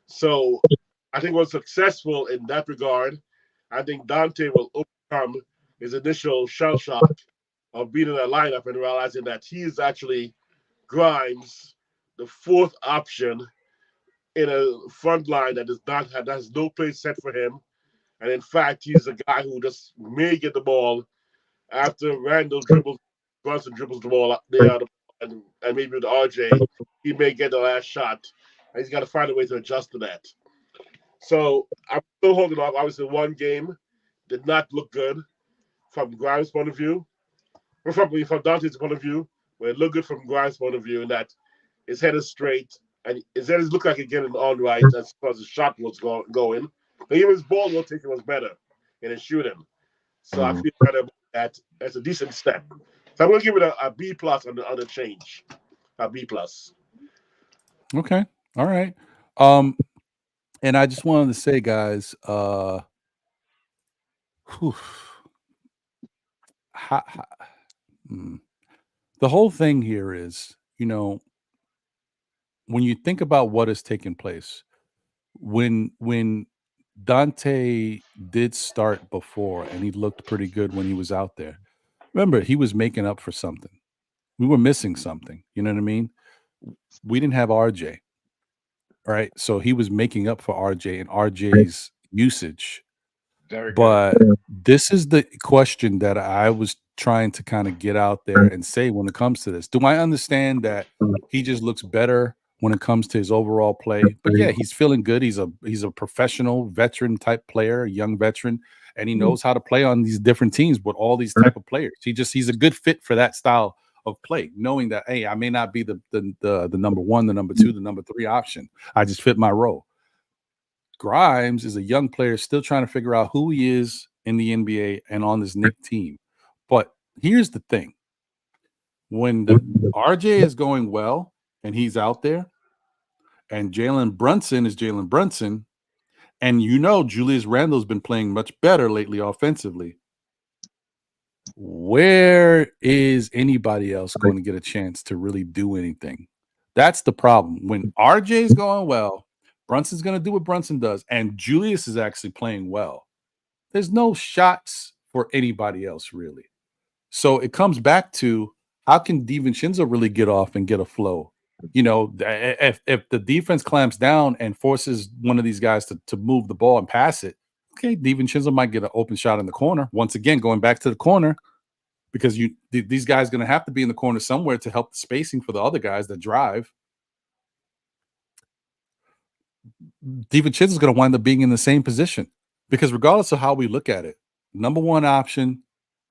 So I think it was successful in that regard. I think Donte will overcome his initial shell shock of being in that lineup and realizing that he is actually Grimes, the 4th option in a front line that does not have, that has no play set for him. And in fact, he's a guy who just may get the ball after Randall dribbles, Brunson dribbles the ball there, and maybe with RJ, he may get the last shot. And he's got to find a way to adjust to that. So I'm still holding off. Obviously, one game did not look good from Grimes' point of view, or from Donte's point of view, but it looked good from Grimes' point of view in that his head is straight and his head looked like it getting on right as far as the shot was going. But even his ball rotation was better in his shooting. So I feel better about that. That's a decent step. So I'm going to give it a B plus on the change. A B plus. Okay. All right. And I just wanted to say, guys, the whole thing here is, you know, when you think about what has taken place, when Donte did start before and he looked pretty good when he was out there, remember, he was making up for something. We were missing something. You know what I mean? We didn't have RJ. Right. So he was making up for RJ and RJ's usage. But this is the question that I was trying to kind of get out there and say when it comes to this. Do I understand that he just looks better when it comes to his overall play? But yeah, he's feeling good. He's a professional veteran type player, a young veteran, and he knows how to play on these different teams with all these type of players. He's a good fit for that style of play, knowing that, hey, I may not be the number one, the number two, the number three option. I just fit my role. Grimes is a young player still trying to figure out who he is in the NBA and on this Knicks team. But here's the thing. When the RJ is going well and he's out there, and Jalen Brunson is Jalen Brunson, and you know Julius Randle's been playing much better lately offensively, where is anybody else going to get a chance to really do anything? That's the problem. When RJ is going well, Brunson's going to do what Brunson does, and Julius is actually playing well. There's no shots for anybody else, really. So it comes back to, how can DiVincenzo really get off and get a flow? You know, if the defense clamps down and forces one of these guys to move the ball and pass it, okay, DiVincenzo might get an open shot in the corner. Once again, going back to the corner, because these guys are going to have to be in the corner somewhere to help the spacing for the other guys that drive. DiVincenzo is going to wind up being in the same position, because regardless of how we look at it, number one option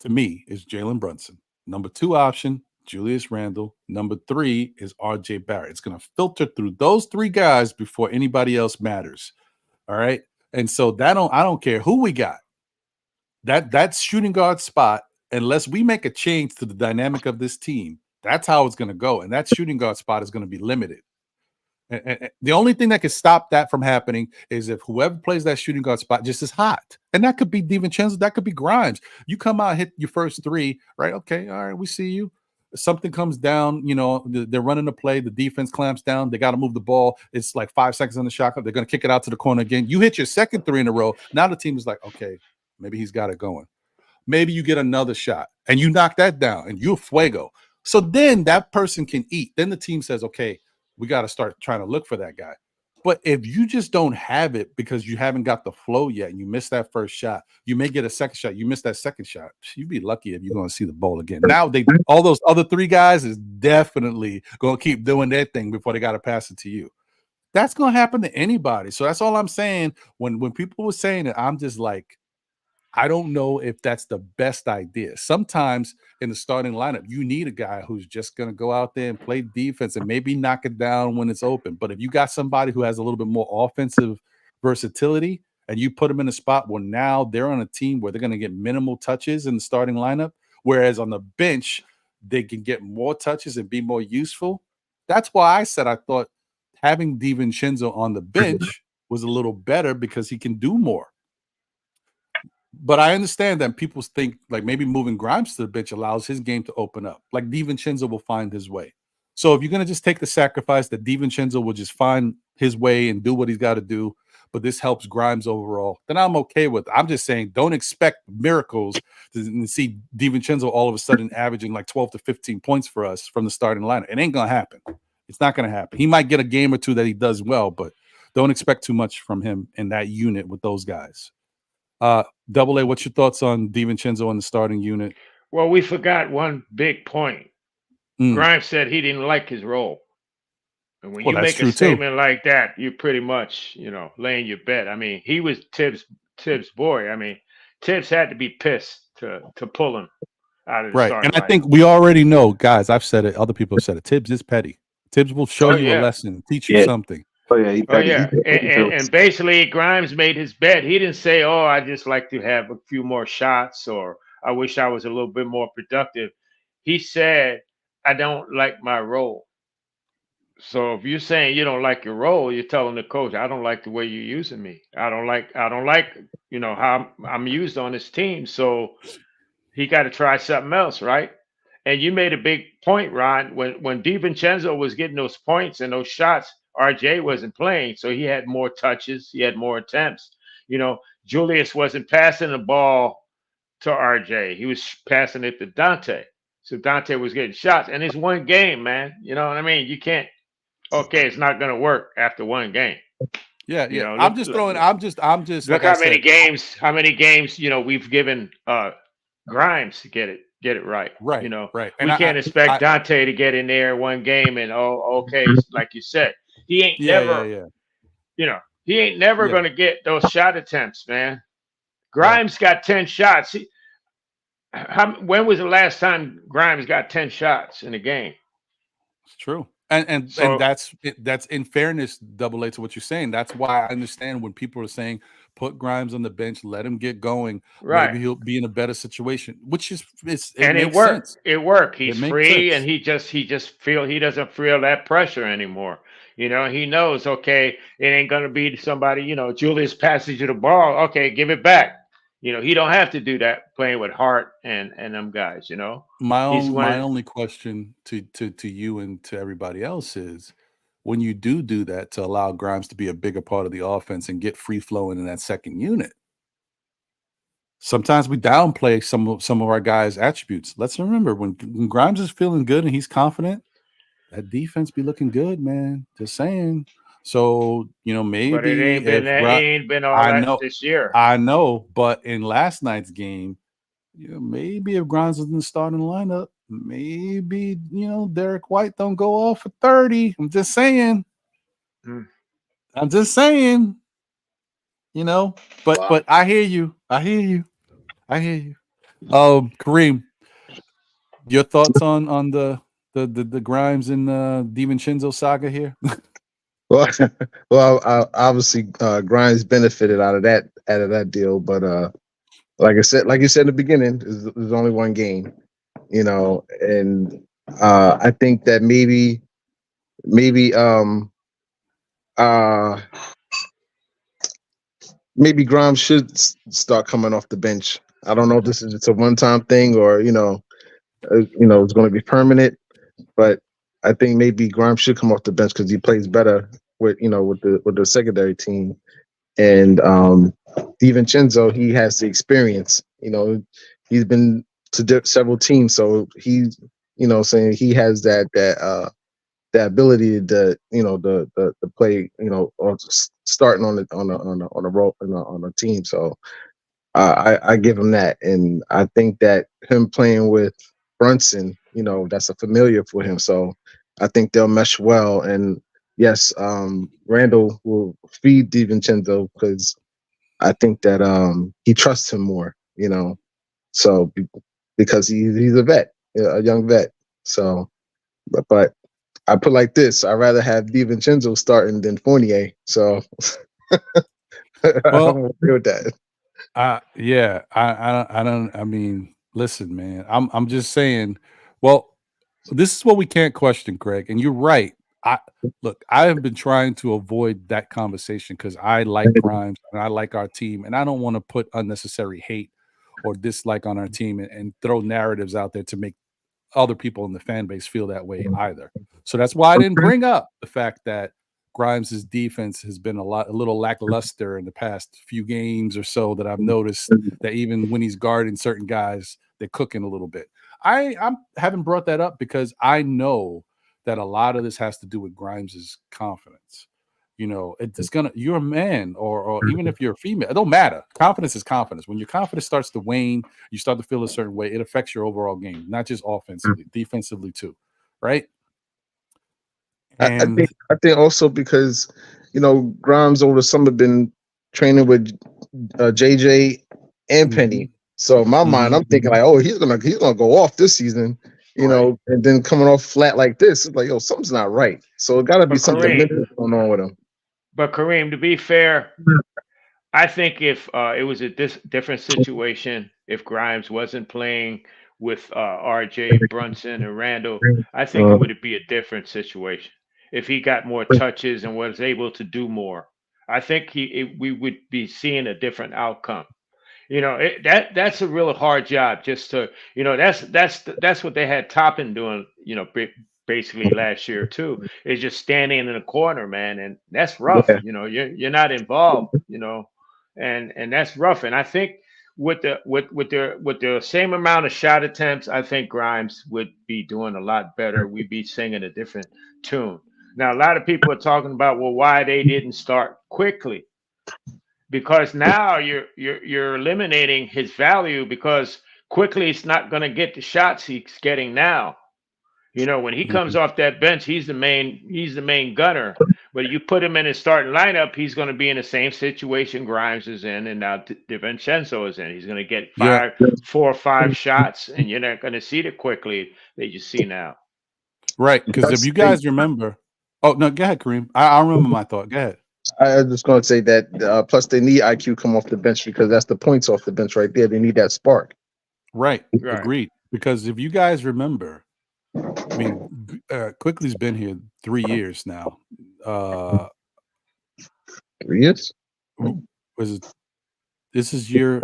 to me is Jalen Brunson. Number two option, Julius Randle. Number three is RJ Barrett. It's going to filter through those three guys before anybody else matters. All right. And so I don't care who we got. That shooting guard spot, unless we make a change to the dynamic of this team, that's how it's going to go. And that shooting guard spot is going to be limited. And the only thing that can stop that from happening is if whoever plays that shooting guard spot just is hot. And that could be DiVincenzo, that could be Grimes. You come out, hit your first three, right? Okay, all right, we see you. Something comes down, you know, they're running the play, the defense clamps down, they got to move the ball. It's like 5 seconds on the shot clock. They're going to kick it out to the corner again. You hit your second three in a row. Now the team is like, okay, maybe he's got it going. Maybe you get another shot and you knock that down and you're fuego. So then that person can eat. Then the team says, okay, we got to start trying to look for that guy. But if you just don't have it because you haven't got the flow yet and you missed that first shot, you may get a second shot. You missed that second shot. You'd be lucky if you're going to see the ball again. Now, all those other three guys is definitely going to keep doing their thing before they got to pass it to you. That's going to happen to anybody. So that's all I'm saying. When people were saying it, I'm just like, I don't know if that's the best idea. Sometimes in the starting lineup, you need a guy who's just going to go out there and play defense and maybe knock it down when it's open. But if you got somebody who has a little bit more offensive versatility and you put them in a spot where now they're on a team where they're going to get minimal touches in the starting lineup, whereas on the bench, they can get more touches and be more useful. That's why I said I thought having DiVincenzo on the bench was a little better because he can do more. But I understand that people think like maybe moving Grimes to the bench allows his game to open up. Like DiVincenzo will find his way. So if you're going to just take the sacrifice that DiVincenzo will just find his way and do what he's got to do, but this helps Grimes overall, then I'm okay with it. I'm just saying don't expect miracles to see DiVincenzo all of a sudden averaging like 12 to 15 points for us from the starting lineup. It ain't going to happen. It's not going to happen. He might get a game or two that he does well, but Don't expect too much from him in that unit with those guys. Double A, what's your thoughts on DiVincenzo in the starting unit? Well, we forgot one big point. Mm. Grimes said he didn't like his role. And when Well, you that's make a true, too. statement like that, you're pretty much, laying your bet. I mean, he was Thibs' boy. I mean, Thibs had to be pissed to pull him out of the Right. starting And I lineup. think we already know, guys, I've said it, other people have said it. Thibs is petty. Thibs will show Oh, you a yeah. lesson, teach you Yeah. something. Oh yeah, he Oh petty. yeah, and basically Grimes made his bet. He didn't say, "Oh, I just like to have a few more shots," or "I wish I was a little bit more productive." He said, "I don't like my role." So if you're saying you don't like your role, you're telling the coach, "I don't like the way you're using me. I don't like, how I'm used on this team." So he got to try something else, right? And you made a big point, Ron, when DiVincenzo was getting those points and those shots, RJ wasn't playing, so he had more touches, he had more attempts. Julius wasn't passing the ball to RJ, he was passing it to Donte. So Donte was getting shots, and it's one game, man. You know what I mean? You can't. Okay, it's not going to work after one game. Yeah, You yeah. know, I'm look- just look- throwing. look- I'm just Look like I how many said. games, we've given Grimes to get it right. Right, right. We And can't expect Donte to get in there one game and okay, like you said, he ain't never, he ain't never Yeah. gonna get those shot attempts, man. Grimes got 10 shots. When was the last time Grimes got 10 shots in a game? It's true. And So- that's in fairness, Double A, to what you're saying. That's why I understand when people are saying put Grimes on the bench, let him get going. Right. Maybe he'll be in a better situation, which is it worked. makes sense. It worked. He's makes free, sense. and he doesn't feel that pressure anymore. He knows, okay, it ain't gonna be somebody. Julius passes you the ball. Okay, give it back. He don't have to do that playing with Hart and them guys. My one of- only question to you and to everybody else is, when you do that to allow Grimes to be a bigger part of the offense and get free flowing in that second unit, sometimes we downplay some of our guys' attributes. Let's remember when Grimes is feeling good and he's confident, that defense be looking good, man. Just saying. So maybe But it ain't been all that this year. I know, but in last night's game, maybe if Grimes was in the starting lineup, maybe Derek White don't go off for 30. I'm just saying. I'm just saying. But I hear you. Kareem, your thoughts on the Grimes and DiVincenzo saga here? Well, obviously, Grimes benefited out of that deal, but like you said in the beginning, there's only one game, and I think that maybe Grimes should start coming off the bench. I don't know if this is just a one-time thing or it's going to be permanent, but I think maybe Grimes should come off the bench because he plays better with the secondary team. And DiVincenzo, he has the experience. He's been to several teams, so he's saying he has that ability to the play or starting on a role on a team. So I give him that, and I think that him playing with Brunson, that's a familiar for him. So I think they'll mesh well. And yes, Randall will feed DiVincenzo because I think that he trusts him more. So because he's a vet, a young vet. So, but I put like this: I'd rather have DiVincenzo starting than Fournier. So Well, I'm okay with that. Yeah, I don't. I mean, listen, man. I'm just saying. Well, this is what we can't question, Greg. And you're right. I have been trying to avoid that conversation because I like Grimes and I like our team, and I don't want to put unnecessary hate or dislike on our team and throw narratives out there to make other people in the fan base feel that way either. So that's why I didn't bring up the fact that Grimes' defense has been a little lackluster in the past few games or so, that I've noticed that even when he's guarding certain guys, they're cooking a little bit. I haven't brought that up because I know that a lot of this has to do with Grimes' confidence. You know, it's gonna. You're a man, or even if you're a female, it don't matter. Confidence is confidence. When your confidence starts to wane, you start to feel a certain way. It affects your overall game, not just offensively, defensively too, right? And I think also because Grimes over the summer been training with JJ and Penny. So in my mind, I'm thinking like, oh, he's gonna go off this season, and then coming off flat like this, it's like, yo, something's not right. So it got to be something mental going on with him. But Kareem, to be fair, I think if it was a different situation, if Grimes wasn't playing with RJ, Brunson, and Randall, I think it would be a different situation. If he got more touches and was able to do more, I think we would be seeing a different outcome. You know, that's a real hard job. Just to, that's what they had Toppin doing. Basically last year too, is just standing in the corner, man, and that's rough. Yeah. You're not involved. And that's rough. And I think with the same amount of shot attempts, I think Grimes would be doing a lot better. We'd be singing a different tune. Now, a lot of people are talking about, well, why they didn't start quickly, because now you're eliminating his value, because quickly it's not going to get the shots he's getting now. When he comes off that bench, he's the main gunner. But you put him in his starting lineup, he's going to be in the same situation Grimes is in, and now DiVincenzo is in. He's going to get 4 or 5 shots, and you're not going to see it quickly that you see now. Right, because if you guys remember, oh no, go ahead, Kareem. I remember my thought. Go ahead. I was just going to say that. Plus, they need IQ come off the bench, because that's the points off the bench right there. They need that spark. Right. Agreed. Because if you guys remember, I mean, Quickly's been here 3 years now. 3 years? This is year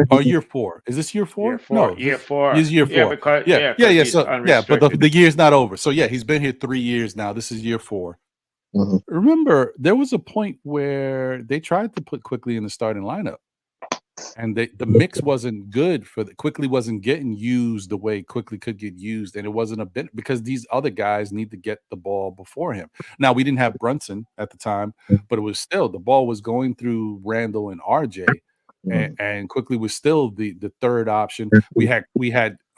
4. Is this year 4? Year 4. No, year 4. This is year 4. Yeah, because, So but the year's not over. So yeah, he's been here 3 years now. This is year 4. Mm-hmm. Remember, there was a point where they tried to put Quickly in the starting lineup, and the mix wasn't good for Quickly wasn't getting used the way Quickly could get used, and it wasn't a bit because these other guys need to get the ball before him. Now, we didn't have Brunson at the time, but it was still the ball was going through Randall and RJ, and Quickly was still the third option. We had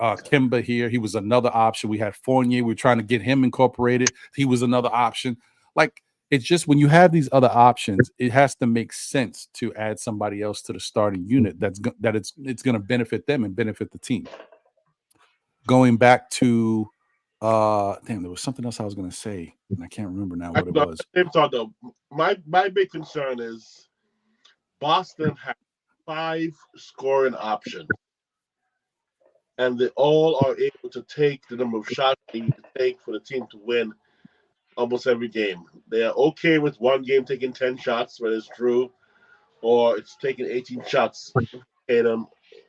Kimba here. He was another option. We had Fournier. We were trying to get him incorporated. He was another option. Like, it's just when you have these other options, it has to make sense to add somebody else to the starting unit it's going to benefit them and benefit the team. Going back to there was something else I was going to say, and I can't remember now what it was. My big concern is Boston has 5 scoring options, and they all are able to take the number of shots they need to take for the team to win almost every game. They are okay with one game taking 10 shots, whether it's Drew or it's taking 18 shots. Tatum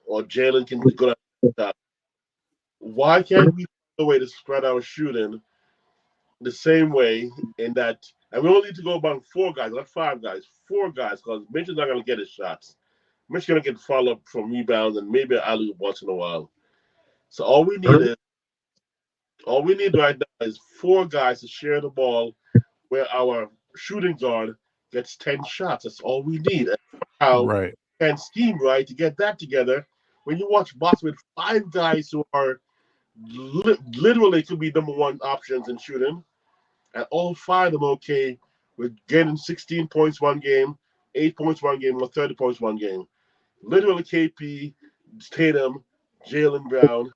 or Jalen can go at that. Why can't we find a way to spread our shooting the same way in that? And we only need to go about 4 guys, not 5 guys, 4 guys, because Mitch is not going to get his shots. Mitch is going to get follow-up from rebounds and maybe alley once in a while. So all we need right now is 4 guys to share the ball, where our shooting guard gets 10 shots. That's all we need. And scheme right to get that together. When you watch Boston with 5 guys who are literally could be number 1 options in shooting, and all 5 of them okay with getting 16 points one game, 8 points one game, or 30 points one game. Literally KP, Tatum, Jalen Brown,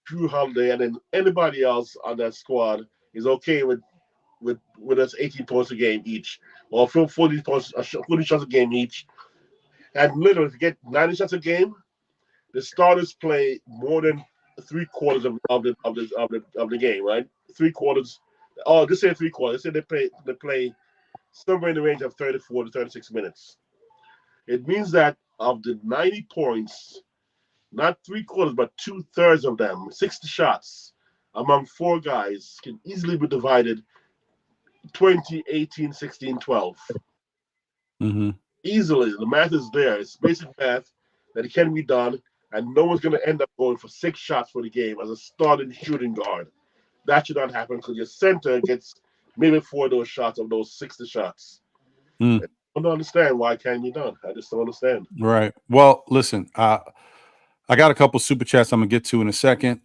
Drew Holiday, and then anybody else on that squad is okay with us 18 points a game each, or 40 shots a game each. And literally, to get 90 shots a game, the starters play more than 3/4 of the game, right? 3/4. Oh, just say 3/4. Let's say they play somewhere in the range of 34 to 36 minutes. It means that of the 90 points, not 3/4, but 2/3 of them, 60 shots among 4 guys, can easily be divided 20, 18, 16, 12. Mm-hmm. Easily. The math is there. It's basic math that it can be done, and no one's going to end up going for 6 shots for the game as a starting shooting guard. That should not happen because your center gets maybe 4 of those shots of those 60 shots. I don't understand why it can't be done. I just don't understand. Right. Well, listen, I got a couple super chats I'm gonna get to in a second.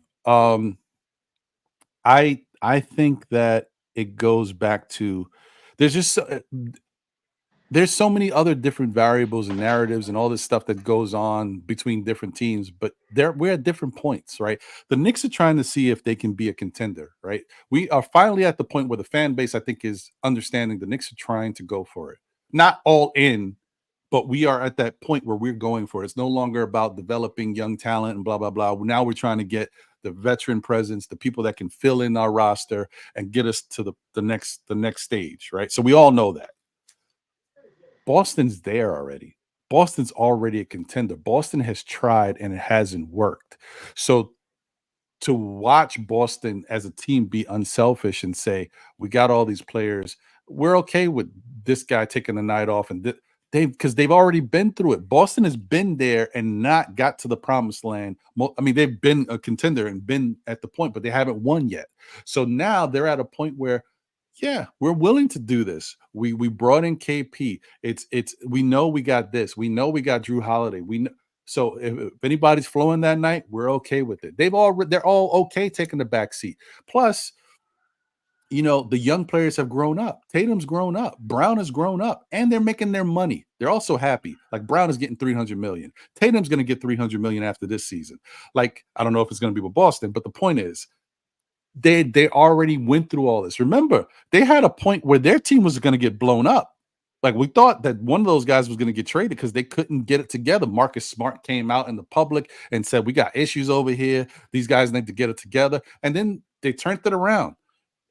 I think that it goes back to there's just there's so many other different variables and narratives and all this stuff that goes on between different teams, but we're at different points, right? The Knicks are trying to see if they can be a contender, right? We are finally at the point where the fan base, I think, is understanding the Knicks are trying to go for it. Not all in, but we are at that point where we're going for it. It's no longer about developing young talent and blah, blah, blah. Now we're trying to get the veteran presence, the people that can fill in our roster and get us to the next stage, right? So we all know that. Boston's there already. Boston's already a contender. Boston has tried and it hasn't worked. So to watch Boston as a team be unselfish and say, we got all these players, we're okay with this guy taking the night off, and because they've already been through it. Boston has been there and not got to the promised land. I mean, they've been a contender and been at the point, but they haven't won yet. So now they're at a point where, yeah, we're willing to do this. We brought in KP. It's we know we got this. We know we got Drew Holiday. We know. So if anybody's flowing that night, we're okay with it. They're all okay taking the back seat. Plus, you know, the young players have grown up. Tatum's grown up. Brown has grown up, and they're making their money. They're also happy. Like Brown is getting $300 million. Tatum's going to get $300 million after this season. Like, I don't know if it's going to be with Boston, but the point is, they already went through all this. Remember, they had a point where their team was going to get blown up. Like, we thought that one of those guys was going to get traded because they couldn't get it together. Marcus Smart came out in the public and said, we got issues over here. These guys need to get it together. And then they turned it around.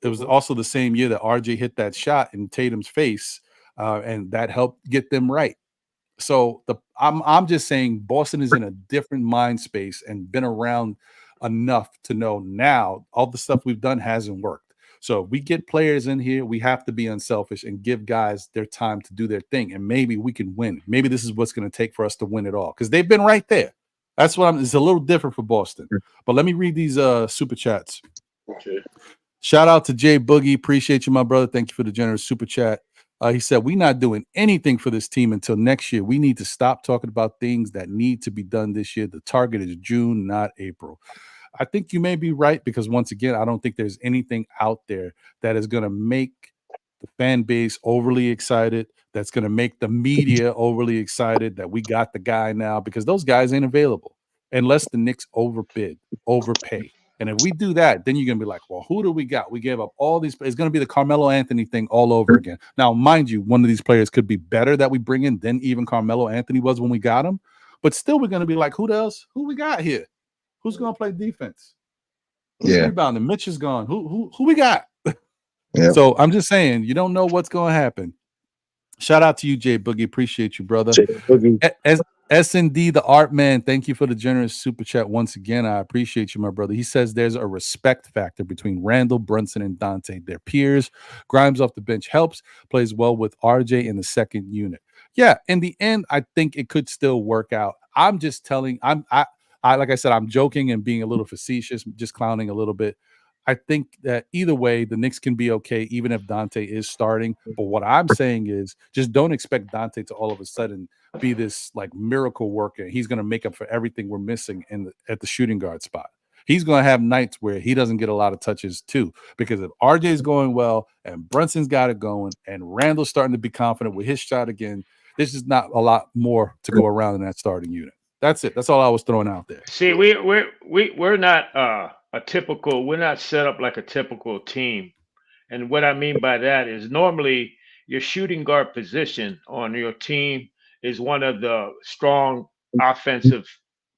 It was also the same year that RJ hit that shot in Tatum's face, and that helped get them right. So I'm just saying Boston is in a different mind space and been around enough to know now all the stuff we've done hasn't worked. So we get players in here, we have to be unselfish and give guys their time to do their thing, and maybe we can win. Maybe this is what's going to take for us to win it all, because they've been right there. That's what it's a little different for Boston. But let me read these super chats. Okay. Shout out to Jay Boogie. Appreciate you, my brother. Thank you for the generous super chat. He said, we're not doing anything for this team until next year. We need to stop talking about things that need to be done this year. The target is June, not April. I think you may be right, because once again, I don't think there's anything out there that is going to make the fan base overly excited, that's going to make the media overly excited that we got the guy now, because those guys ain't available unless the Knicks overpay. And if we do that, then you're going to be like, well, who do we got? We gave up all these. It's going to be the Carmelo Anthony thing all over again. Now, mind you, one of these players could be better that we bring in than even Carmelo Anthony was when we got him. But still, we're going to be like, who else? Who we got here? Who's going to play defense? Who's rebounding? Mitch is gone. Who we got? Yep. So I'm just saying, you don't know what's going to happen. Shout out to you, Jay Boogie. Appreciate you, brother. S&D, the art man, thank you for the generous super chat once again. I appreciate you, my brother. He says there's a respect factor between Randall, Brunson, and Donte. They're peers. Grimes off the bench helps, plays well with RJ in the second unit. Yeah, in the end, I think it could still work out. I'm just telling, I like I said, I'm joking and being a little facetious, just clowning a little bit. I think that either way, the Knicks can be okay, even if Donte is starting. But what I'm saying is, just don't expect Donte to all of a sudden be this like miracle worker. He's going to make up for everything we're missing at the shooting guard spot. He's going to have nights where he doesn't get a lot of touches too, because if RJ is going well and Brunson's got it going and Randall's starting to be confident with his shot again, there's just not a lot more to go around in that starting unit. That's it. That's all I was throwing out there. See, we're not we're not set up like a typical team. And what I mean by that is, normally your shooting guard position on your team is one of the strong offensive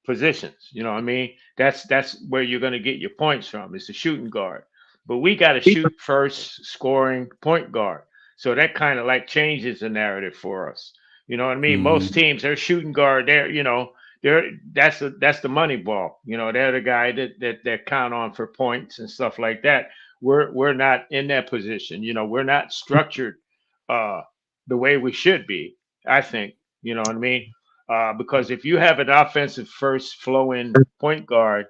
positions. You know what I mean? That's where you're going to get your points from. It's the shooting guard. But we got to shoot first, scoring point guard. So that kind of like changes the narrative for us. You know what I mean? Most teams, they're shooting guard. That's the money ball. You know, they're the guy that count on for points and stuff like that. We're not in that position. You know, we're not structured the way we should be, I think. You know what I mean? Because if you have an offensive first flowing point guard,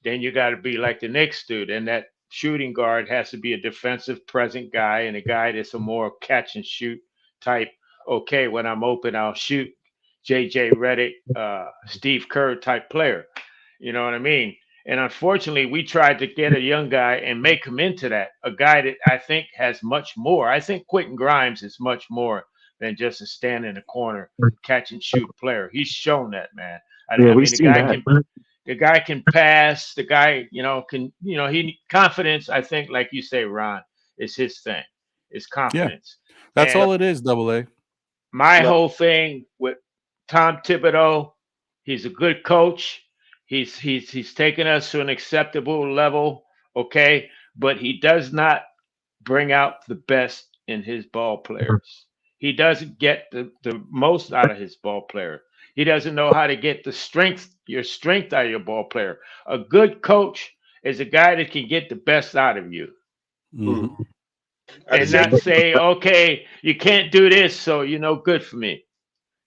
then you got to be like the Knicks dude, and that shooting guard has to be a defensive present guy and a guy that's a more catch and shoot type okay, when I'm open, I'll shoot. JJ Redick, Steve Kerr type player. You know what I mean? And unfortunately, we tried to get a young guy and make him into that. A guy that I think has much more. I think Quentin Grimes is much more than just a stand in the corner, catch and shoot player. He's shown that, man. Yeah, I we've mean, seen that. the guy can pass. The guy, can, he confidence. I think, like you say, Ron, is his thing. It's confidence. That's And all it is, Double A. my No. whole thing with Tom Thibodeau, he's a good coach. He's taken us to an acceptable level, okay, but he does not bring out the best in his ball players. He doesn't get the most out of his ball player. He doesn't know how to get your strength out of your ball player. A good coach is a guy that can get the best out of you Mhm. At the and same not say, okay, you can't do this, so you're no good for me.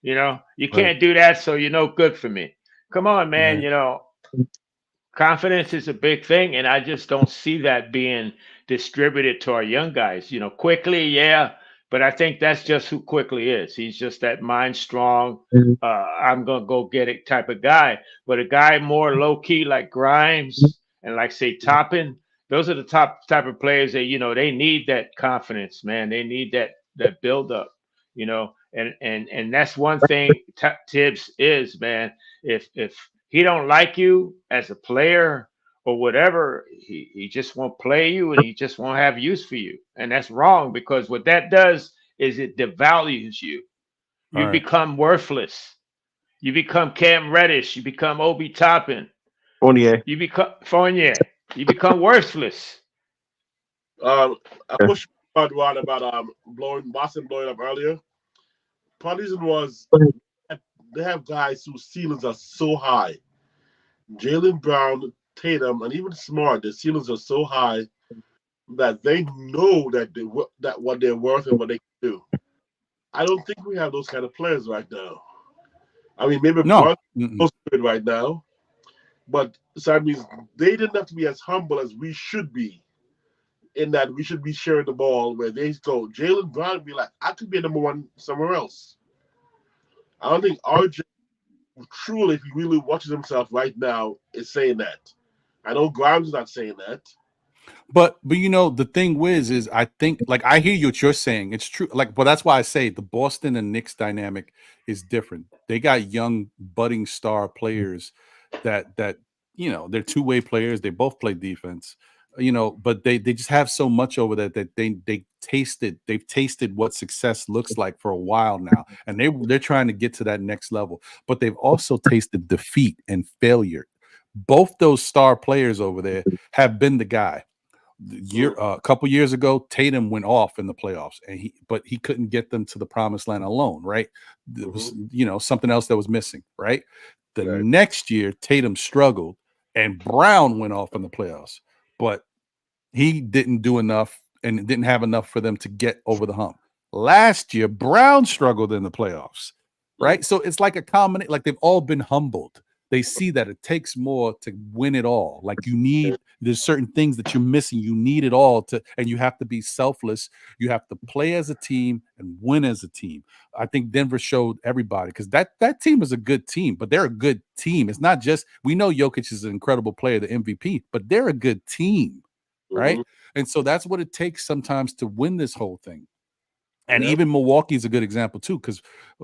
You can't do that, so you're no good for me. Come on, man. Right. Confidence is a big thing, and I just don't see that being distributed to our young guys. Quickly, yeah, but I think that's just who Quickly is. He's just that mind strong, I'm gonna go get it type of guy. But a guy more low key like Grimes and like say Toppin, those are the type of players that they need that confidence, man. They need that build up, and that's one thing Tibbs is, man. If he don't like you as a player or whatever, he just won't play you and he just won't have use for you. And that's wrong, because what that does is it devalues you. You All right. become worthless. You become Cam Reddish. You become Obi Toppin. Fournier. You become Fournier. You become worthless. I pushed Ron about Boston blowing up earlier. Part reason was they have guys whose ceilings are so high. Jaylen Brown, Tatum, and even Smart, their ceilings are so high that they know that what they're worth and what they can do. I don't think we have those kind of players right now. I mean, maybe No. Brunson close to it right now, but so that means they didn't have to be as humble as we should be. In that we should be sharing the ball, where they go, Jaylen Brown would be like, I could be number one somewhere else. I don't think RJ truly, if he really watches himself right now, is saying that. I know Grimes is not saying that. But the thing, Wiz, is I think, like, I hear you what you're saying. It's true. Like, but that's why I say the Boston and Knicks dynamic is different. They got young budding star players that they're two-way players. They both play defense. But they just have so much over that they've tasted what success looks like for a while now. And they're trying to get to that next level. But they've also tasted defeat and failure. Both those star players over there have been the guy. A couple years ago, Tatum went off in the playoffs, but he couldn't get them to the promised land alone, right? There was, something else that was missing, right? The next year, Tatum struggled, and Brown went off in the playoffs, but he didn't do enough and didn't have enough for them to get over the hump. Last year, Brown struggled in the playoffs, right? So it's like a combination, like they've all been humbled. They see that it takes more to win it all. Like there's certain things that you're missing. You need it all and you have to be selfless. You have to play as a team and win as a team. I think Denver showed everybody, because that team is a good team, but they're a good team. It's not just, we know Jokic is an incredible player, the MVP, but they're a good team, right? And so that's what it takes sometimes to win this whole thing. And even Milwaukee is a good example too, because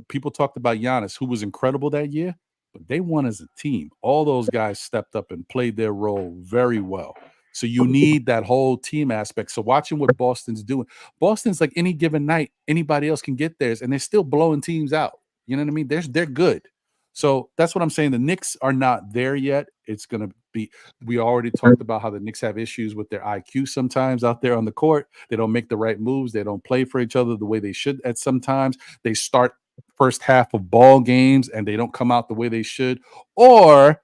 people talked about Giannis, who was incredible that year, but they won as a team. All those guys stepped up and played their role very well. So you need that whole team aspect. So watching what Boston's doing, Boston's like any given night, anybody else can get theirs, and they're still blowing teams out. You know what I mean? They're good. So that's what I'm saying. The Knicks are not there yet. It's going to be, we already talked about how the Knicks have issues with their IQ sometimes out there on the court. They don't make the right moves. They don't play for each other the way they should at sometimes. They start first half of ball games and they don't come out the way they should, or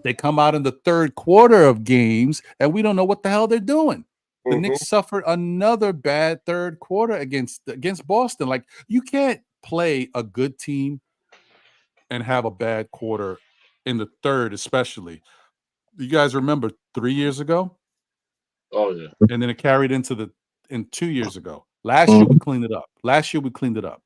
they come out in the third quarter of games and we don't know what the hell they're doing. The Knicks suffered another bad third quarter against Boston. Like, you can't play a good team and have a bad quarter in the third, especially. You guys remember 3 years ago? Oh yeah. And then it carried into 2 years ago. Last year we cleaned it up.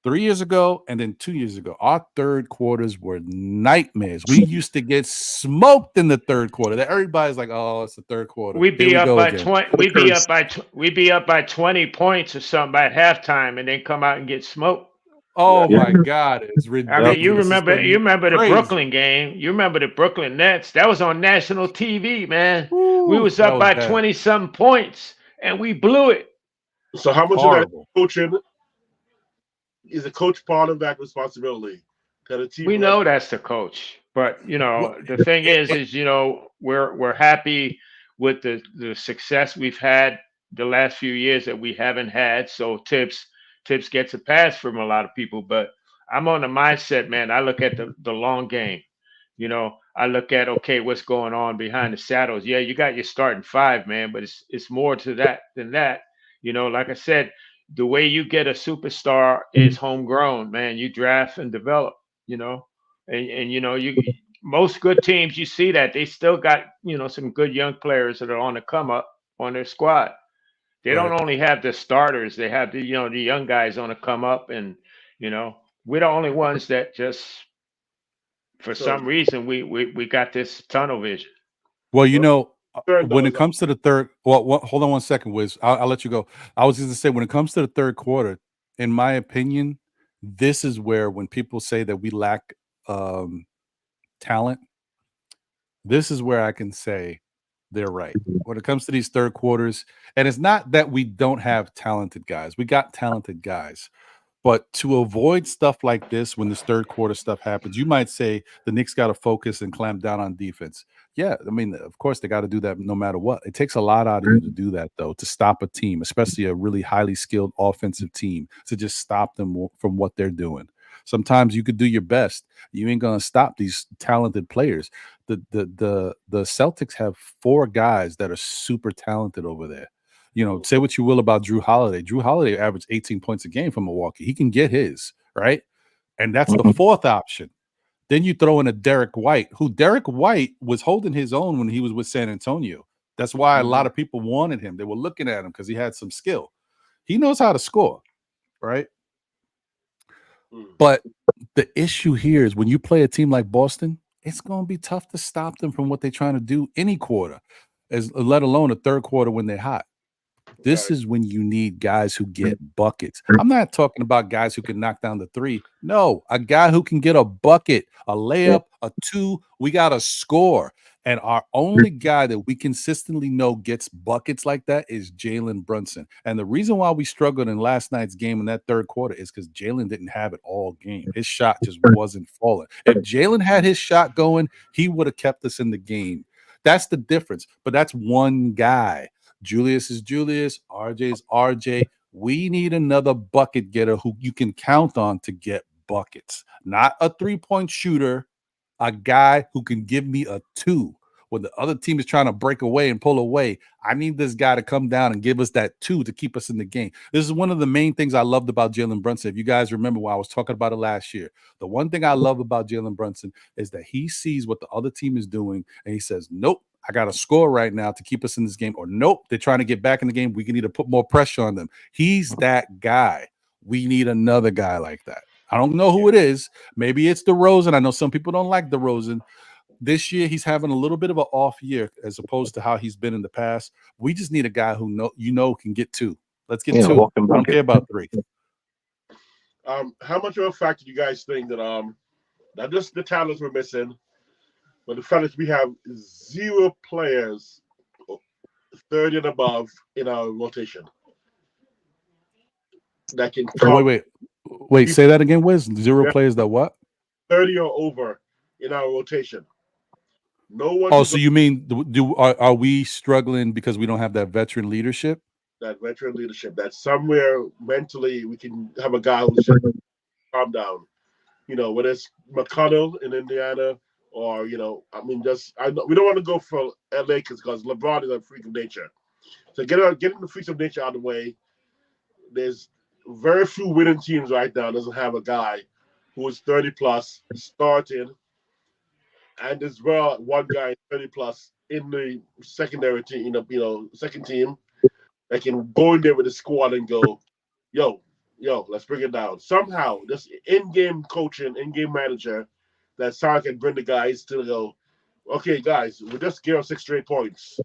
3 years ago and then 2 years ago, our third quarters were nightmares. We used to get smoked in the third quarter. That everybody's like, "Oh, it's the third quarter." We'd be up by 20. We'd be up by 20 points or something at halftime, and then come out and get smoked. Oh my God, it's ridiculous. I mean, you remember the Brooklyn game. You remember the Brooklyn Nets. That was on national TV, man. Ooh, we was up by 20-something points, and we blew it. So how much of that coaching is a coach part of that responsibility? We know that's the coach, but the thing is we're happy with the success we've had the last few years that we haven't had. So Thibs gets a pass from a lot of people, but I'm on the mindset, man. I look at the long game. I look at, okay, what's going on behind the shadows. Yeah, you got your starting five, man, but it's more to that than that. Like I said, the way you get a superstar is homegrown, man. You draft and develop, and most good teams, you see that they still got, some good young players that are on the come up on their squad. They don't only have the starters, they have the young guys on the come up, and we're the only ones that just for some reason we got this tunnel vision. Well, when it comes to the third, hold on one second, Wiz. I'll let you go. I was just gonna say, when it comes to the third quarter, in my opinion, this is where when people say that we lack talent, this is where I can say they're right. When it comes to these third quarters, and it's not that we don't have talented guys. We got talented guys. But to avoid stuff like this, when this third quarter stuff happens, you might say the Knicks got to focus and clamp down on defense. Yeah, I mean, of course, they got to do that no matter what. It takes a lot out of you to do that, though, to stop a team, especially a really highly skilled offensive team, to just stop them from what they're doing. Sometimes you could do your best. You ain't going to stop these talented players. The Celtics have 4 guys that are super talented over there. Say what you will about Drew Holiday. Drew Holiday averaged 18 points a game from Milwaukee. He can get his, right? And that's the 4th option. Then you throw in a Derek White, who Derek White was holding his own when he was with San Antonio. That's why a lot of people wanted him. They were looking at him because he had some skill. He knows how to score, right? But the issue here is when you play a team like Boston, it's going to be tough to stop them from what they're trying to do any quarter, let alone a third quarter when they're hot. This is when you need guys who get buckets. I'm not talking about guys who can knock down the 3. No, a guy who can get a bucket, a layup, a 2. We got to score. And our only guy that we consistently know gets buckets like that is Jalen Brunson. And the reason why we struggled in last night's game in that third quarter is because Jalen didn't have it all game. His shot just wasn't falling. If Jalen had his shot going, he would have kept us in the game. That's the difference. But that's one guy. Julius is Julius. RJ is RJ. We need another bucket getter who you can count on to get buckets. Not a 3-point shooter, a guy who can give me a 2. When the other team is trying to break away and pull away, I need this guy to come down and give us that 2 to keep us in the game. This is one of the main things I loved about Jalen Brunson. If you guys remember when I was talking about it last year, the one thing I love about Jalen Brunson is that he sees what the other team is doing and he says, nope, I got to score right now to keep us in this game. Or nope, they're trying to get back in the game. We can either put more pressure on them. He's that guy. We need another guy like that. I don't know who it is. Maybe it's DeRozan. I know some people don't like DeRozan. This year, he's having a little bit of an off year as opposed to how he's been in the past. We just need a guy who can get 2. Let's get 2. I don't care about 3. How much of a factor do you guys think that not just the talents we're missing, but the fact that we have 0 players 30 and above in our rotation that can wait, say that again, Wiz. 0 players that what? 30 or over in our rotation. No one. Oh, so you mean are we struggling because we don't have that veteran leadership? That veteran leadership. That somewhere mentally we can have a guy who's just calm down. Whether it's McConnell in Indiana or we don't want to go for LA because LeBron is a freak of nature. So getting the freaks of nature out of the way. There's very few winning teams right now doesn't have a guy who is 30 plus starting. And as well, one guy 30 plus in the secondary team, second team that can go in there with the squad and go, yo, yo, let's bring it down. Somehow, this in-game coaching, in-game manager, that Sark can bring the guys to go, okay, guys, we just give us 6 straight points.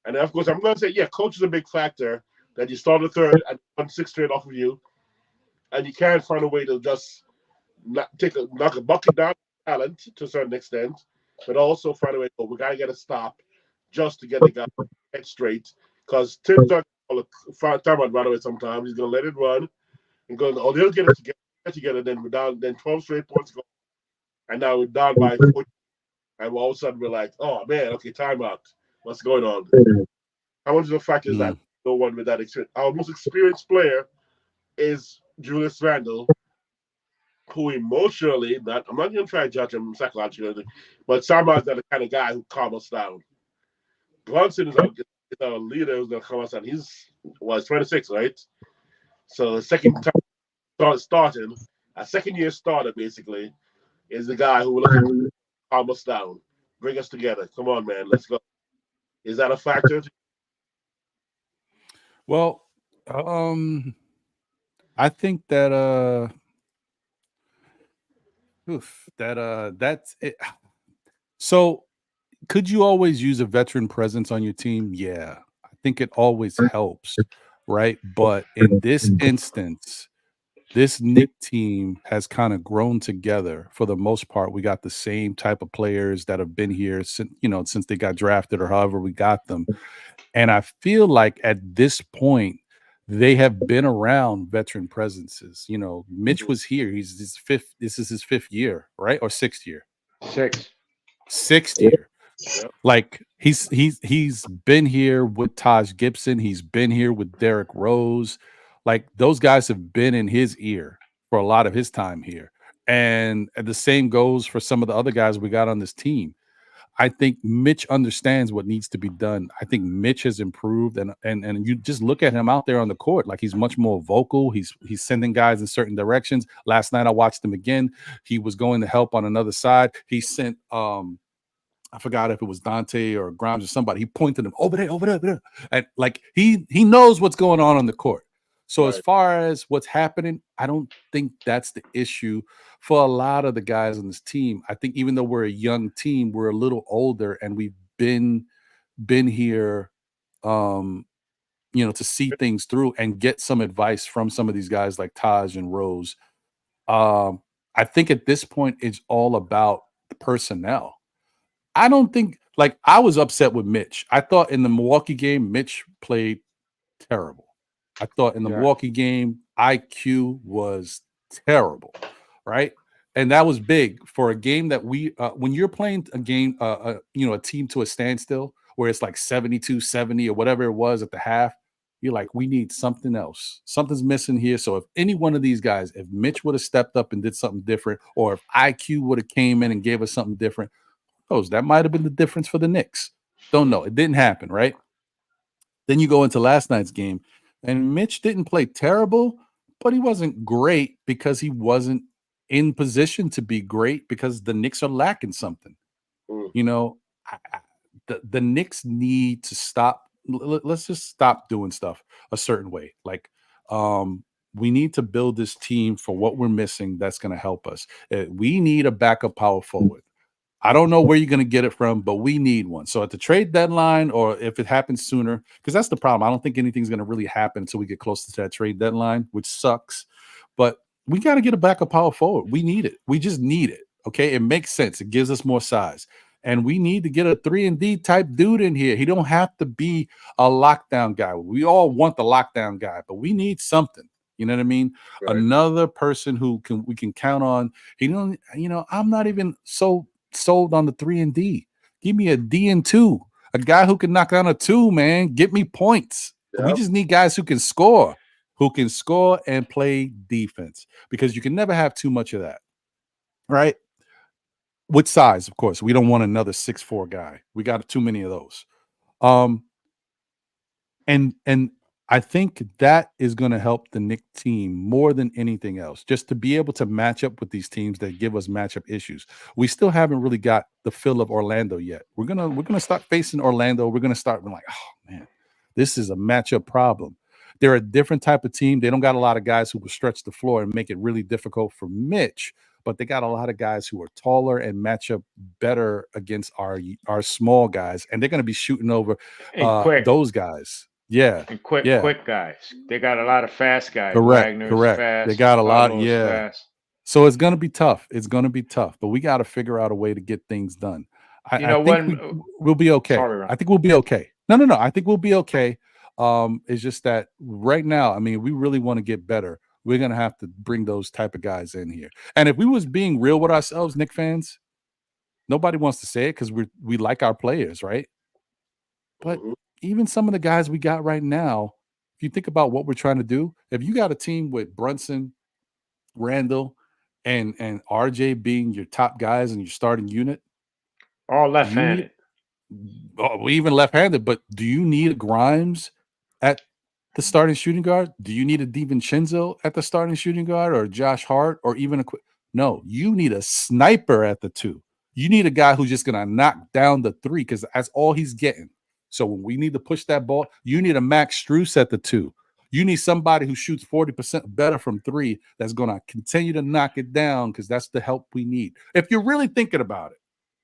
And of course, I'm going to say, yeah, coach is a big factor that you start the third and 1 6 straight off of you, and you can't find a way to just knock a bucket down talent to a certain extent, but also find a way, we got to get a stop just to get the guy head straight. Because Thibs not going to time out right away sometimes. He's going to let it run and go, oh, they'll get it together. Then we're down, then 12 straight points go. And now we're down by 40. And all of a sudden we're like, oh, man, okay, timeout. What's going on? How much of the fact is that no one with that experience? Our most experienced player is Julius Randle, who emotionally, I'm not going to try to judge him psychologically, but Sama's not the kind of guy who calms us down. Brunson is our leader who's going to calm us down. He's 26, right? So the second time starting, a second-year starter, basically, is the guy who will calm us down, bring us together. Come on, man, let's go. Is that a factor? Well, I think that that's it. So could you always use a veteran presence on your team? Yeah, I think it always helps, right? But in this instance, this Knicks team has kind of grown together for the most part. We got the same type of players that have been here since they got drafted or however we got them. And I feel like at this point, they have been around veteran presences. Mitch was here. This is his 5th year, right? Or 6th year? 6th year. Yep. Like he's been here with Taj Gibson. He's been here with Derrick Rose. Like those guys have been in his ear for a lot of his time here. And the same goes for some of the other guys we got on this team. I think Mitch understands what needs to be done. I think Mitch has improved, and you just look at him out there on the court, like he's much more vocal. He's sending guys in certain directions. Last night I watched him again. He was going to help on another side. He sent I forgot if it was Donte or Grimes or somebody. He pointed him over there. And like he knows what's going on the court. So as far as what's happening, I don't think that's the issue for a lot of the guys on this team. I think even though we're a young team, we're a little older and we've been here, to see things through and get some advice from some of these guys like Taj and Rose. I think at this point, it's all about the personnel. I don't think I was upset with Mitch. I thought in the Milwaukee game, Mitch played terrible. I thought in the Milwaukee game, IQ was terrible, right? And that was big for a game that when you're playing a game, a team to a standstill where it's like 72-70 or whatever it was at the half, you're like, we need something else. Something's missing here. So if any one of these guys, if Mitch would have stepped up and did something different, or if IQ would have came in and gave us something different, that might have been the difference for the Knicks. Don't know. It didn't happen, right? Then you go into last night's game, and Mitch didn't play terrible, but he wasn't great because he wasn't in position to be great because the Knicks are lacking something. The Knicks need to stop. Let's just stop doing stuff a certain way. We need to build this team for what we're missing that's going to help us. We need a backup power forward. I don't know where you're going to get it from, but we need one. So at the trade deadline, or if it happens sooner, because that's the problem. I don't think anything's going to really happen until we get closer to that trade deadline, which sucks. But we got to get a backup power forward. We need it. We just need it. Okay, it makes sense. It gives us more size, and we need to get a 3-and-D type dude in here. He don't have to be a lockdown guy. We all want the lockdown guy, but we need something. You know what I mean? Right. Another person who we can count on. I'm not even so sold on the 3-and-D. Give me a D-and-2, a guy who can knock down a 2, man. Get me points. Yep. We just need guys who can score and play defense, because you can never have too much of that, right? With size, of course. We don't want another 6'4" guy. We got too many of those. And I think that is going to help the Knicks team more than anything else, just to be able to match up with these teams that give us matchup issues. We still haven't really got the feel of Orlando yet. We're gonna start facing Orlando. We're gonna start being like, oh man, this is a matchup problem. They're a different type of team. They don't got a lot of guys who will stretch the floor and make it really difficult for Mitch, but they got a lot of guys who are taller and match up better against our small guys, and they're going to be shooting over those guys. Yeah, and quick guys. They got a lot of fast guys. Correct. Wagner's fast. They got a lot. Pablo's Yeah. fast. So it's going to be tough. It's going to be tough, but we got to figure out a way to get things done. I think we'll be okay. Sorry, I think we'll be okay. No. I think we'll be okay. It's just that right now, I mean, we really want to get better. We're going to have to bring those type of guys in here. And if we was being real with ourselves, Knicks fans, nobody wants to say it because we like our players, right? But even some of the guys we got right now, if you think about what we're trying to do, if you got a team with Brunson, Randall, and RJ being your top guys in your starting unit, all left-handed. Even left-handed, but do you need Grimes at the starting shooting guard? Do you need a DiVincenzo at the starting shooting guard, or Josh Hart, or even no? You need a sniper at the 2. You need a guy who's just gonna knock down the 3 because that's all he's getting. So when we need to push that ball, you need a Max Strus at the 2. You need somebody who shoots 40% better from 3 that's gonna continue to knock it down because that's the help we need. If you're really thinking about it.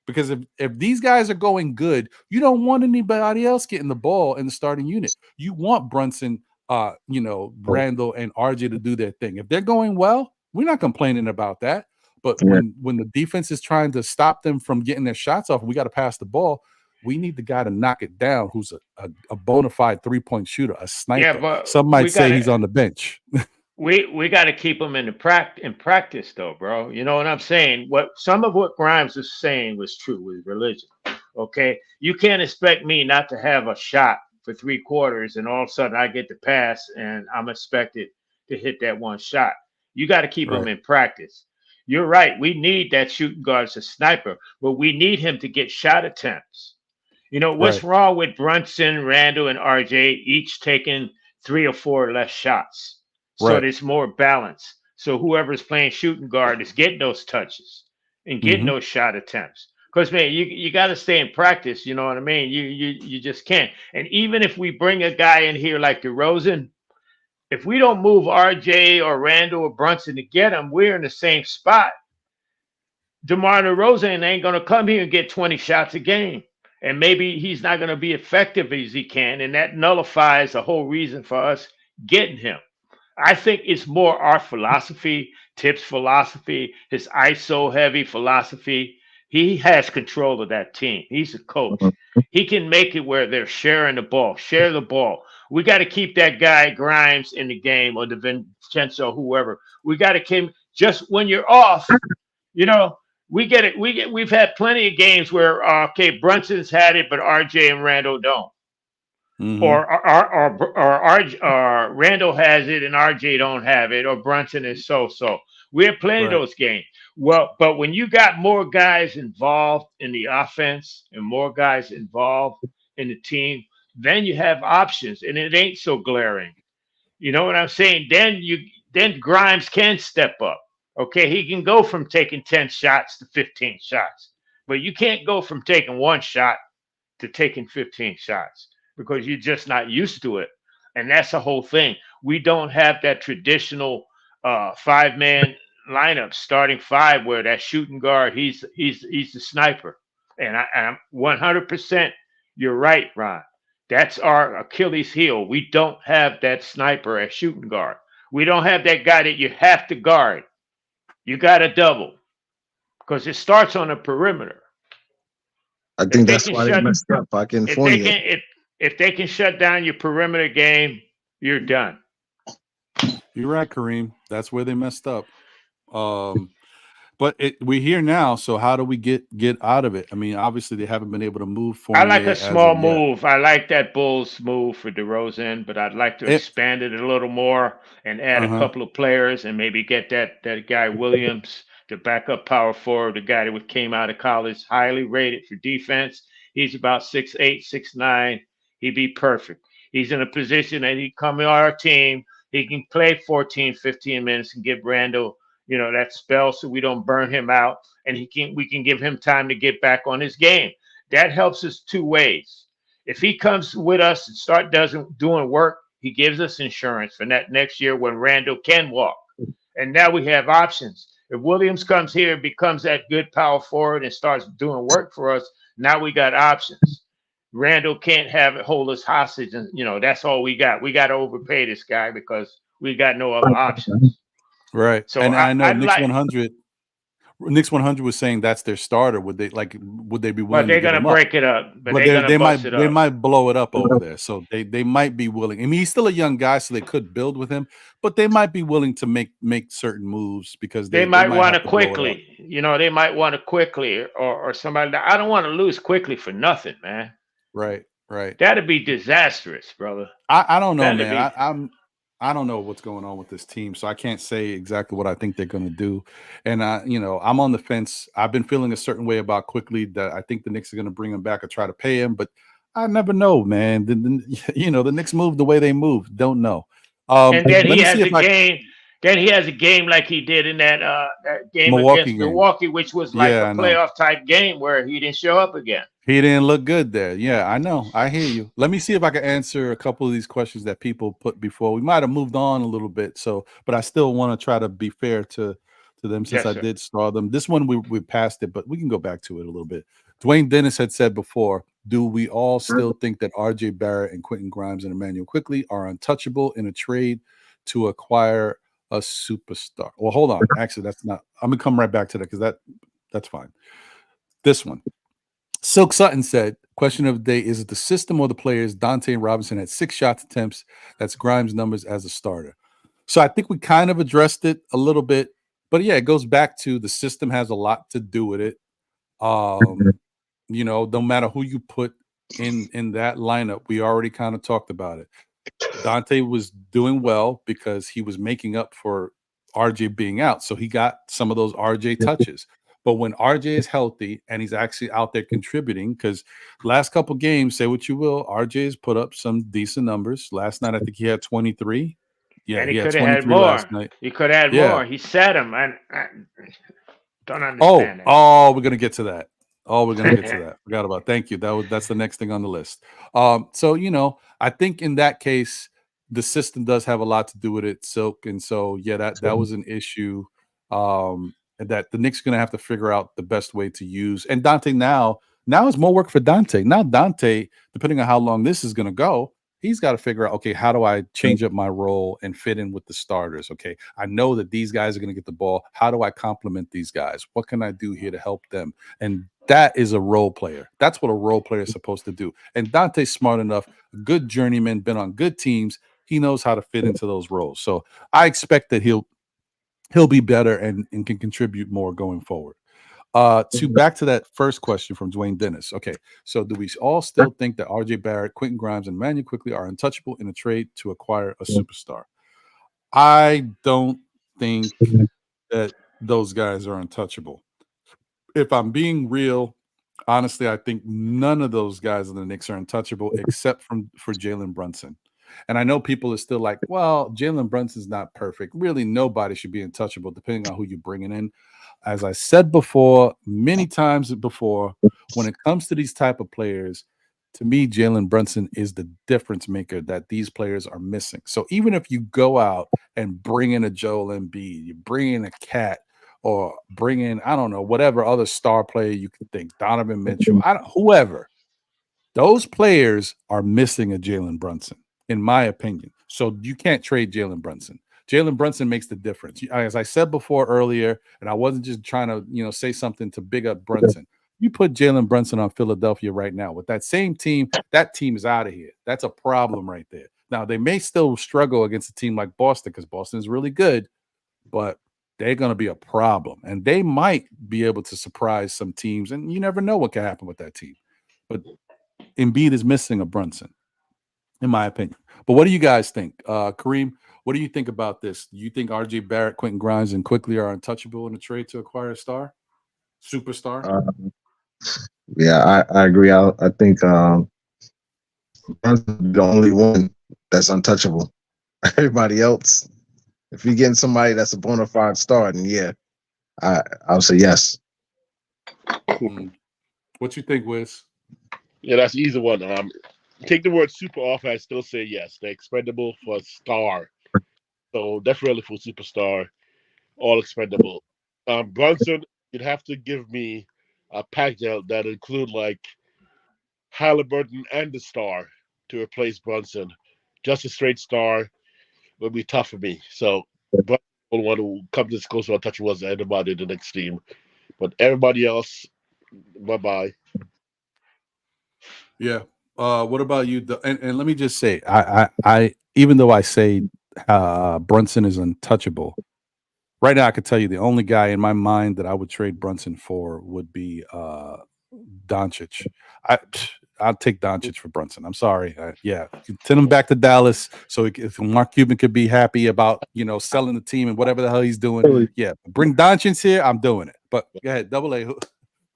Because if these guys are going good, you don't want anybody else getting the ball in the starting unit. You want Brunson, Randall and RJ to do their thing. If they're going well, we're not complaining about that. But when the defense is trying to stop them from getting their shots off, we got to pass the ball. We need the guy to knock it down who's a bona fide 3-point shooter, a sniper. Yeah, but some might say he's on the bench. We got to keep him in practice, though, bro. You know what I'm saying? Some of what Grimes was saying was true with religion. Okay, you can't expect me not to have a shot for 3 quarters, and all of a sudden I get the pass, and I'm expected to hit that one shot. You got to keep him in practice. You're right. We need that shooting guard as a sniper, but we need him to get shot attempts. You know what's wrong with Brunson, Randall, and RJ each taking 3 or 4 less shots? So there's more balance. So whoever's playing shooting guard is getting those touches and getting those shot attempts. Because, man, you got to stay in practice. You know what I mean? You just can't. And even if we bring a guy in here like DeRozan, if we don't move RJ or Randall or Brunson to get him, we're in the same spot. DeMar DeRozan ain't going to come here and get 20 shots a game. And maybe he's not going to be effective as he can. And that nullifies the whole reason for us getting him. I think it's more our philosophy, Thibs' philosophy, his ISO heavy philosophy. He has control of that team. He's a coach. He can make it where they're sharing the ball, share the ball. We got to keep that guy Grimes in the game, or DiVincenzo, whoever. We got to keep just when you're off, we get it. We've had plenty of games where Brunson's had it, but RJ and Randall don't. Or Randall has it and RJ don't have it, or Brunson is so. We have plenty of those games. Well, but when you got more guys involved in the offense and more guys involved in the team, then you have options, and it ain't so glaring. You know what I'm saying? Then Grimes can step up. Okay, he can go from taking 10 shots to 15 shots, but you can't go from taking 1 shot to taking 15 shots. Because you're just not used to it. And that's the whole thing. We don't have that traditional 5-man lineup, starting 5, where that shooting guard, he's the sniper. And I'm 100%, you're right, Ron. That's our Achilles heel. We don't have that sniper as shooting guard. We don't have that guy that you have to guard. You got to double. Because it starts on the perimeter. I think that's why they messed up. I can inform you. If they can shut down your perimeter game, you're done. You're right, Kareem. That's where they messed up. But we're here now, so how do we get out of it? I mean, obviously they haven't been able to move forward. I like a small move. I like that Bulls move for DeRozan, but I'd like to expand it a little more and add a couple of players and maybe get that guy Williams, the backup power forward, the guy that came out of college, highly rated for defense. He's about 6'8", 6'9". He'd be perfect. He's in a position that he come on our team. He can play 14, 15 minutes and give Randall, that spell so we don't burn him out. And we can give him time to get back on his game. That helps us 2 ways. If he comes with us and start doing work, He gives us insurance for that next year when Randall can walk. And now we have options. If Williams comes here and becomes that good power forward and starts doing work for us, now we got options. Randall can't hold us hostage, and that's all we got. We got to overpay this guy because we got no other options. Right. So and I know I'd Knicks 100. Knicks 100 was saying that's their starter. Would they be willing But they're to give gonna him up? break it up. But But they're gonna bust it up. they might blow it up over there. So they might be willing. I mean, he's still a young guy, so they could build with him, but they might be willing to make certain moves because they might want have to quickly. They might want to quickly or somebody. I don't want to lose quickly for nothing, man. Right. That'd be disastrous, brother. I don't know, man. I don't know what's going on with this team, so I can't say exactly what I think they're going to do. And I'm on the fence. I've been feeling a certain way about Quickly that I think the Knicks are going to bring him back or try to pay him, but I never know, man. The Knicks move the way they move. Don't know. And then he has a game. Then he has a game like he did in that game against Milwaukee, which was like a playoff type game where he didn't show up again. He didn't look good there. Yeah, I know. I hear you. Let me see if I can answer a couple of these questions that people put before. We might have moved on a little bit, but I still want to try to be fair to them since I did star them. This one we passed it, but we can go back to it a little bit. Dwayne Dennis had said before, do we all still think that RJ Barrett and Quentin Grimes and Emmanuel Quickly are untouchable in a trade to acquire a superstar? Well, hold on. Actually, that's not. I'm gonna come right back to that because that's fine. This one. Silk Sutton said, question of the day, is it the system or the players? Donte and Robinson had 6 shot attempts. That's Grimes' numbers as a starter. So I think we kind of addressed it a little bit. But yeah, it goes back to the system has a lot to do with it. No matter who you put in that lineup, we already kind of talked about it. Donte was doing well because he was making up for RJ being out. So he got some of those RJ touches. But when RJ is healthy and he's actually out there contributing, because last couple games, say what you will, RJ has put up some decent numbers. Last night, I think he had 23. Yeah, and he had could have had more. Last night. He could have had more. He set him. I don't understand that. Oh, we're gonna get to that. Forgot about. Thank you. That's the next thing on the list. So I think in that case, the system does have a lot to do with it, Silk, and so that was an issue. That the Knicks are going to have to figure out the best way to use. And Donte now is more work for Donte. Now Donte, depending on how long this is going to go, he's got to figure out, okay, how do I change up my role and fit in with the starters? Okay, I know that these guys are going to get the ball. How do I complement these guys? What can I do here to help them? And that is a role player. That's what a role player is supposed to do. And Dante's smart enough, a good journeyman, been on good teams. He knows how to fit into those roles. So I expect that he'll be better and can contribute more going forward. Back to that first question from Dwayne Dennis. Okay, so do we all still think that RJ Barrett, Quentin Grimes, and Emmanuel Quickly are untouchable in a trade to acquire a superstar? I don't think that those guys are untouchable. If I'm being real, honestly, I think none of those guys in the Knicks are untouchable except for Jalen Brunson. And I know people are still like, well, Jalen Brunson's not perfect. Really, nobody should be untouchable depending on who you're bringing in. As I said before, many times before, when it comes to these type of players, to me, Jalen Brunson is the difference maker that these players are missing. So even if you go out and bring in a Joel Embiid, you bring in a Cat, or bring in, I don't know, whatever other star player you can think, Donovan Mitchell, whoever, those players are missing a Jalen Brunson, in my opinion. So you can't trade Jalen Brunson. Jalen Brunson makes the difference. As I said before earlier, and I wasn't just trying to, say something to big up Brunson. You put Jalen Brunson on Philadelphia right now with that same team, that team is out of here. That's a problem right there. Now, they may still struggle against a team like Boston because Boston is really good, but they're going to be a problem. And they might be able to surprise some teams, and you never know what can happen with that team. But Embiid is missing a Brunson, in my opinion. But what do you guys think? Kareem, what do you think about this? Do you think RJ Barrett, Quentin Grimes, and Quickly are untouchable in a trade to acquire a superstar? Yeah, I agree. I think Brunson's the only one that's untouchable. Everybody else, if you're getting somebody that's a bona fide star, then yeah, I'll say yes. What you think, Wiz? Yeah, that's the easy one. take the word super off, I still say yes. They're expendable for star. So definitely for superstar, all expendable. Brunson, you'd have to give me a pack that include like Halliburton and the star to replace Brunson. Just a straight star would be tough for me. So Brunson will want to come this close to untouchable was anybody in the next team. But everybody else, bye bye. Yeah. What about you? And let me just say, I even though I say Brunson is untouchable, right now I could tell you the only guy in my mind that I would trade Brunson for would be Doncic. I I'll take Doncic for Brunson. I'm sorry. Yeah, send him back to Dallas so if Mark Cuban could be happy about selling the team and whatever the hell he's doing. Yeah, bring Doncic here. I'm doing it. But go ahead, Double A.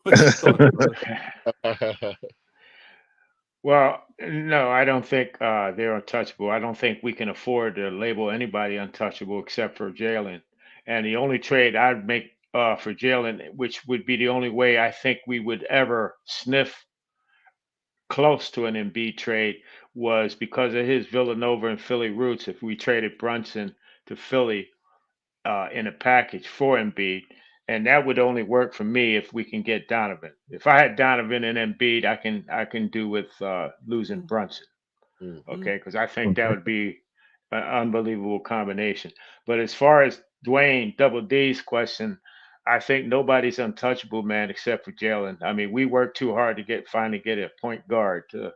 What's your thought, brother? Well, no, I don't think they're untouchable. I don't think we can afford to label anybody untouchable except for Jalen. And the only trade I'd make for Jalen, which would be the only way I think we would ever sniff close to an Embiid trade, was because of his Villanova and Philly roots. If we traded Brunson to Philly in a package for Embiid, and that would only work for me if we can get Donovan. If I had Donovan and Embiid, I can do with losing Brunson. Okay, because I think that would be an unbelievable combination. But as far as Dwayne Double D's question, I think nobody's untouchable, man, except for Jalen. I mean, we worked too hard to finally get a point guard to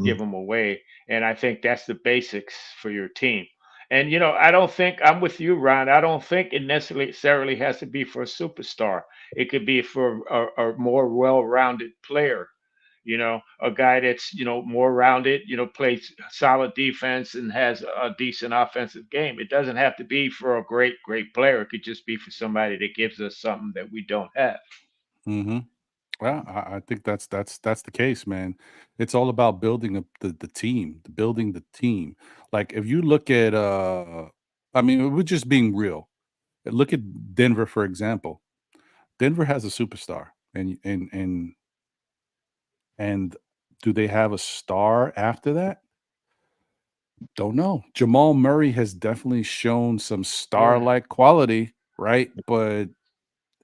give him away, and I think that's the basics for your team. And I don't think I'm with you, Ron. I don't think it necessarily has to be for a superstar. It could be for a more well-rounded player, a guy that's, more rounded, plays solid defense and has a decent offensive game. It doesn't have to be for a great, great player. It could just be for somebody that gives us something that we don't have. Mm-hmm. Well, I think that's the case, man. It's all about building up the team, building the team. Like if you look at I mean, we're just being real. Look at Denver, for example. Denver has a superstar. And do they have a star after that? Don't know. Jamal Murray has definitely shown some Yeah. star-like quality, right? But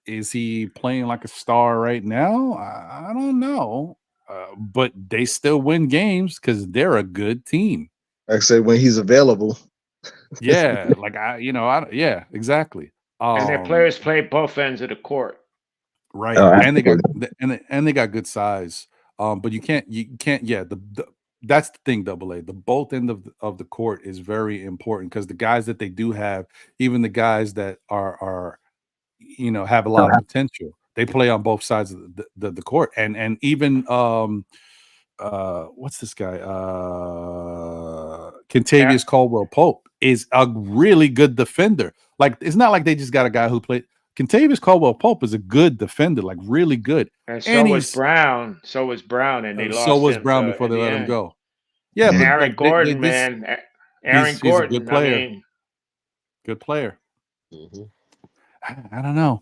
is he playing like a star right now? I don't know. But they still win games because they're a good team. Like I say, when he's available. Yeah, like yeah, exactly. And their players play both ends of the court. Right, Oh, and they got absolutely. and they got good size. But you can't yeah, that's the thing, Double A. The both end of the court is very important because the guys that they do have, even the guys that are have a lot of potential. They play on both sides of the court, and even what's this guy? Kentavious Caldwell Pope is a really good defender. Like it's not like they just got a guy who played. Kentavious Caldwell Pope is a good defender, like really good. And And so was he's Brown. So was Brown, and they so lost was him Brown before in they the let him end. go. Yeah, And but Aaron like Gordon, man. Aaron he's a good Gordon. I player. mean, Good player. I don't know.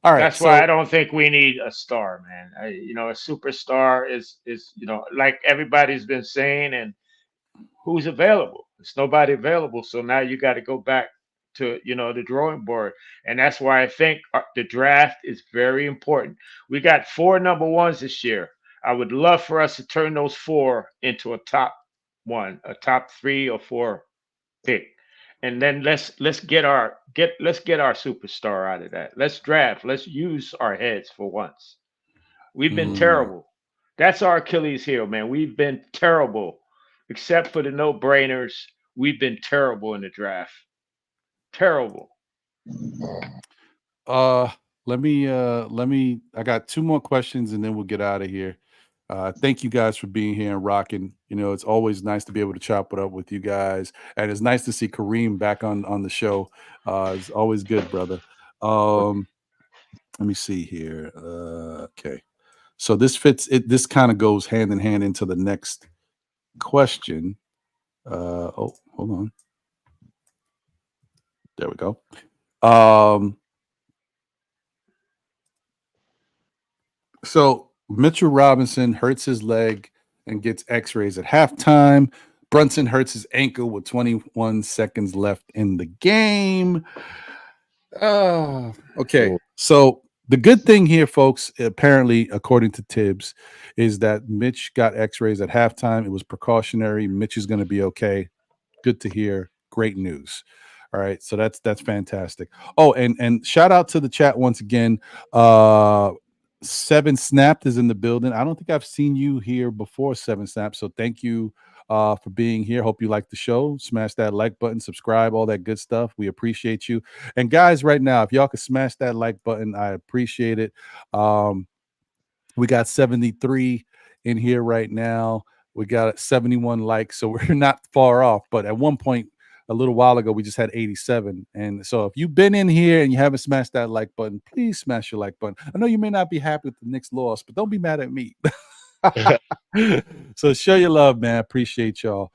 All right, that's why I so don't think we need a star, man. A superstar is like everybody's been saying, and who's available? There's nobody available, so now you got to go back to the drawing board, and that's why I think the draft is very important. We got 4 number 1s this year. I would love for us to turn those 4 into a top one, a top 3 or 4 pick, and then let's get our superstar out of that. Let's draft. Let's use our heads for once. We've been mm, terrible. That's our Achilles heel, man. We've been terrible, except for the no brainers. We've been terrible in the draft. Terrible. Uh, let me. I got 2 more questions, and then we'll get out of here. Thank you guys for being here and rocking. It's always nice to be able to chop it up with you guys, and it's nice to see Kareem back on the show. It's always good, brother. Let me see here. Okay, so this fits. This kind of goes hand in hand into the next question. Oh, hold on. There we go. So Mitchell Robinson hurts his leg and gets X-rays at halftime. Brunson hurts his ankle with 21 seconds left in the game. Okay. So the good thing here, folks, apparently, according to Thibs, is that Mitch got X-rays at halftime. It was precautionary. Mitch is going to be okay. Good to hear. Great news. All right, so that's fantastic. Oh, and shout out to the chat once again. Seven Snapped is in the building. I don't think I've seen you here before, Seven Snapped. So thank you for being here. Hope you like the show. Smash that like button, subscribe, all that good stuff. We appreciate you. And guys, right now, if y'all could smash that like button, I appreciate it. We got 73 in here right now. We got 71 likes, so we're not far off. But at one point, a little while ago, we just had 87. And so if you've been in here and you haven't smashed that like button, please smash your like button. I know you may not be happy with the Knicks loss, but don't be mad at me. So show your love, man. Appreciate y'all.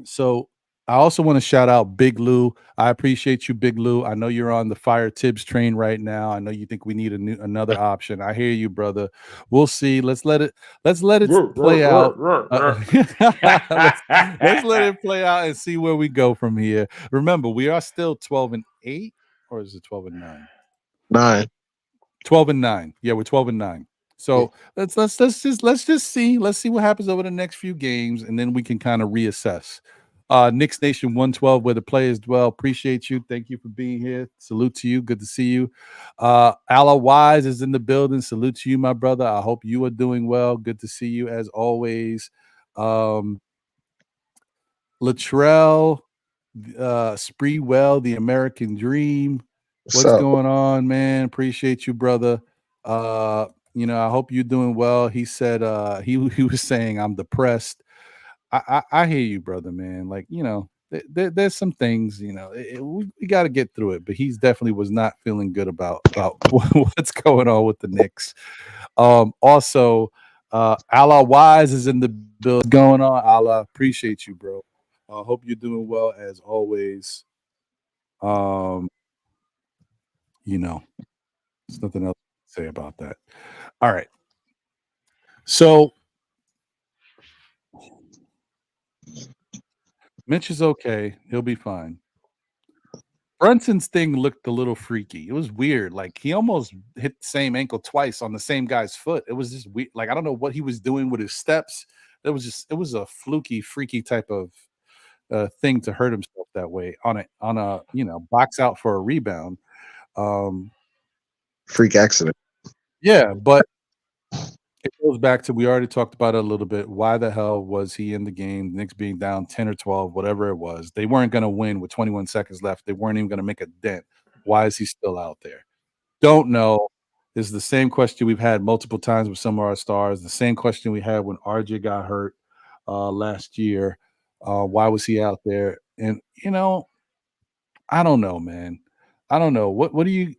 So I also want to shout out Big Lou. I appreciate you, Big Lou. I know you're on the Fire Thibs train right now. I know you think we need another option. I hear you, brother. We'll see. Let's let it play out. Let's let it play out and see where we go from here. Remember, we are still 12-8, or is it 12-9? 9. 12-9. Yeah, we're 12-9. So let's just see. Let's see what happens over the next few games, and then we can kind of reassess. Knicks Nation 112, where the players dwell. Appreciate you. Thank you for being here. Salute to you. Good to see you. Ala Wise is in the building. Salute to you, my brother. I hope you are doing well. Good to see you as always. Latrell, Spreewell, the American Dream. What's going on, man? Appreciate you, brother. I hope you're doing well. He said he was saying I'm depressed. I hear you, brother, man. Like, there's some things, we got to get through it. But he's definitely was not feeling good about what's going on with the Knicks. Also, Allah Wise is in the build. Going on, Allah. Appreciate you, bro. I hope you're doing well as always. There's nothing else to say about that. All right. So Mitch is okay. He'll be fine. Brunson's thing looked a little freaky. It was weird. Like, he almost hit the same ankle twice on the same guy's foot. It was just weird. Like, I don't know what he was doing with his steps. It was a fluky, freaky type of thing to hurt himself that way on a box out for a rebound. Freak accident. Yeah, but it goes back to, we already talked about it a little bit. Why the hell was he in the game? Knicks being down 10 or 12, whatever it was. They weren't going to win with 21 seconds left. They weren't even going to make a dent. Why is he still out there? Don't know. This is the same question we've had multiple times with some of our stars. The same question we had when RJ got hurt last year. Why was he out there? And, I don't know, man. I don't know. What do you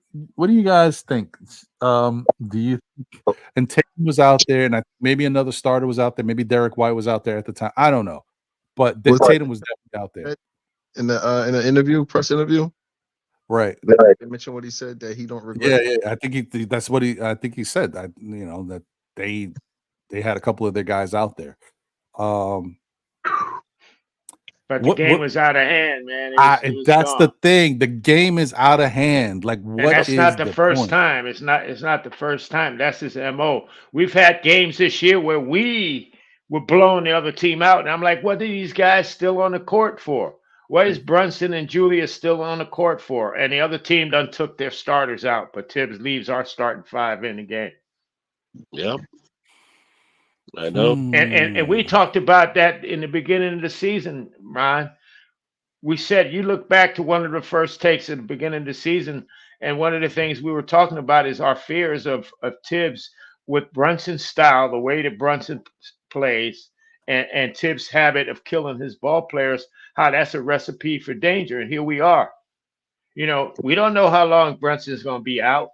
guys think? Do you think, and Tatum was out there, and maybe another starter was out there, maybe Derek White was out there at the time. I don't know. But Tatum was definitely out there. In the interview, press interview? Right. They mentioned what he said, that he don't regret. Yeah. I think he said that, that they had a couple of their guys out there. But the game was out of hand, man. That's the thing. The game is out of hand. Like, what? And that's not the first time. It's not the first time. That's his MO. We've had games this year where we were blowing the other team out, and I'm like, what are these guys still on the court for? What is Brunson and Julius still on the court for? And the other team done took their starters out, but Thibs leaves our starting five in the game. Yep. I know. And we talked about that in the beginning of the season, Ron. We said, you look back to one of the first takes at the beginning of the season, and one of the things we were talking about is our fears of Thibs with Brunson's style, the way that Brunson plays, and Thibs' habit of killing his ball players, how that's a recipe for danger. And here we are. We don't know how long Brunson's going to be out.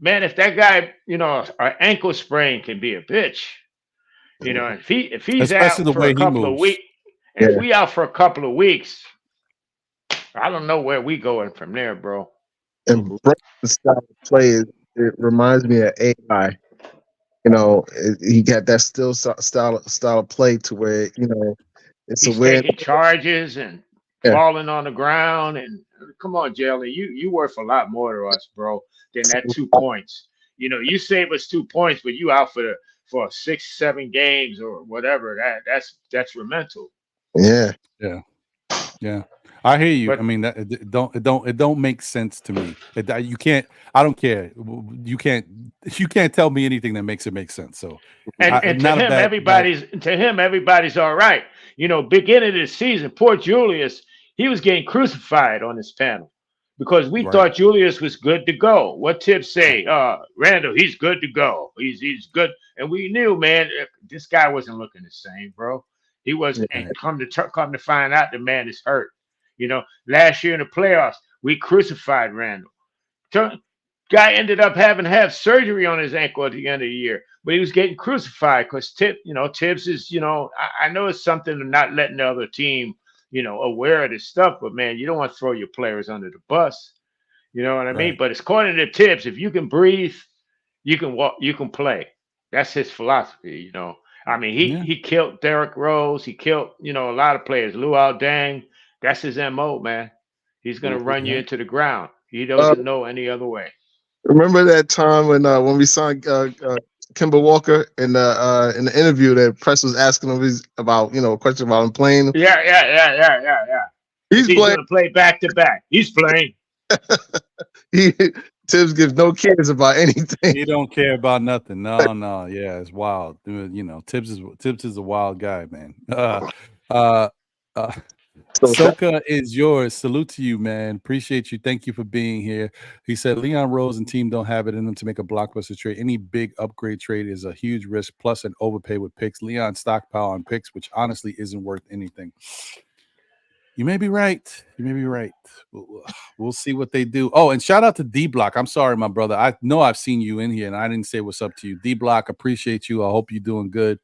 Man, if that guy, our ankle sprain can be a bitch. If he's especially out for a couple of weeks, if we out for a couple of weeks, I don't know where we going from there, bro. And Brunson's style of play, it reminds me of AI. he got that still style of play to where it's He's aware. taking charges and Yeah. falling on the ground. And come on, Jelly, you worth a lot more to us, bro, than that 2 points. You save us 2 points, but you out for 6, 7 games or whatever. That's detrimental. Yeah. I hear you. But I mean, that it don't make sense to me. You can't. I don't care. You can't tell me anything that makes it make sense. So, and to him, everybody's all right. Beginning of the season, poor Julius, he was getting crucified on this panel because we thought Julius was good to go. What Thibs say? Randall, he's good to go. He's good, and we knew, man, this guy wasn't looking the same, bro. He wasn't. And come to find out, the man is hurt. Last year in the playoffs, we crucified Randall. Guy ended up having to have surgery on his ankle at the end of the year, but he was getting crucified because Thibs is, I know it's something to not letting the other team, aware of this stuff, but man, you don't want to throw your players under the bus. You know what I mean? But according to Thibs, if you can breathe, you can walk, you can play. That's his philosophy, I mean, he killed Derrick Rose. He killed, a lot of players. Luol Deng. That's his MO, man. He's going to run you into the ground. He doesn't know any other way. Remember that time when we saw Kemba Walker in the interview that press was asking him about, a question about him playing? Yeah. He's going to play back to back. He's playing. Thibs gives no cares about anything. He don't care about nothing. No. Yeah, it's wild. Thibs is a wild guy, man. Soka is yours. Salute to you, man. Appreciate you. Thank you for being here. He said Leon Rose and team don't have it in them to make a blockbuster trade. Any big upgrade trade is a huge risk, plus an overpay with picks. Leon stockpile on picks, which honestly isn't worth anything. You may be right. We'll see what they do. Oh, and shout out to D Block. I'm sorry, my brother. I know I've seen you in here, and I didn't say what's up to you. D Block, appreciate you. I hope you're doing good.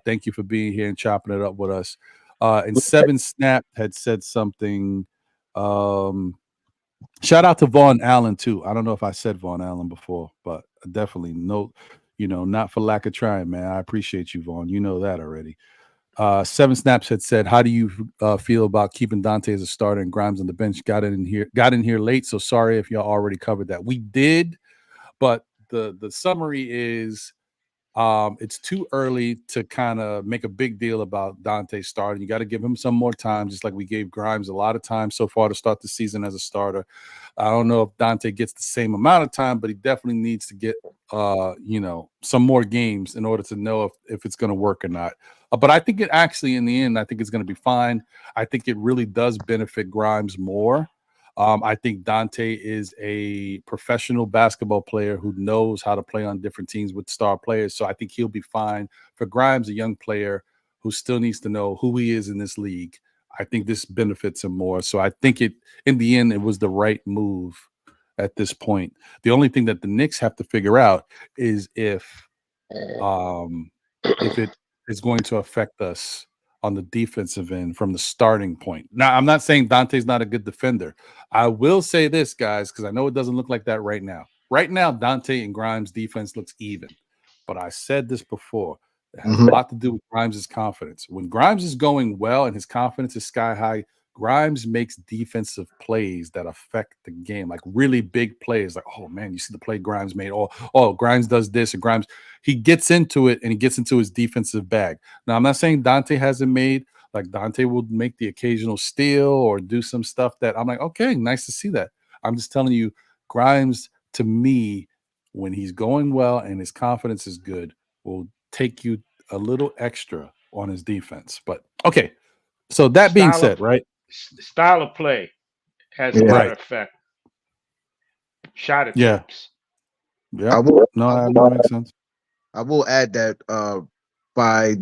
Thank you for being here and chopping it up with us. And 7 Snap had said something. Shout out to Vaughn Allen too. I don't know if I said Vaughn Allen before, but definitely not for lack of trying, man. I appreciate you, Vaughn. You know that already. 7 Snaps had said, how do you feel about keeping Donte as a starter and Grimes on the bench? Got in here late, so sorry if y'all already covered that. We did, but the summary is it's too early to kind of make a big deal about Donte starting. You got to give him some more time, just like we gave Grimes a lot of time so far to start the season as a starter. I don't know if Donte gets the same amount of time, but he definitely needs to get some more games in order to know if it's going to work or not. But I think it actually, in the end, I think it's going to be fine. I think it really does benefit Grimes more. I think Donte is a professional basketball player who knows how to play on different teams with star players. So I think he'll be fine. For Grimes, a young player who still needs to know who he is in this league, I think this benefits him more. So I think in the end, it was the right move at this point. The only thing that the Knicks have to figure out is if it is going to affect us on the defensive end from the starting point. Now, I'm not saying Dante's not a good defender. I will say this, guys, because I know it doesn't look like that right now. Right now, Donte and Grimes' defense looks even. But I said this before. It has a lot to do with Grimes' confidence. When Grimes is going well and his confidence is sky high, Grimes makes defensive plays that affect the game, like really big plays. Like, oh, man, you see the play Grimes made. Oh, Grimes does this. And Grimes, he gets into it and he gets into his defensive bag. Now, I'm not saying Donte hasn't made, like Donte will make the occasional steal or do some stuff that I'm like, okay, nice to see that. I'm just telling you, Grimes, to me, when he's going well and his confidence is good, will take you a little extra on his defense. But, okay, so that being said, right? Style of play has a lot of effect. Shot attempts. Yeah. That makes sense. I will add that by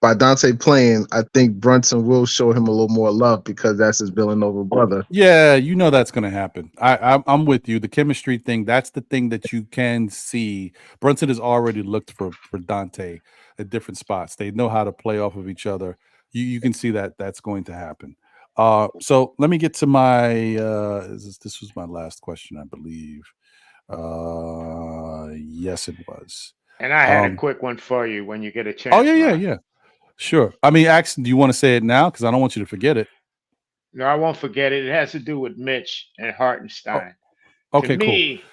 Donte playing, I think Brunson will show him a little more love because that's his Villanova brother. Yeah, that's going to happen. I'm with you. The chemistry thing, that's the thing that you can see. Brunson has already looked for Donte at different spots. They know how to play off of each other. You can see that that's going to happen. So let me get to my this was my last question, I believe. Yes, it was. And I had a quick one for you when you get a chance. Oh yeah. Sure. I mean, Axon, do you want to say it now? Because I don't want you to forget it. No, I won't forget it. It has to do with Mitch and Hartenstein. Okay, to me,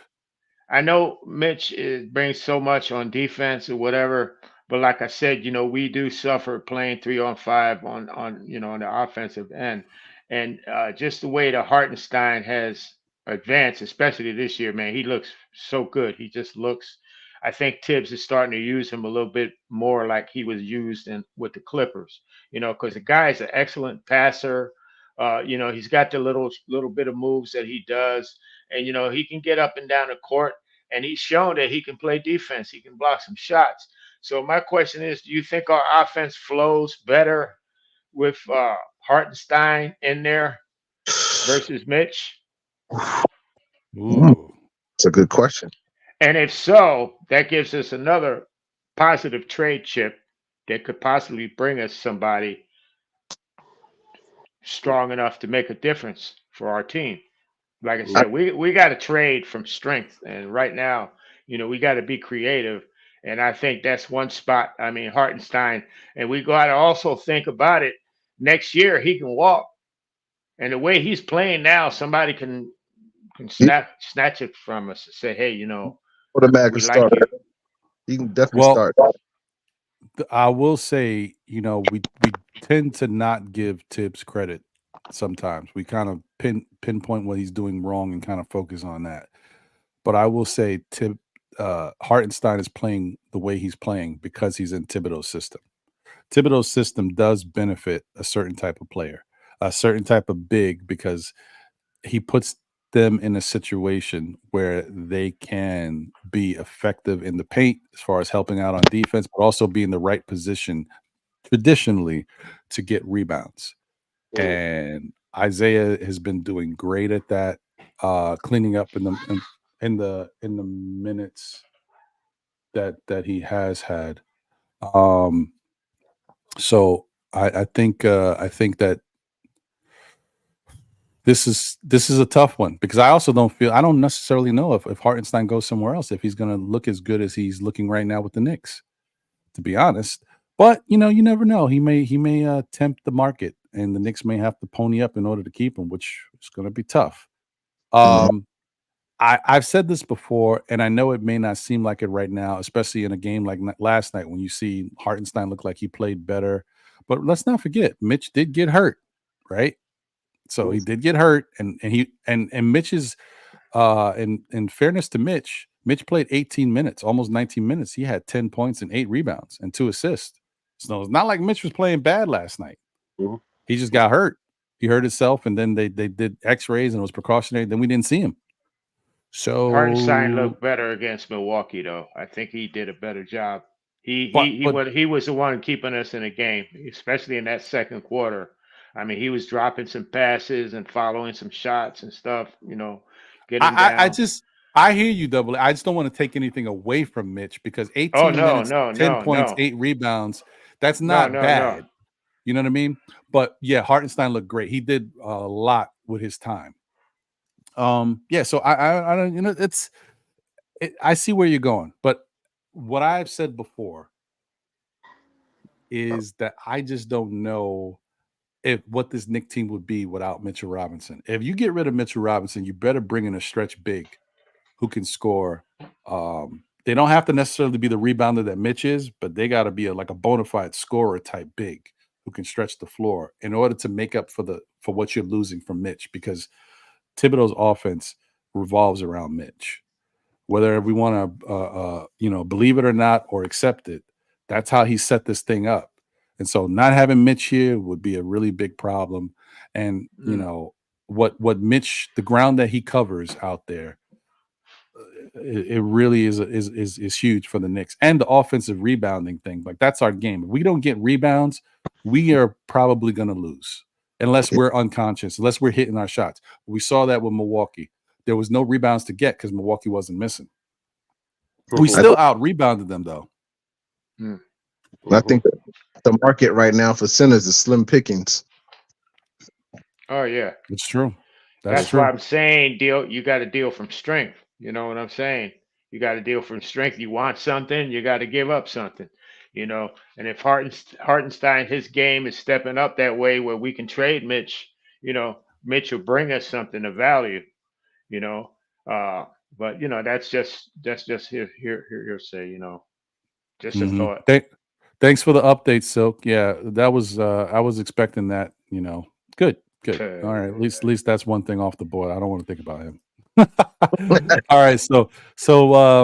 I know Mitch brings so much on defense or whatever, but like I said, we do suffer playing 3-on-5 on on the offensive end, and just the way the Hartenstein has advanced, especially this year, man, he looks so good. He just looks. I think Thibs is starting to use him a little bit more like he was used with the Clippers, because the guy is an excellent passer. He's got the little bit of moves that he does, and he can get up and down the court, and he's shown that he can play defense. He can block some shots. So my question is, do you think our offense flows better with Hartenstein in there versus Mitch? Ooh. It's a good question. And if so, that gives us another positive trade chip that could possibly bring us somebody strong enough to make a difference for our team. Like I said, we got to trade from strength, and right now, we got to be creative, and I think that's one spot. I mean, Hartenstein, and we got to also think about it. Next year, he can walk, and the way he's playing now, somebody can snatch it from us and say, "Hey, automatic we starter. like you." He can definitely start. I will say, we tend to not give Thibs credit sometimes. We kind of pinpoint what he's doing wrong and kind of focus on that. But I will say Hartenstein is playing the way he's playing because he's in Thibodeau's system. Thibodeau's system does benefit a certain type of player, a certain type of big, because he puts them in a situation where they can be effective in the paint as far as helping out on defense, but also be in the right position traditionally to get rebounds. And Isaiah has been doing great at that, cleaning up in the minutes that he has had. So I think that this is a tough one, because I don't necessarily know if Hartenstein goes somewhere else, if he's going to look as good as he's looking right now with the Knicks, to be honest. But you never know. He may tempt the market, and the Knicks may have to pony up in order to keep him, which is going to be tough. I've said this before, and I know it may not seem like it right now, especially in a game like last night when you see Hartenstein look like he played better. But let's not forget, Mitch did get hurt, right? So he did get hurt, and Mitch is, in fairness to Mitch played 18 minutes, almost 19 minutes. He had 10 points and 8 rebounds and 2 assists. So it's not like Mitch was playing bad last night. He just got hurt. He hurt himself, and then they did X-rays, and it was precautionary. Then we didn't see him. So Hartenstein looked better against Milwaukee, though. I think he did a better job. He was the one keeping us in the game, especially in that second quarter. I mean, he was dropping some passes and following some shots and stuff. Getting down. I hear you, Double. I just don't want to take anything away from Mitch, because 18 minutes, 10 points, 8 rebounds. That's not bad. No. You know what I mean? But yeah, Hartenstein looked great. He did a lot with his time. So I don't, I see where you're going, but what I've said before is that I just don't know what this Knicks team would be without Mitchell Robinson. If you get rid of Mitchell Robinson, you better bring in a stretch big who can score. They don't have to necessarily be the rebounder that Mitch is, but they got to be like a bona fide scorer type big who can stretch the floor in order to make up for what you're losing from Mitch, because Thibodeau's offense revolves around Mitch. Whether we want to, believe it or not or accept it, that's how he set this thing up. And so not having Mitch here would be a really big problem. And, what Mitch, the ground that he covers out there, it really is huge for the Knicks. And the offensive rebounding thing, like, that's our game. If we don't get rebounds, we are probably going to lose. Unless we're unconscious, unless we're hitting our shots. We saw that with Milwaukee. There was no rebounds to get because Milwaukee wasn't missing. We still out-rebounded them, though. I think the market right now for centers is slim pickings. Oh, yeah. It's true. That's true. why I'm saying you got to deal from strength. You know what I'm saying? You got to deal from strength. You want something, you got to give up something. You know, and if Hartenstein, his game is stepping up that way where we can trade Mitch, you know, Mitch will bring us something of value. You know, uh, but you know that's just hearsay. You know, just a thought. Thanks for the update, Silk. Yeah, that was I was expecting that. You know, good. All right, at least that's one thing off the board. I don't want to think about him. All right, so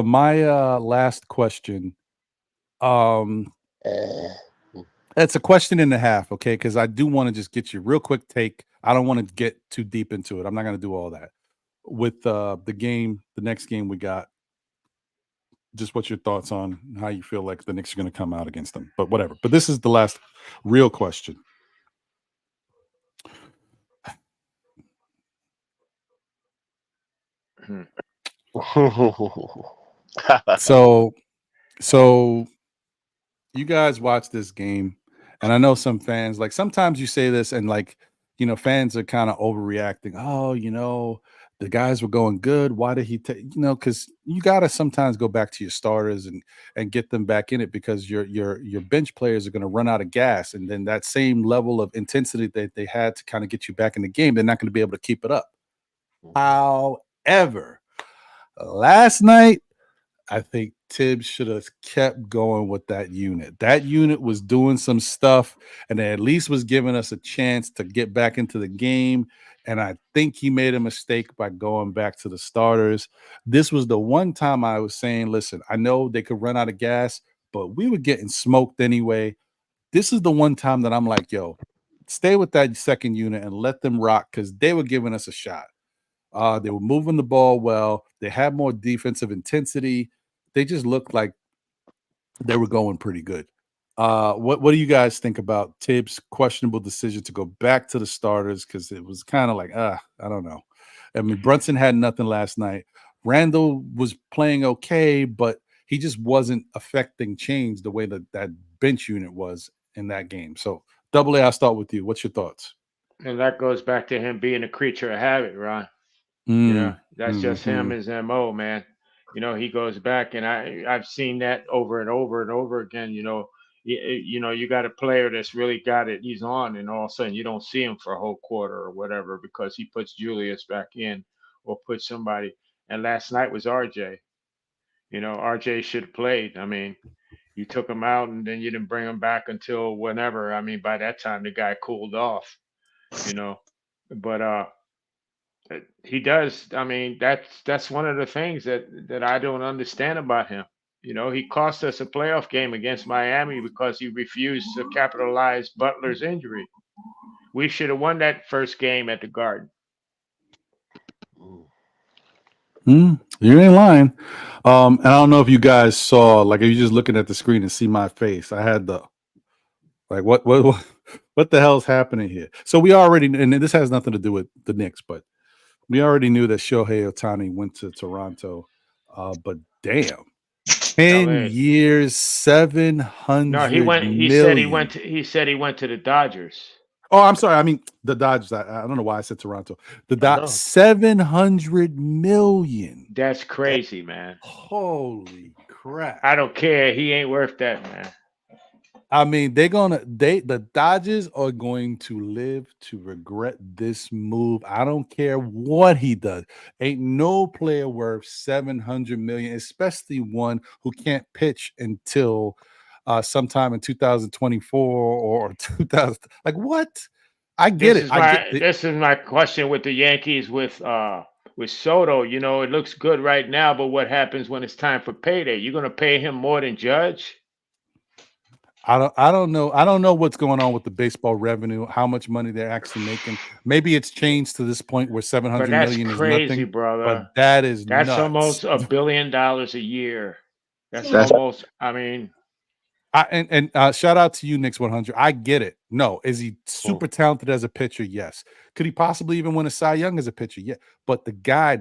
my last question. It's a question and a half, okay? Because I do want to just get your real quick take. I don't want to get too deep into it. I'm not going to do all that. With the next game we got, just what's your thoughts on how you feel like the Knicks are going to come out against them? But whatever. But this is the last real question. So you guys watch this game, and I know some fans, like, sometimes you say this and, like, you know, fans are kind of overreacting. Oh, you know, the guys were going good. Why did he take, you know, because you got to sometimes go back to your starters and get them back in it, because your bench players are going to run out of gas, and then that same level of intensity that they had to kind of get you back in the game, they're not going to be able to keep it up. However, last night, I think Thibs should have kept going with that unit. That unit was doing some stuff, and at least was giving us a chance to get back into the game. And I think he made a mistake by going back to the starters. This was the one time I was saying, listen, I know they could run out of gas, but we were getting smoked anyway. This is the one time that I'm like, yo, stay with that second unit and let them rock, because they were giving us a shot. They were moving the ball well. They had more defensive intensity. They just looked like they were going pretty good. What do you guys think about Thibs' questionable decision to go back to the starters? Because it was kind of like, I don't know. I mean, Brunson had nothing last night. Randall was playing okay, but he just wasn't affecting change the way that bench unit was in that game. So, Double A, I'll start with you. What's your thoughts? And that goes back to him being a creature of habit, Ron. You know, that's just him, his MO, man. You know, he goes back, and I've seen that over and over and over again. You know, you got a player that's really got it. He's on, and all of a sudden you don't see him for a whole quarter or whatever because he puts Julius back in or puts somebody. And last night was RJ. You know, RJ should have played. I mean, you took him out, and then you didn't bring him back until whenever. I mean, by that time the guy cooled off. You know, but he does. I mean, that's one of the things that I don't understand about him. You know, he cost us a playoff game against Miami because he refused to capitalize Butler's injury. We should have won that first game at the Garden. You ain't lying. And I don't know if you guys saw, like, if you're just looking at the screen and see my face, I had the, like, what the hell's happening here? So we already, and this has nothing to do with the Knicks, but we already knew that Shohei Ohtani went to Toronto. But damn, 10 years, 700 No, he went. He million. said he went. He said he went to the Dodgers. Oh, I'm sorry. I mean the Dodgers. I don't know why I said Toronto. The Dodgers, 700 million. That's crazy, man. Holy crap! I don't care. He ain't worth that, man. I mean, the Dodgers are going to live to regret this move. I don't care what he does. Ain't no player worth 700 million, especially one who can't pitch until sometime in 2024 or 2000. Like, what? I get it. This is my question with the Yankees with Soto. You know, it looks good right now, but what happens when it's time for payday? You're going to pay him more than Judge? I don't know. I don't know what's going on with the baseball revenue, how much money they're actually making. Maybe it's changed to this point where 700 million is nothing, brother. But that's nuts. Almost $1 billion a year. That's almost. I mean, shout out to you, Knicks 100. I get it. No, is he super talented as a pitcher? Yes. Could he possibly even win a Cy Young as a pitcher? Yeah. But the guy,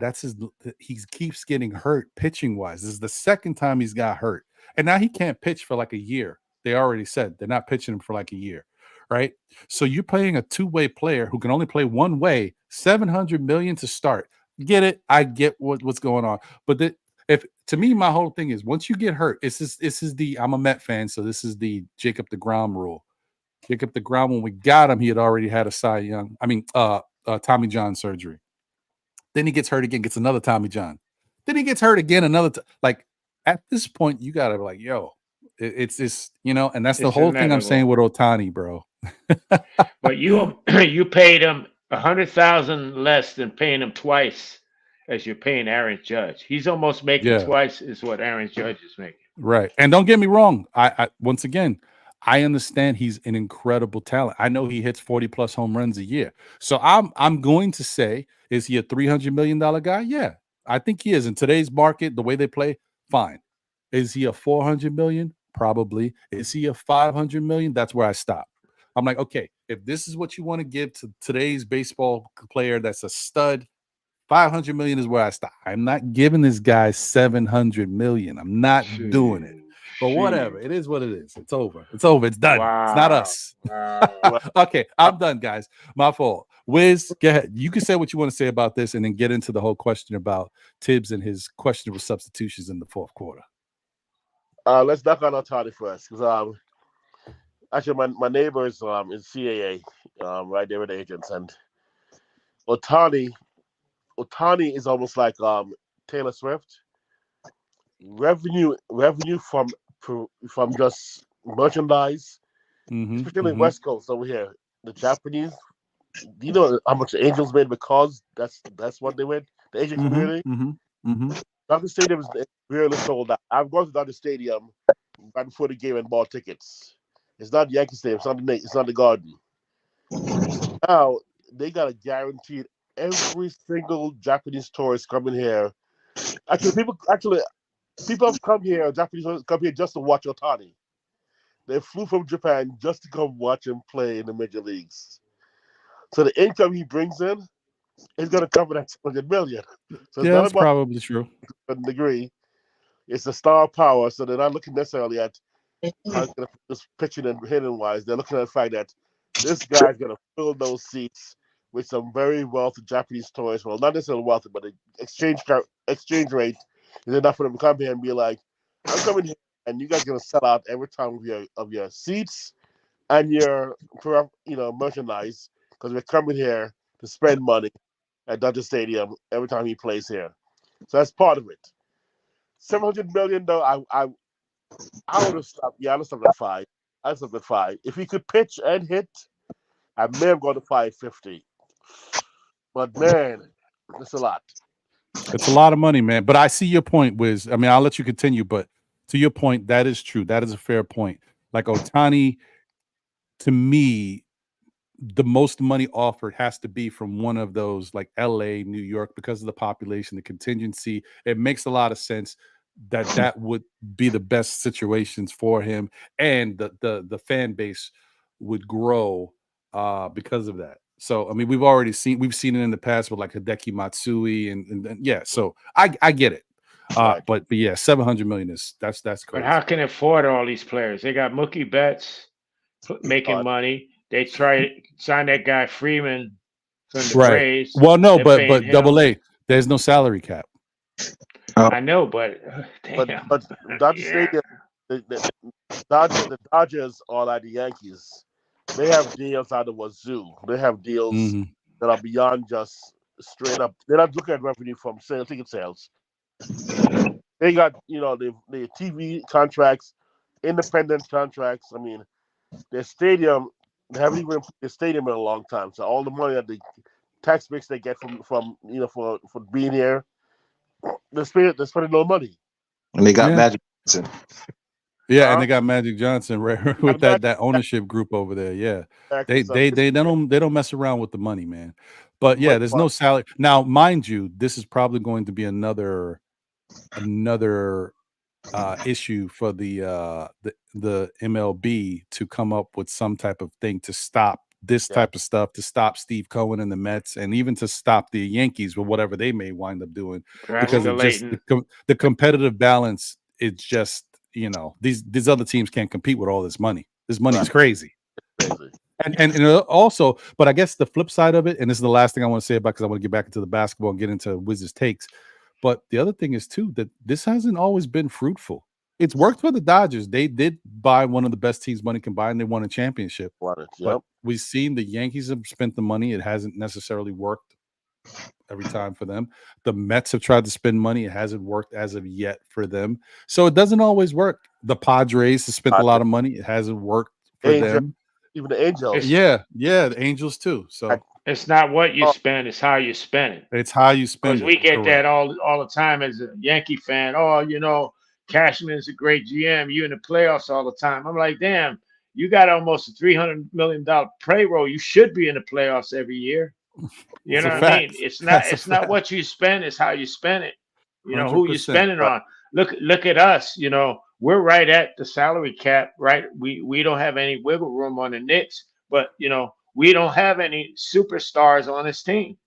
he keeps getting hurt pitching wise. This is the second time he's got hurt, and now he can't pitch for like a year. They already said they're not pitching him for like a year, right? So you're playing a two-way player who can only play one way, 700 million to start. get it. I get what's going on. But if to me, my whole thing is once you get hurt, this is the I'm a Met fan, so this is the Jacob deGrom rule. Jacob deGrom, when we got him, he had already had a Tommy John surgery. Then he gets hurt again, gets another Tommy John. Then he gets hurt again, like at this point, you gotta be like, yo, it's this, and that's the whole thing I'm saying with Ohtani, bro. But you paid him $100,000 less than paying him twice as you're paying Aaron Judge. He's almost making twice as what Aaron Judge is making. Right. And don't get me wrong. I once again, I understand he's an incredible talent. I know he hits 40+ home runs a year. So I'm going to say, is he a $300 million guy? Yeah, I think he is. In today's market, the way they play, fine. Is he a $400 million? Probably. Is he a $500 million? That's where I stop. I'm like, okay, if this is what you want to give to today's baseball player that's a stud, $500 million is where I stop. I'm not giving this guy $700 million. I'm not doing it. But whatever. It is what it is. It's over. It's over. It's done. Wow. It's not us. Wow. Okay, I'm done, guys. My fault. Wiz, go ahead. You can say what you want to say about this and then get into the whole question about Thibs and his questionable substitutions in the fourth quarter. Let's knock on Ohtani first. Because actually, my neighbor is in CAA, right there with the agents. And Ohtani is almost like Taylor Swift. Revenue from just merchandise, especially in West Coast over here. The Japanese, do you know how much the Angels made because that's what they went? The Asian community. Dodger Stadium is really sold out. I've gone to Dodger Stadium right before the game and bought tickets. It's not Yankee Stadium. It's not the Garden. Now they got a guaranteed every single Japanese tourist coming here. People have come here. Japanese tourists come here just to watch Ohtani. They flew from Japan just to come watch him play in the major leagues. So the income he brings in is going to cover that $200 million. So yeah, that's probably true. To a degree, it's the star power. So they're not looking necessarily at just pitching and hitting wise. They're looking at the fact that this guy's going to fill those seats with some very wealthy Japanese tourists. Well, not necessarily wealthy, but the exchange rate is enough for them to come here and be like, I'm coming here, and you guys are going to sell out every time of your seats and your merchandise because we're coming here to spend money at Dodger Stadium every time he plays here. So that's part of it. $700 million, though, I would have stopped. Yeah, I would have stopped at 5. I'd stop at 5. If he could pitch and hit, I may have gone to 550. But man, it's a lot. It's a lot of money, man. But I see your point, Wiz. I mean, I'll let you continue, but to your point, that is true. That is a fair point. Like Ohtani, to me, the most money offered has to be from one of those like LA, New York, because of the population, the contingency. It makes a lot of sense that would be the best situations for him, and the fan base would grow because of that. So I mean, we've seen it in the past with like Hideki Matsui and yeah. So I get it. But yeah, $700 million that's crazy. But how can they afford all these players? They got Mookie Betts making money. They try to sign that guy Freeman from the Braves. Well, no, but AA, there's no salary cap. I know, but damn. But Dodger Stadium, the Dodgers are like the Yankees. They have deals out of wazoo. They have deals that are beyond just straight up. They're not looking at revenue from ticket sales. They got the TV contracts, independent contracts. I mean, their stadium. They haven't even put the stadium in a long time. So all the money that the tax breaks they get from for being here, they're spending no money. And they got Magic Johnson. Yeah, and they got Magic Johnson right with that ownership group over there. Yeah, they don't mess around with the money, man. But yeah, there's no salary now. Mind you, this is probably going to be another issue for the MLB to come up with some type of thing to stop this type of stuff, to stop Steve Cohen and the Mets, and even to stop the Yankees with whatever they may wind up doing, because of just the competitive balance. It's just these other teams can't compete with all this money. This money is crazy. And also, but I guess the flip side of it, and this is the last thing I want to say about, because I want to get back into the basketball and get into Wizards takes. But the other thing is too that this hasn't always been fruitful. It's worked for the Dodgers. They did buy one of the best teams money can buy, and they won a championship. But we've seen the Yankees have spent the money. It hasn't necessarily worked every time for them. The Mets have tried to spend money. It hasn't worked as of yet for them. So it doesn't always work. The Padres have spent a lot of money. It hasn't worked for them. Even the Angels. Yeah, the Angels too. So it's not what you spend, it's how you spend it. It's how you spend it. Because we get that all the time as a Yankee fan. Oh, you know, Cashman's a great GM. You in the playoffs all the time. I'm like, damn, you got almost a $300 million payroll. You should be in the playoffs every year. You know what I mean? It's not what you spend, it's how you spend it. You know, who you spending on. Look at us, you know, we're right at the salary cap, right? We don't have any wiggle room on the Knicks, but you know, we don't have any superstars on this team.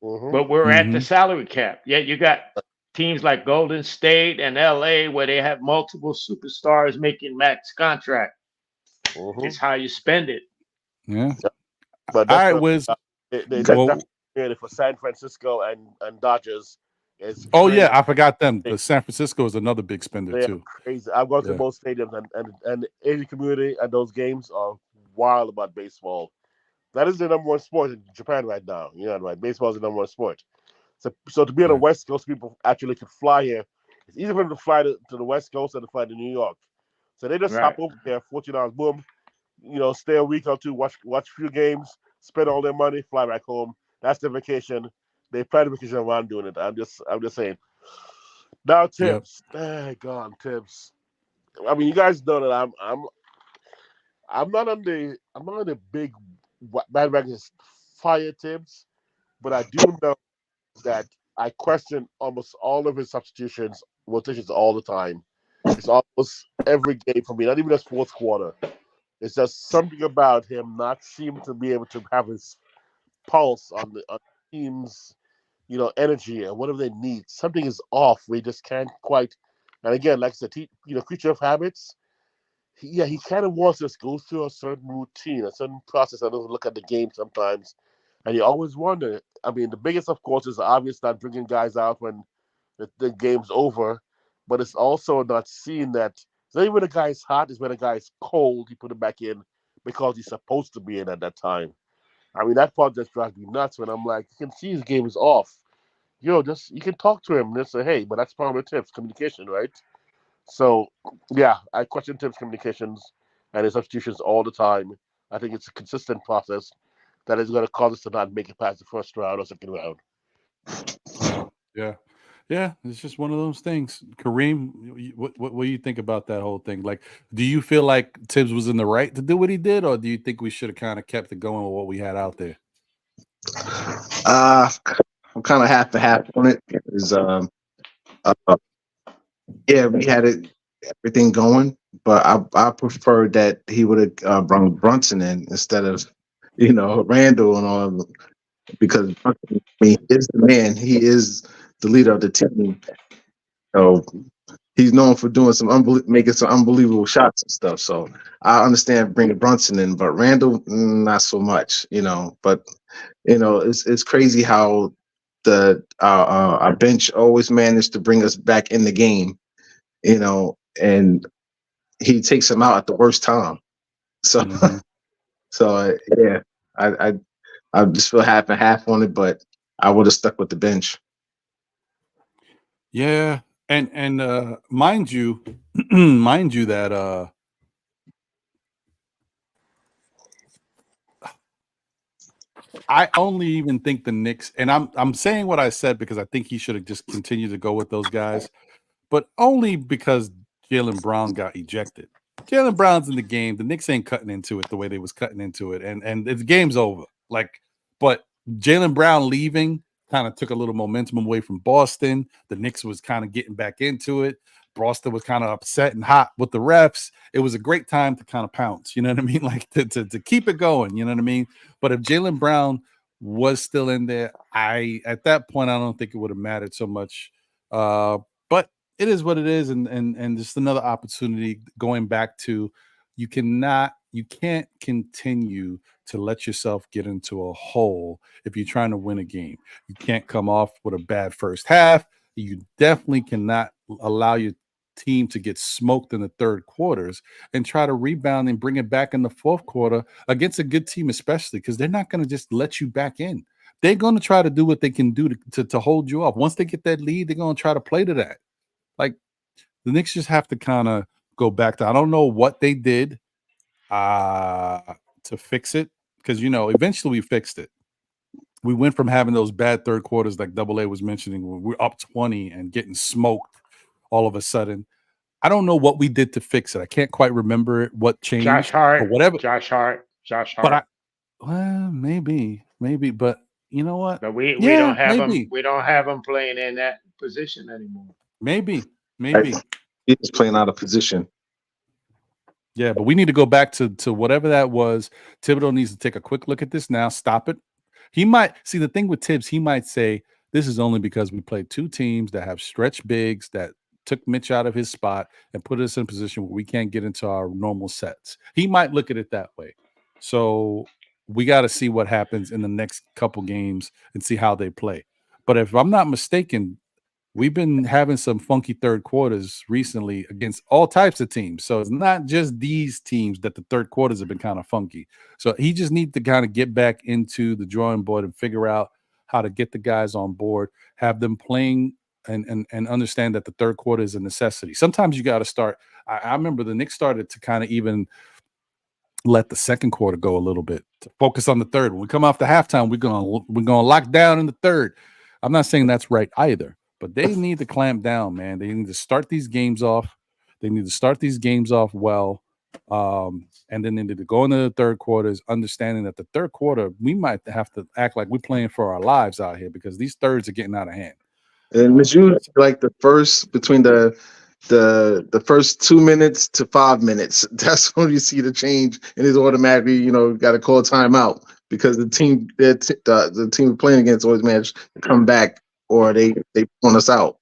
But we're at the salary cap. Yet you got teams like Golden State and LA where they have multiple superstars making max contract. It's how you spend it. Yeah. But all right, Wiz. They for San Francisco and Dodgers. I forgot them. The San Francisco is another big spender too. Crazy. I've gone to both stadiums, and the Asian community and those games are wild about baseball. That is the number one sport in Japan right now. You know, right? Baseball is the number one sport. So to be on the West Coast, people actually could fly here. It's easier for them to fly to the West Coast than to fly to New York. So they just hop over there, $14, boom. You know, stay a week or two, watch a few games, spend all their money, fly back home. That's their vacation. They plan the vacation around doing it. I'm just saying. Now, Thibs. God, Thibs. I mean, you guys know that I'm not on the big bandwagon fire Thibs, but I do know that I question almost all of his substitutions, rotations all the time. It's almost every game for me, not even just fourth quarter. It's just something about him not seeming to be able to have his pulse on the team's, you know, energy and whatever they need. Something is off. We just can't quite. And again, like I said, creature of habits. He kind of wants us to go through a certain routine, a certain process. I don't look at the game sometimes, and you always wonder. I mean, the biggest, of course, is obvious not bringing guys out when the game's over, but it's also not seeing that. It's not even when a guy's hot; it's when a guy's cold. You put him back in because he's supposed to be in at that time. I mean, that part just drives me nuts when I'm like, you can see his game is off. You can talk to him and just say, hey, but that's part of the tips, communication, right? So, yeah, I question Thibs' communications and his substitutions all the time. I think it's a consistent process that is going to cause us to not make it past the first round or second round. Yeah, it's just one of those things. Kareem, what do you think about that whole thing? Like, do you feel like Thibs was in the right to do what he did, or do you think we should have kind of kept it going with what we had out there? I'm kind of half and half on it. We had everything going, but I prefer that he would have brought Brunson in instead of, Randall and all of them, because Brunson, he is the man. He is the leader of the team. So he's known for doing making some unbelievable shots and stuff. So I understand bringing Brunson in, but Randall, not so much. But it's crazy how our bench always managed to bring us back in the game. And he takes him out at the worst time. So, I just feel half and half on it, but I would have stuck with the bench. Yeah, and mind you that I only even think the Knicks, and I'm saying what I said because I think he should have just continued to go with those guys, but only because Jaylen Brown got ejected. Jaylen Brown's in the game. The Knicks ain't cutting into it the way they was cutting into it, and the game's over. But Jaylen Brown leaving kind of took a little momentum away from Boston. The Knicks was kind of getting back into it. Boston was kind of upset and hot with the refs. It was a great time to kind of pounce, you know what I mean? Like to keep it going, you know what I mean? But if Jaylen Brown was still in there, at that point, I don't think it would have mattered so much. But it is what it is, and just another opportunity going back to you cannot continue to let yourself get into a hole if you're trying to win a game. You can't come off with a bad first half. You definitely cannot allow your team to get smoked in the third quarters and try to rebound and bring it back in the fourth quarter against a good team, especially because they're not going to just let you back in. They're going to try to do what they can do to hold you off. Once they get that lead, they're going to try to play to that. Like, the Knicks just have to kind of go back to, I don't know what they did to fix it, because, you know, eventually we fixed it. We went from having those bad third quarters like Double A was mentioning, when we're up 20 and getting smoked all of a sudden. I don't know what we did to fix it. I can't quite remember what changed. Josh Hart, or whatever. Josh Hart. But well, maybe, but you know what? But we don't have maybe. him. We don't have him playing in that position anymore. Maybe. He's playing out of position. Yeah, but we need to go back to whatever that was. Thibodeau needs to take a quick look at this now. Stop it. He might see the thing with Thibs. He might say this is only because we played two teams that have stretch bigs that took Mitch out of his spot and put us in a position where we can't get into our normal sets. He might look at it that way. So we got to see what happens in the next couple games and see how they play. But if I'm not mistaken, we've been having some funky third quarters recently against all types of teams. So it's not just these teams that the third quarters have been kind of funky. So he just needs to kind of get back into the drawing board and figure out how to get the guys on board, have them playing and understand that the third quarter is a necessity. Sometimes you got to start. I remember the Knicks started to kind of even let the second quarter go a little bit to focus on the third. When we come off the halftime, we're gonna lock down in the third. I'm not saying that's right either, but they need to clamp down, man. They need to start these games off. They need to start these games off well. And then they need to go into the third quarters, understanding that the third quarter, we might have to act like we're playing for our lives out here because these thirds are getting out of hand. And it's usually like the first between the first 2 minutes to 5 minutes. That's when you see the change, and it's automatically, you know, got to call timeout because the team the team we're playing against always manage to come back or they pull us out.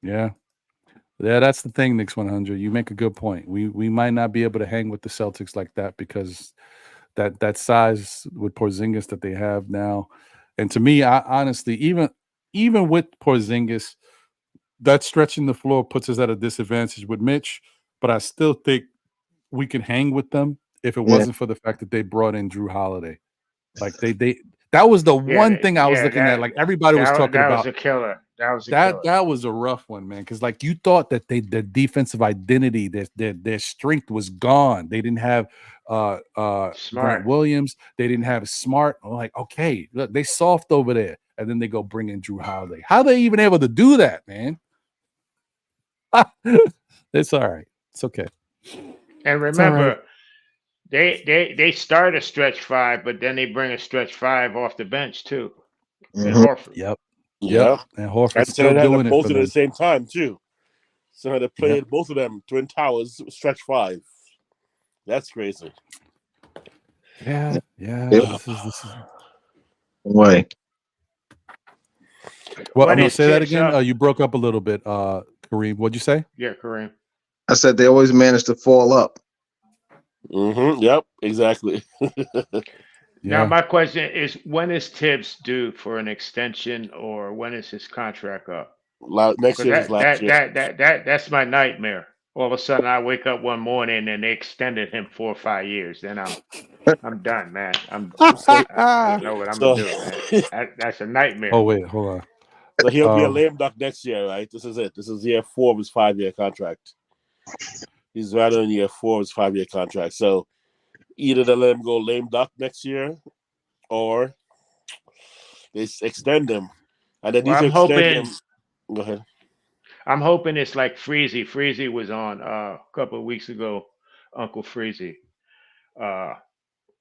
Yeah, that's the thing, Knicks 100. You make a good point. We might not be able to hang with the Celtics like that because that size with Porzingis that they have now. And to me, I honestly, even with Porzingis, that stretching the floor puts us at a disadvantage with Mitch. But I still think we can hang with them if it wasn't for the fact that they brought in Drew Holiday. Like that was the one thing I was looking at. Like everybody was talking about. That was a killer. That was a rough one, man. Because like you thought that the defensive identity, their strength was gone. They didn't have Grant Williams. They didn't have Smart. I'm like, okay, look, they soft over there, and then they go bring in Drew Holiday. How they even able to do that, man? It's all right. It's okay. And remember, they start a stretch five, but then they bring a stretch five off the bench too. And Horford. Yep. Yeah, and Horford's still doing it both for at them. the same time too. So they're playing both of them Twin Towers stretch five. That's crazy. Yeah. This is Way. Well, I'm gonna say that again. You broke up a little bit, Kareem. What'd you say? Yeah, Kareem. I said they always manage to fall up. Mm-hmm. Yep, exactly. Now, my question is, when is Thibs due for an extension, or when is his contract up? Next year is last year. That's my nightmare. All of a sudden, I wake up one morning and they extended him 4 or 5 years. Then I'm done, man. I don't know what I'm gonna do, man. That's a nightmare. Oh wait, hold on. So he'll be a lame duck next year, right? This is it. This is year 4 of his 5-year contract. He's right on year 4 of his 5-year contract. So either they let him go lame duck next year, or they extend him. And then I'm hoping. Go ahead. I'm hoping it's like Freezy. Freezy was on a couple of weeks ago. Uncle Freezy.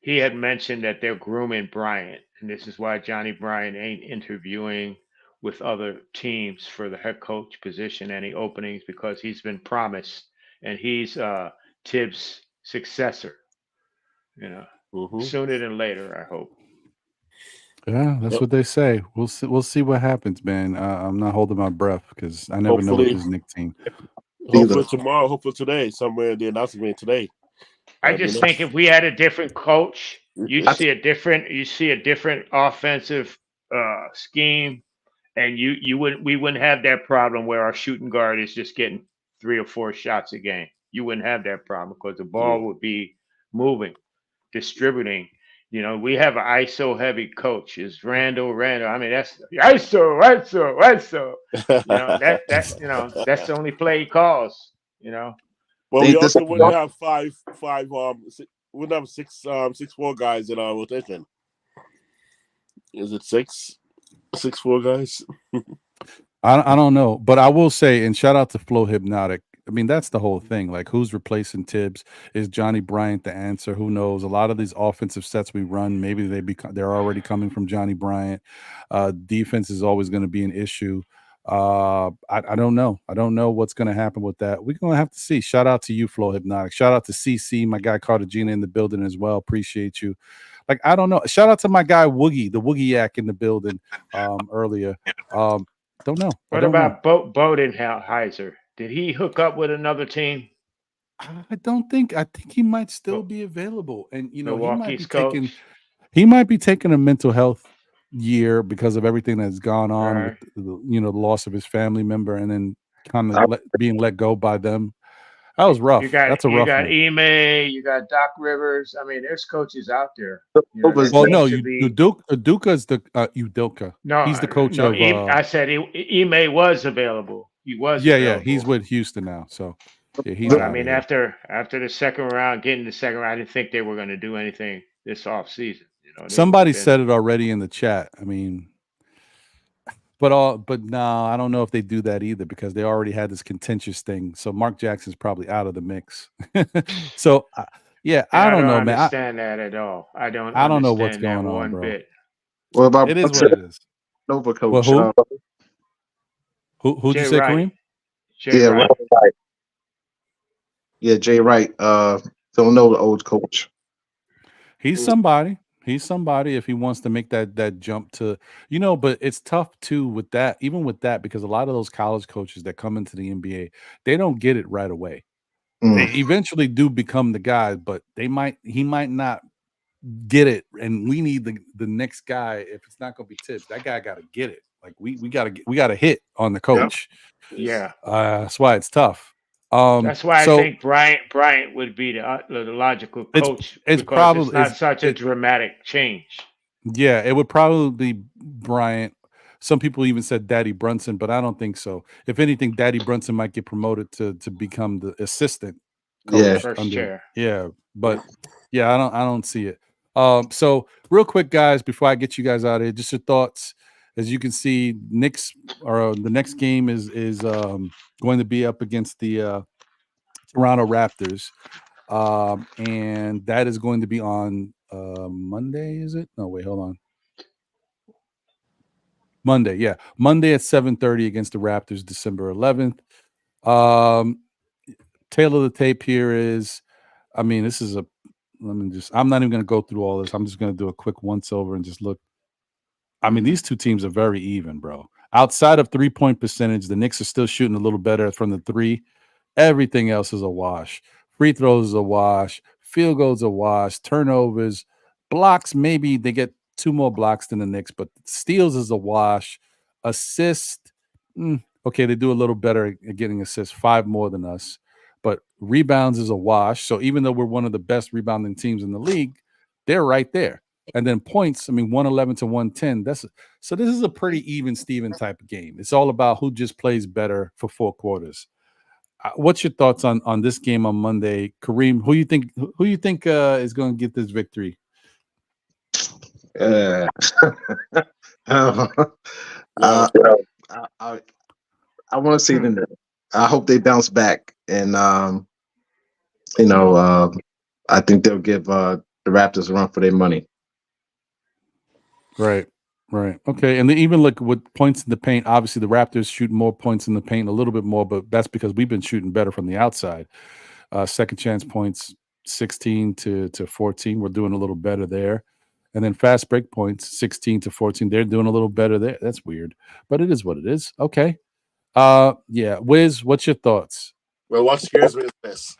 He had mentioned that they're grooming Bryant, and this is why Johnny Bryant ain't interviewing with other teams for the head coach position, any openings, because he's been promised, and he's Thibs' successor. You know, sooner than later, I hope. Yeah, that's what they say. We'll see what happens, man. I'm not holding my breath because I never know with this Knicks team. Hopefully tomorrow, hopefully today, somewhere in the announcement today. I just think if we had a different coach, you see a different offensive scheme, and we wouldn't have that problem where our shooting guard is just getting 3 or 4 shots a game. You wouldn't have that problem because the ball would be moving, distributing. You know, we have an ISO heavy coach. Is Randall. I mean, that's ISO. You know, that's the only play he calls. You know. Well, we also wouldn't have wouldn't have 6'4" guys in our rotation. Is it 6'4" guys? I don't know, but I will say, and shout out to Flow Hypnotic. I mean, that's the whole thing. Like, who's replacing Thibs? Is Johnny Bryant the answer? Who knows? A lot of these offensive sets we run, maybe they're already coming from Johnny Bryant. Defense is always going to be an issue. I don't know. I don't know what's going to happen with that. We're going to have to see. Shout out to you, Flow Hypnotic. Shout out to CC, my guy Cartagena in the building as well. Appreciate you. Like, I don't know. Shout out to my guy Woogie, the Woogie-yak in the building earlier. Don't know. What about Bodenheiser? Did he hook up with another team? I don't think. I think he might still be available, and you know, he might be taking a mental health year because of everything that's gone on with the loss of his family member, and then kind of being let go by them. That was rough. That's a rough. You got one. Ime, you got Doc Rivers. I mean, there's coaches out there. Well, no, Udoka's the Udoka. No, he's the coach of. I said Ime was available. He was. Yeah. He's with Houston now. So yeah, he's. I mean, after the second round, getting the second round, I didn't think they were going to do anything this offseason. You know, somebody said it already in the chat. I mean, but no, I don't know if they do that either because they already had this contentious thing. So Mark Jackson's probably out of the mix. So yeah, I don't know, man. I don't understand that at all. I don't know what's going on, bro. Bit. What about it is what it is. Nova coach? Well, who'd you say, Kareem? Jay Wright. Yeah, Jay Wright. Don't know the old coach. He's somebody. He's somebody if he wants to make that jump to, but it's tough too with that, even with that, because a lot of those college coaches that come into the NBA, they don't get it right away. They eventually do become the guys, but he might not get it. And we need the next guy. If it's not going to be Thibs, that guy got to get it. Like we got to hit on the coach. Yep. Yeah. That's why it's tough. That's why I think Bryant would be the logical coach. It's probably it's not such a dramatic change. Yeah, it would probably be Bryant. Some people even said Daddy Brunson, but I don't think so. If anything, Daddy Brunson might get promoted to become the assistant coach. First chair. Yeah, but yeah, I don't see it. So real quick, guys, before I get you guys out of here, just your thoughts. As you can see, Knicks or the next game is going to be up against the Toronto Raptors, and that is going to be on Monday. Is it? No, wait, hold on. Monday, yeah, Monday at 7:30 against the Raptors, December 11th. Tail of the tape here is, I mean, this is I'm not even going to go through all this. I'm just going to do a quick once over and just look. I mean, these two teams are very even, bro. Outside of 3-point percentage, the Knicks are still shooting a little better from the three. Everything else is a wash. Free throws is a wash. Field goals a wash. Turnovers. Blocks, maybe they get 2 more blocks than the Knicks, but steals is a wash. Assist, okay, they do a little better at getting assists, 5 more than us. But rebounds is a wash. So even though we're one of the best rebounding teams in the league, they're right there. And then points, I mean, 111 to 110. So this is a pretty even Steven type of game. It's all about who just plays better for 4 quarters. What's your thoughts on this game on Monday, Kareem? Who you think is going to get this victory? I want to see them. I hope they bounce back, and I think they'll give the Raptors a run for their money. Right. Okay, and then even look with points in the paint. Obviously, the Raptors shoot more points in the paint, a little bit more, but that's because we've been shooting better from the outside. Second chance points, 16 to 14. We're doing a little better there. And then fast break points, 16 to 14. They're doing a little better there. That's weird, but it is what it is. Okay. Yeah, Wiz, what's your thoughts? Well, what scares me is this.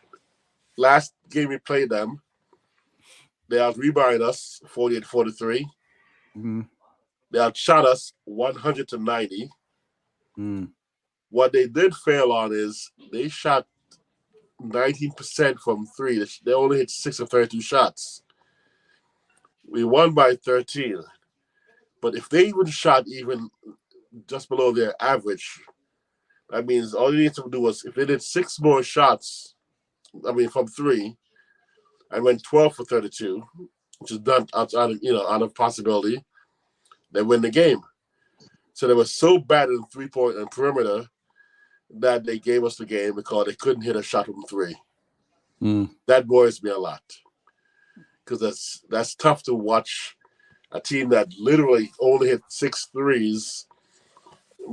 Last game we played them, they out-rebounded us 48-43. Mm. They outshot us 100-90. Mm. What they did fail on is they shot 19% from three. They only hit 6 of 32 shots. We won by 13. But if they even shot even just below their average, that means all you need to do was if they did 6 more shots, from three, and went 12 for 32, which is not out of possibility, they win the game. So they were so bad in 3-point and perimeter that they gave us the game because they couldn't hit a shot from three. Mm. That worries me a lot because that's tough to watch a team that literally only hit 6 threes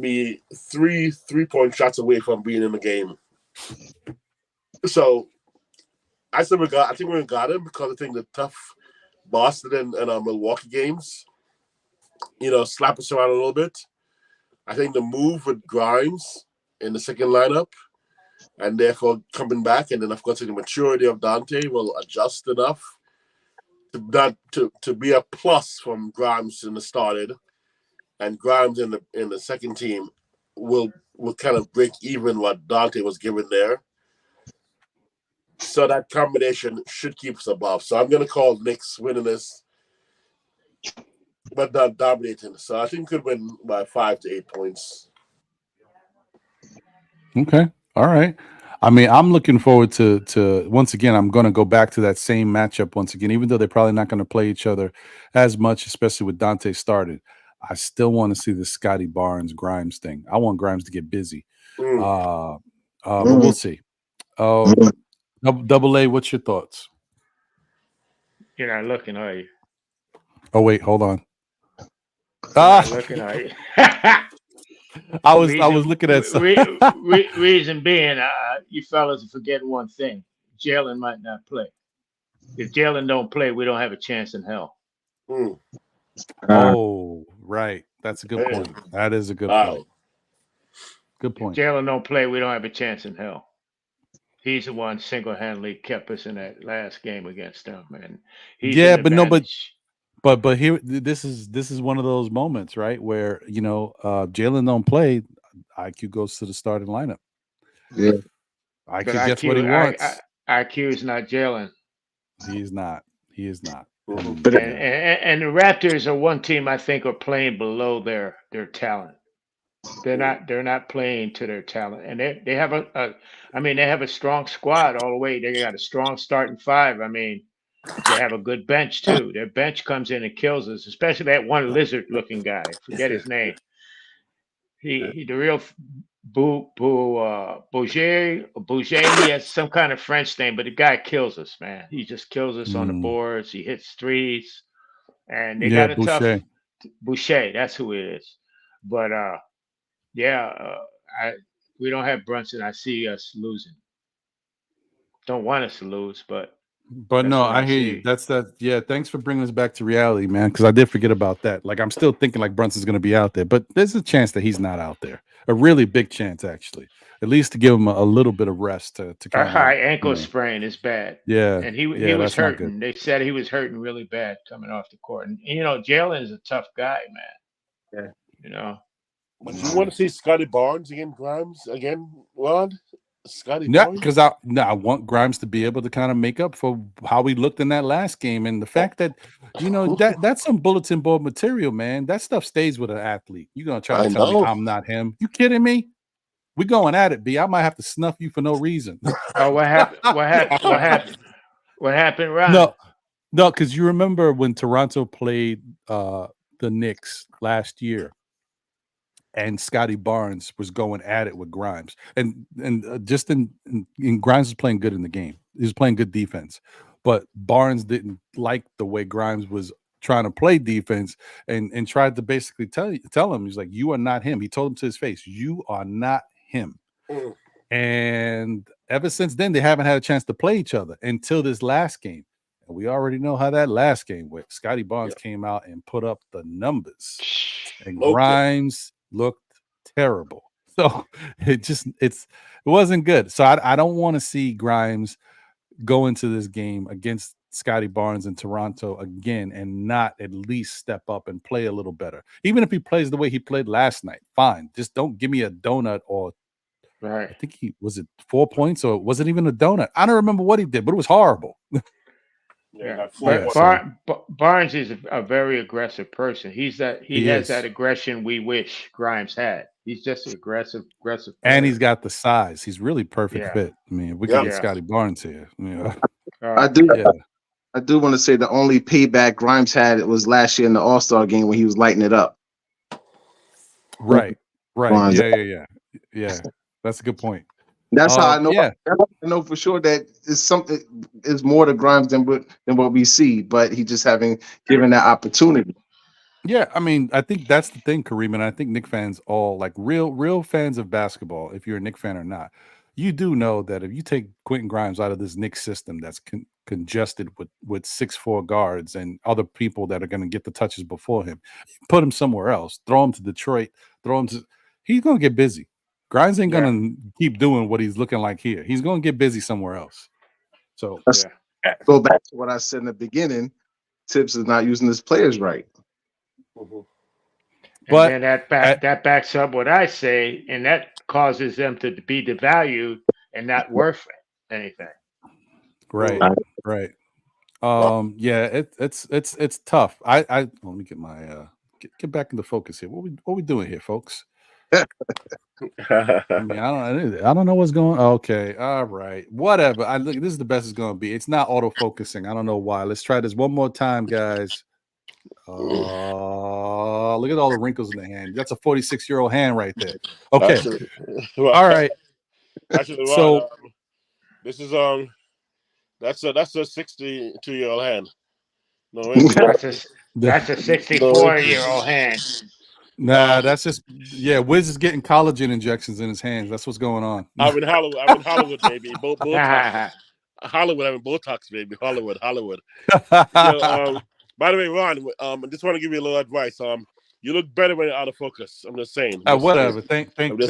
be 3-point shots away from being in the game. So I think we got him because I think the tough Boston and Milwaukee games, slap us around a little bit. I think the move with Grimes in the second lineup and therefore coming back, and then of course the maturity of Donte will adjust enough to be a plus from Grimes in the started, and Grimes in the second team will kind of break even what Donte was given there. So that combination should keep us above. So I'm going to call Knicks winning this, but not dominating. So I think we could win by 5 to 8 points. Okay. All right. I mean, I'm looking forward to once again, I'm going to go back to that same matchup once again, even though they're probably not going to play each other as much, especially with Donte started. I still want to see the Scotty Barnes Grimes thing. I want Grimes to get busy. But we'll see. Double A, what's your thoughts? You're not looking, are you? Oh, wait, hold on. Not looking, are you? I was looking at reason being, you fellas forget one thing. Jalen might not play. If Jalen don't play, we don't have a chance in hell. Oh, right. That's a good point. That is a good point. Good point. If Jalen don't play, we don't have a chance in hell. He's the one single-handedly kept us in that last game against them, man. But here, this is one of those moments, right, where Jalen don't play, IQ goes to the starting lineup. Yeah, IQ gets what he wants. IQ is not Jalen. He is not. He is not. And the Raptors are one team I think are playing below their talent. They're not playing to their talent, and they have they have a strong squad all the way. They got a strong starting five. I mean, they have a good bench too. Their bench comes in and kills us, especially that one lizard-looking guy. Forget his name. He the real Bouger. He has some kind of French name, but the guy kills us, man. He just kills us on the boards. He hits threes, and they got a tough Boucher. That's who it is. But we don't have Brunson. I see us losing. Don't want us to lose, but no, I hear you. That's that. Yeah, thanks for bringing us back to reality, man. Because I did forget about that. Like, I'm still thinking like Brunson's going to be out there, but there's a chance that he's not out there. A really big chance, actually. At least to give him a little bit of rest to kind of. A high ankle sprain is bad. Yeah, and he was hurting. They said he was hurting really bad coming off the court. And Jalen is a tough guy, man. Yeah. But you want to see Scotty Barnes against Grimes again, Rod? Yeah, because I want Grimes to be able to kind of make up for how we looked in that last game, and the fact that that's some bulletin board material, man. That stuff stays with an athlete. You're gonna try to tell me I'm not him? You kidding me? We going at it, B. I might have to snuff you for no reason. Oh, what happened? What happened? What happened, Ron? No, because you remember when Toronto played the Knicks last year. And Scotty Barnes was going at it with Grimes, and just in Grimes was playing good in the game. He was playing good defense, but Barnes didn't like the way Grimes was trying to play defense, and tried to basically tell him, he's like, "You are not him." He told him to his face, "You are not him." And ever since then, they haven't had a chance to play each other until this last game. And we already know how that last game went. Scotty Barnes came out and put up the numbers, and Grimes looked terrible. So it wasn't good. So I don't want to see Grimes go into this game against Scotty Barnes in Toronto again and not at least step up and play a little better. Even if he plays the way he played last night, fine. Just don't give me a donut or Right. I think was it 4 points or was it even a donut? I don't remember what he did, but it was horrible. Yeah, Yeah, Barnes is a very aggressive person. He has that is. aggression we wish Grimes had. He's just an aggressive player. And he's got the size. He's really perfect Yeah. fit. I mean, if we Yeah. could get Scotty Barnes here. Yeah. I do. Yeah. I do want to say the only payback Grimes had was last year in the All-Star game when he was lighting it up. Right. Barnes. Yeah. That's a good point. That's how I know. Yeah. I know for sure that it's something is more to Grimes than what we see, but he just haven't given that opportunity. Yeah, I mean, I think that's the thing, Kareem, and I think Knicks fans all like real fans of basketball, if you're a Knicks fan or not, you do know that if you take Quentin Grimes out of this Knicks system that's congested with 6'4" guards and other people that are going to get the touches before him, put him somewhere else, throw him to Detroit, he's going to get busy. Grimes ain't going to keep doing what he's looking like here. He's going to get busy somewhere else. So Go back to what I said in the beginning. Thibs is not using his players right. But and then that backs up what I say, and that causes them to be devalued and not worth anything. Right. Yeah, it's tough. Let me get my get back into focus here. What we doing here, folks? I mean, I don't know what's going on. Okay, all right, whatever. This is the best it's gonna be. It's not auto focusing. I don't know why. Let's try this one more time, guys. Look at all the wrinkles in the hand. That's a 46-year-old hand right there. Okay, all right. Actually, So this is that's a 62-year-old hand. No, that's a 64-year-old hand. Nah, that's just Wiz is getting collagen injections in his hands. That's what's going on. I'm in Hollywood, baby. Botox. Hollywood, I'm in Botox, baby. Hollywood. By the way, Ron, I just want to give you a little advice. You look better when you're out of focus. I'm just saying. Whatever. Thank you, Wiz.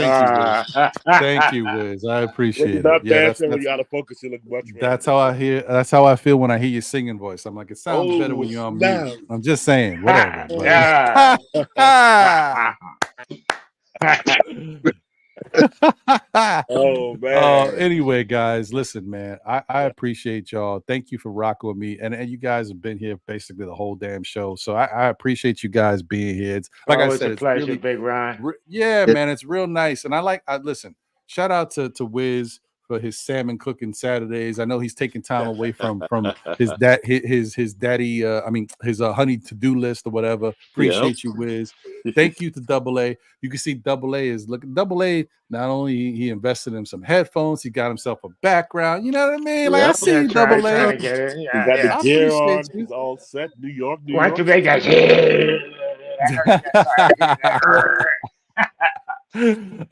Thank you, Wiz. I appreciate it. Not dancing when you're out of focus. You look much better. That's how I hear. That's how I feel when I hear your singing voice. I'm like, it sounds better when you're on mute. I'm just saying, whatever. Oh man. Anyway, guys, listen, man. I appreciate y'all. Thank you for rocking with me, and you guys have been here basically the whole damn show. So I appreciate you guys being here. It's like I said, it's a pleasure, really, Big Ron. Man, it's real nice, and I listen. Shout out to Wiz for his salmon cooking Saturdays. I know he's taking time away from his daddy. His honey to-do list or whatever. Appreciate you, Wiz. Thank you to Double A. You can see Double A is looking. Double A, not only he invested in some headphones, he got himself a background. You know what I mean? Like I see Double A. He got the gear on. He's all set. New York. Why to make that?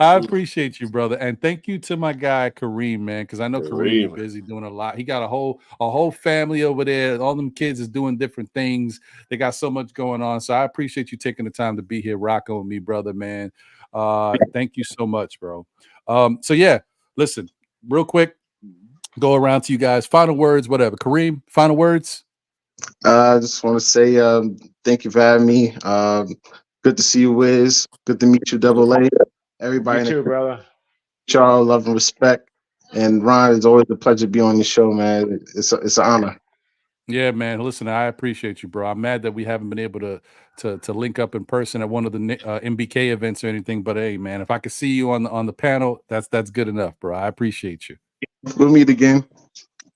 I appreciate you, brother, and thank you to my guy Kareem, man, because I know Kareem is busy doing a lot. He got a whole family over there. All them kids is doing different things. They got so much going on. So I appreciate you taking the time to be here, rocking with me, brother, man. Thank you so much, bro. So yeah, listen, real quick, go around to you guys. Final words, whatever. Kareem, final words. I just want to say thank you for having me. Good to see you, Wiz. Good to meet you, Double A. Everybody, you too, brother. Charles, love and respect. And Ron, it's always a pleasure to be on your show, man. It's an honor. Yeah, man. Listen, I appreciate you, bro. I'm mad that we haven't been able to link up in person at one of the MBK events or anything. But hey, man, if I could see you on the panel, that's good enough, bro. I appreciate you. We'll meet again.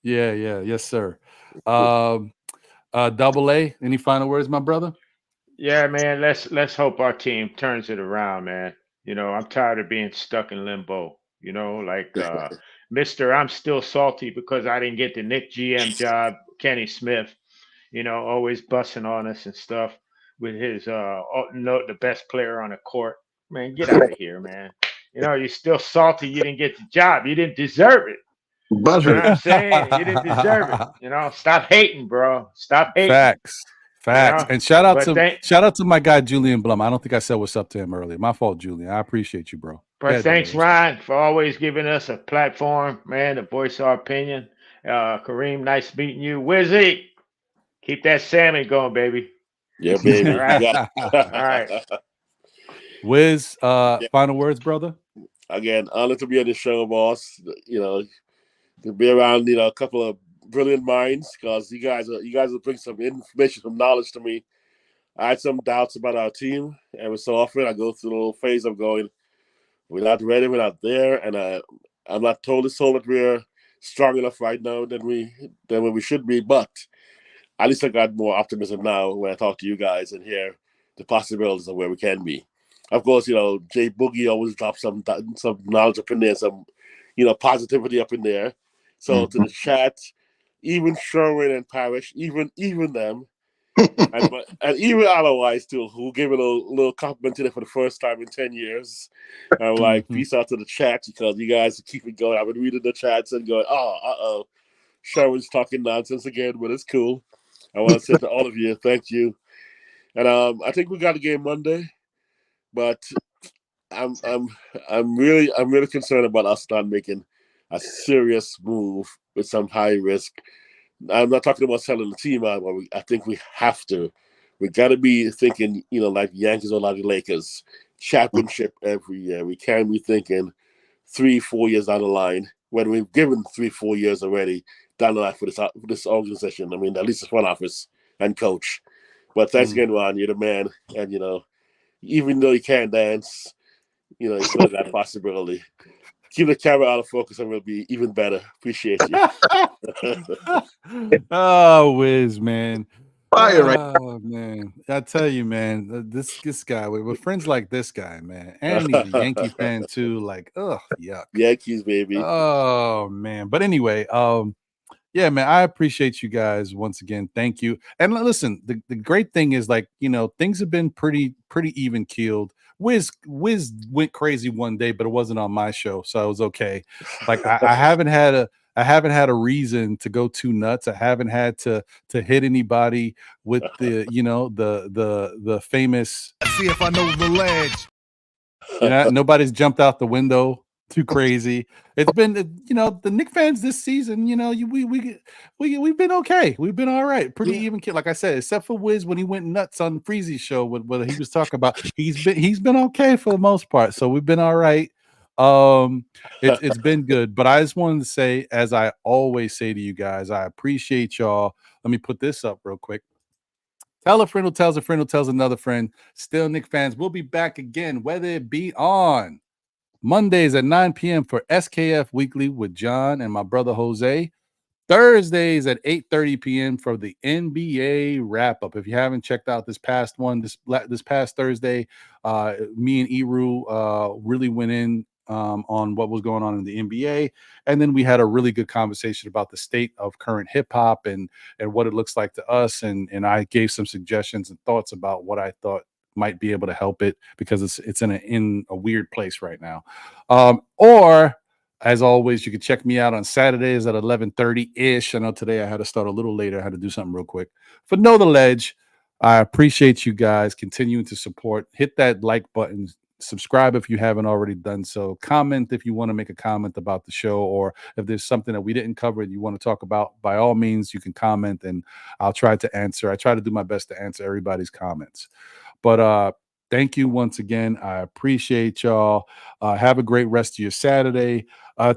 Yeah, yes, sir. Double A, any final words, my brother? Yeah, man. Let's hope our team turns it around, man. You know, I'm tired of being stuck in limbo. You know, like Mr. I'm still salty because I didn't get the Knicks GM job. Kenny Smith, you know, always busting on us and stuff with his the best player on the court. Man, get out of here, man. You know, you're still salty. You didn't get the job. You didn't deserve it. You know what I'm saying? You didn't deserve it. You know, stop hating, bro. Stop hating. Facts. You know? But And shout out to my guy Julian Blum. I don't think I said what's up to him earlier. My fault, Julian. I appreciate you, bro. But thanks, Ron, for always giving us a platform, man, to voice our opinion. Kareem, nice meeting you. Wizzy, keep that salmon going, baby. Yeah, baby. All right. Yeah. All right. Wiz, final words, brother. Again, honored to be on the show, boss. You know, to be around, you know, a couple of brilliant minds, because you guys will bring some information, some knowledge to me. I had some doubts about our team. Every so often, I go through a little phase of going, we're not ready, we're not there, and I'm not totally sold that we're strong enough right now than we should be. But at least I got more optimism now when I talk to you guys and hear the possibilities of where we can be. Of course, you know, Jay Boogie always drops some knowledge up in there, some, you know, positivity up in there. So to the chat, even Sherwin and Parrish, even them, and even otherwise too, who gave it a little compliment to them for the first time in 10 years. I'm like, peace out to the chat, because you guys keep it going. I've been reading the chats and going, Sherwin's talking nonsense again, but it's cool. I want to say to all of you, thank you. And I think we got a game Monday, but I'm really concerned about us not making a serious move with some high risk. I'm not talking about selling the team out, but I think we have to. We got to be thinking, you know, like Yankees or like the Lakers, championship every year. We can't be thinking 3-4 years down the line, when we've given 3-4 years already down the line for this organization. I mean, at least the front office and coach. But thanks again, Ron. You're the man. And, you know, even though you can't dance, you know, you still have that possibility. Keep the camera out of focus and we'll be even better. Appreciate you. Oh, Wiz, man. Fire, right? Oh, man. I tell you, man, this guy, with friends like this guy, man, and he's a Yankee fan too, like, ugh, yuck. Yankees, baby. Oh, man. But anyway, yeah, man, I appreciate you guys once again. Thank you. And listen, the great thing is, like, you know, things have been pretty even keeled. Wiz went crazy one day, but it wasn't on my show, so it was okay. Like, I haven't had a reason to go too nuts. I haven't had to hit anybody with the, you know, the famous. See if I know the ledge. You know, nobody's jumped out the window too crazy. It's been, you know, the Knicks fans this season, you know, we've been okay. We've been all right. Pretty even kid. Like I said, except for Wiz when he went nuts on Freezy's show with what he was talking about. He's been okay for the most part. So we've been all right. It's been good. But I just wanted to say, as I always say to you guys, I appreciate y'all. Let me put this up real quick. Tell a friend who tells a friend who tells another friend. Still Knicks fans, we'll be back again, whether it be on Mondays at 9 p.m. for SKF Weekly with John and my brother Jose. Thursdays at 8:30 p.m. for the NBA wrap-up. If you haven't checked out this past one, this past Thursday, me and Eru really went in on what was going on in the NBA. And then we had a really good conversation about the state of current hip-hop and what it looks like to us. And I gave some suggestions and thoughts about what I thought might be able to help it, because it's in a weird place right now. Or as always, you can check me out on Saturdays at 11:30-ish. I know today I had to start a little later. I had to do something real quick. For Know the Ledge, I appreciate you guys continuing to support. Hit that like button. Subscribe if you haven't already done so. Comment if you want to make a comment about the show, or if there's something that we didn't cover and you want to talk about, by all means, you can comment and I'll try to answer. I try to do my best to answer everybody's comments. But thank you once again. I appreciate y'all. Have a great rest of your Saturday.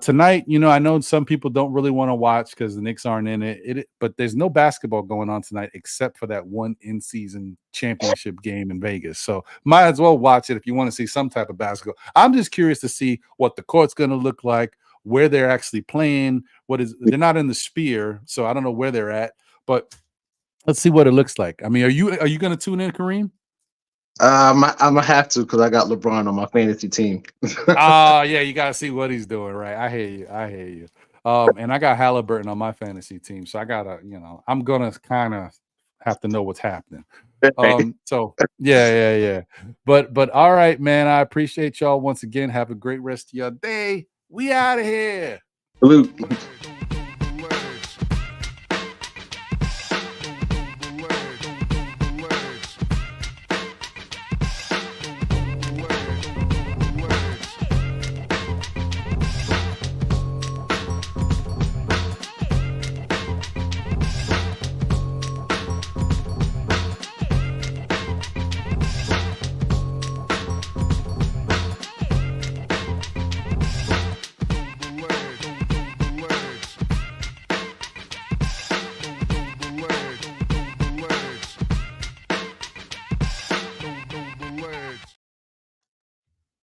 Tonight, you know, I know some people don't really want to watch because the Knicks aren't in it, but there's no basketball going on tonight except for that one in-season championship game in Vegas. So might as well watch it if you want to see some type of basketball. I'm just curious to see what the court's going to look like, where they're actually playing. They're not in the Sphere, so I don't know where they're at, but let's see what it looks like. I mean, are you going to tune in, Kareem? I'm gonna have to, because I got LeBron on my fantasy team. Oh, yeah, you gotta see what he's doing, right? I hear you. And I got Halliburton on my fantasy team, so I gotta, you know, I'm gonna kind of have to know what's happening. So yeah. But all right, man. I appreciate y'all once again. Have a great rest of your day. We out of here. Salute.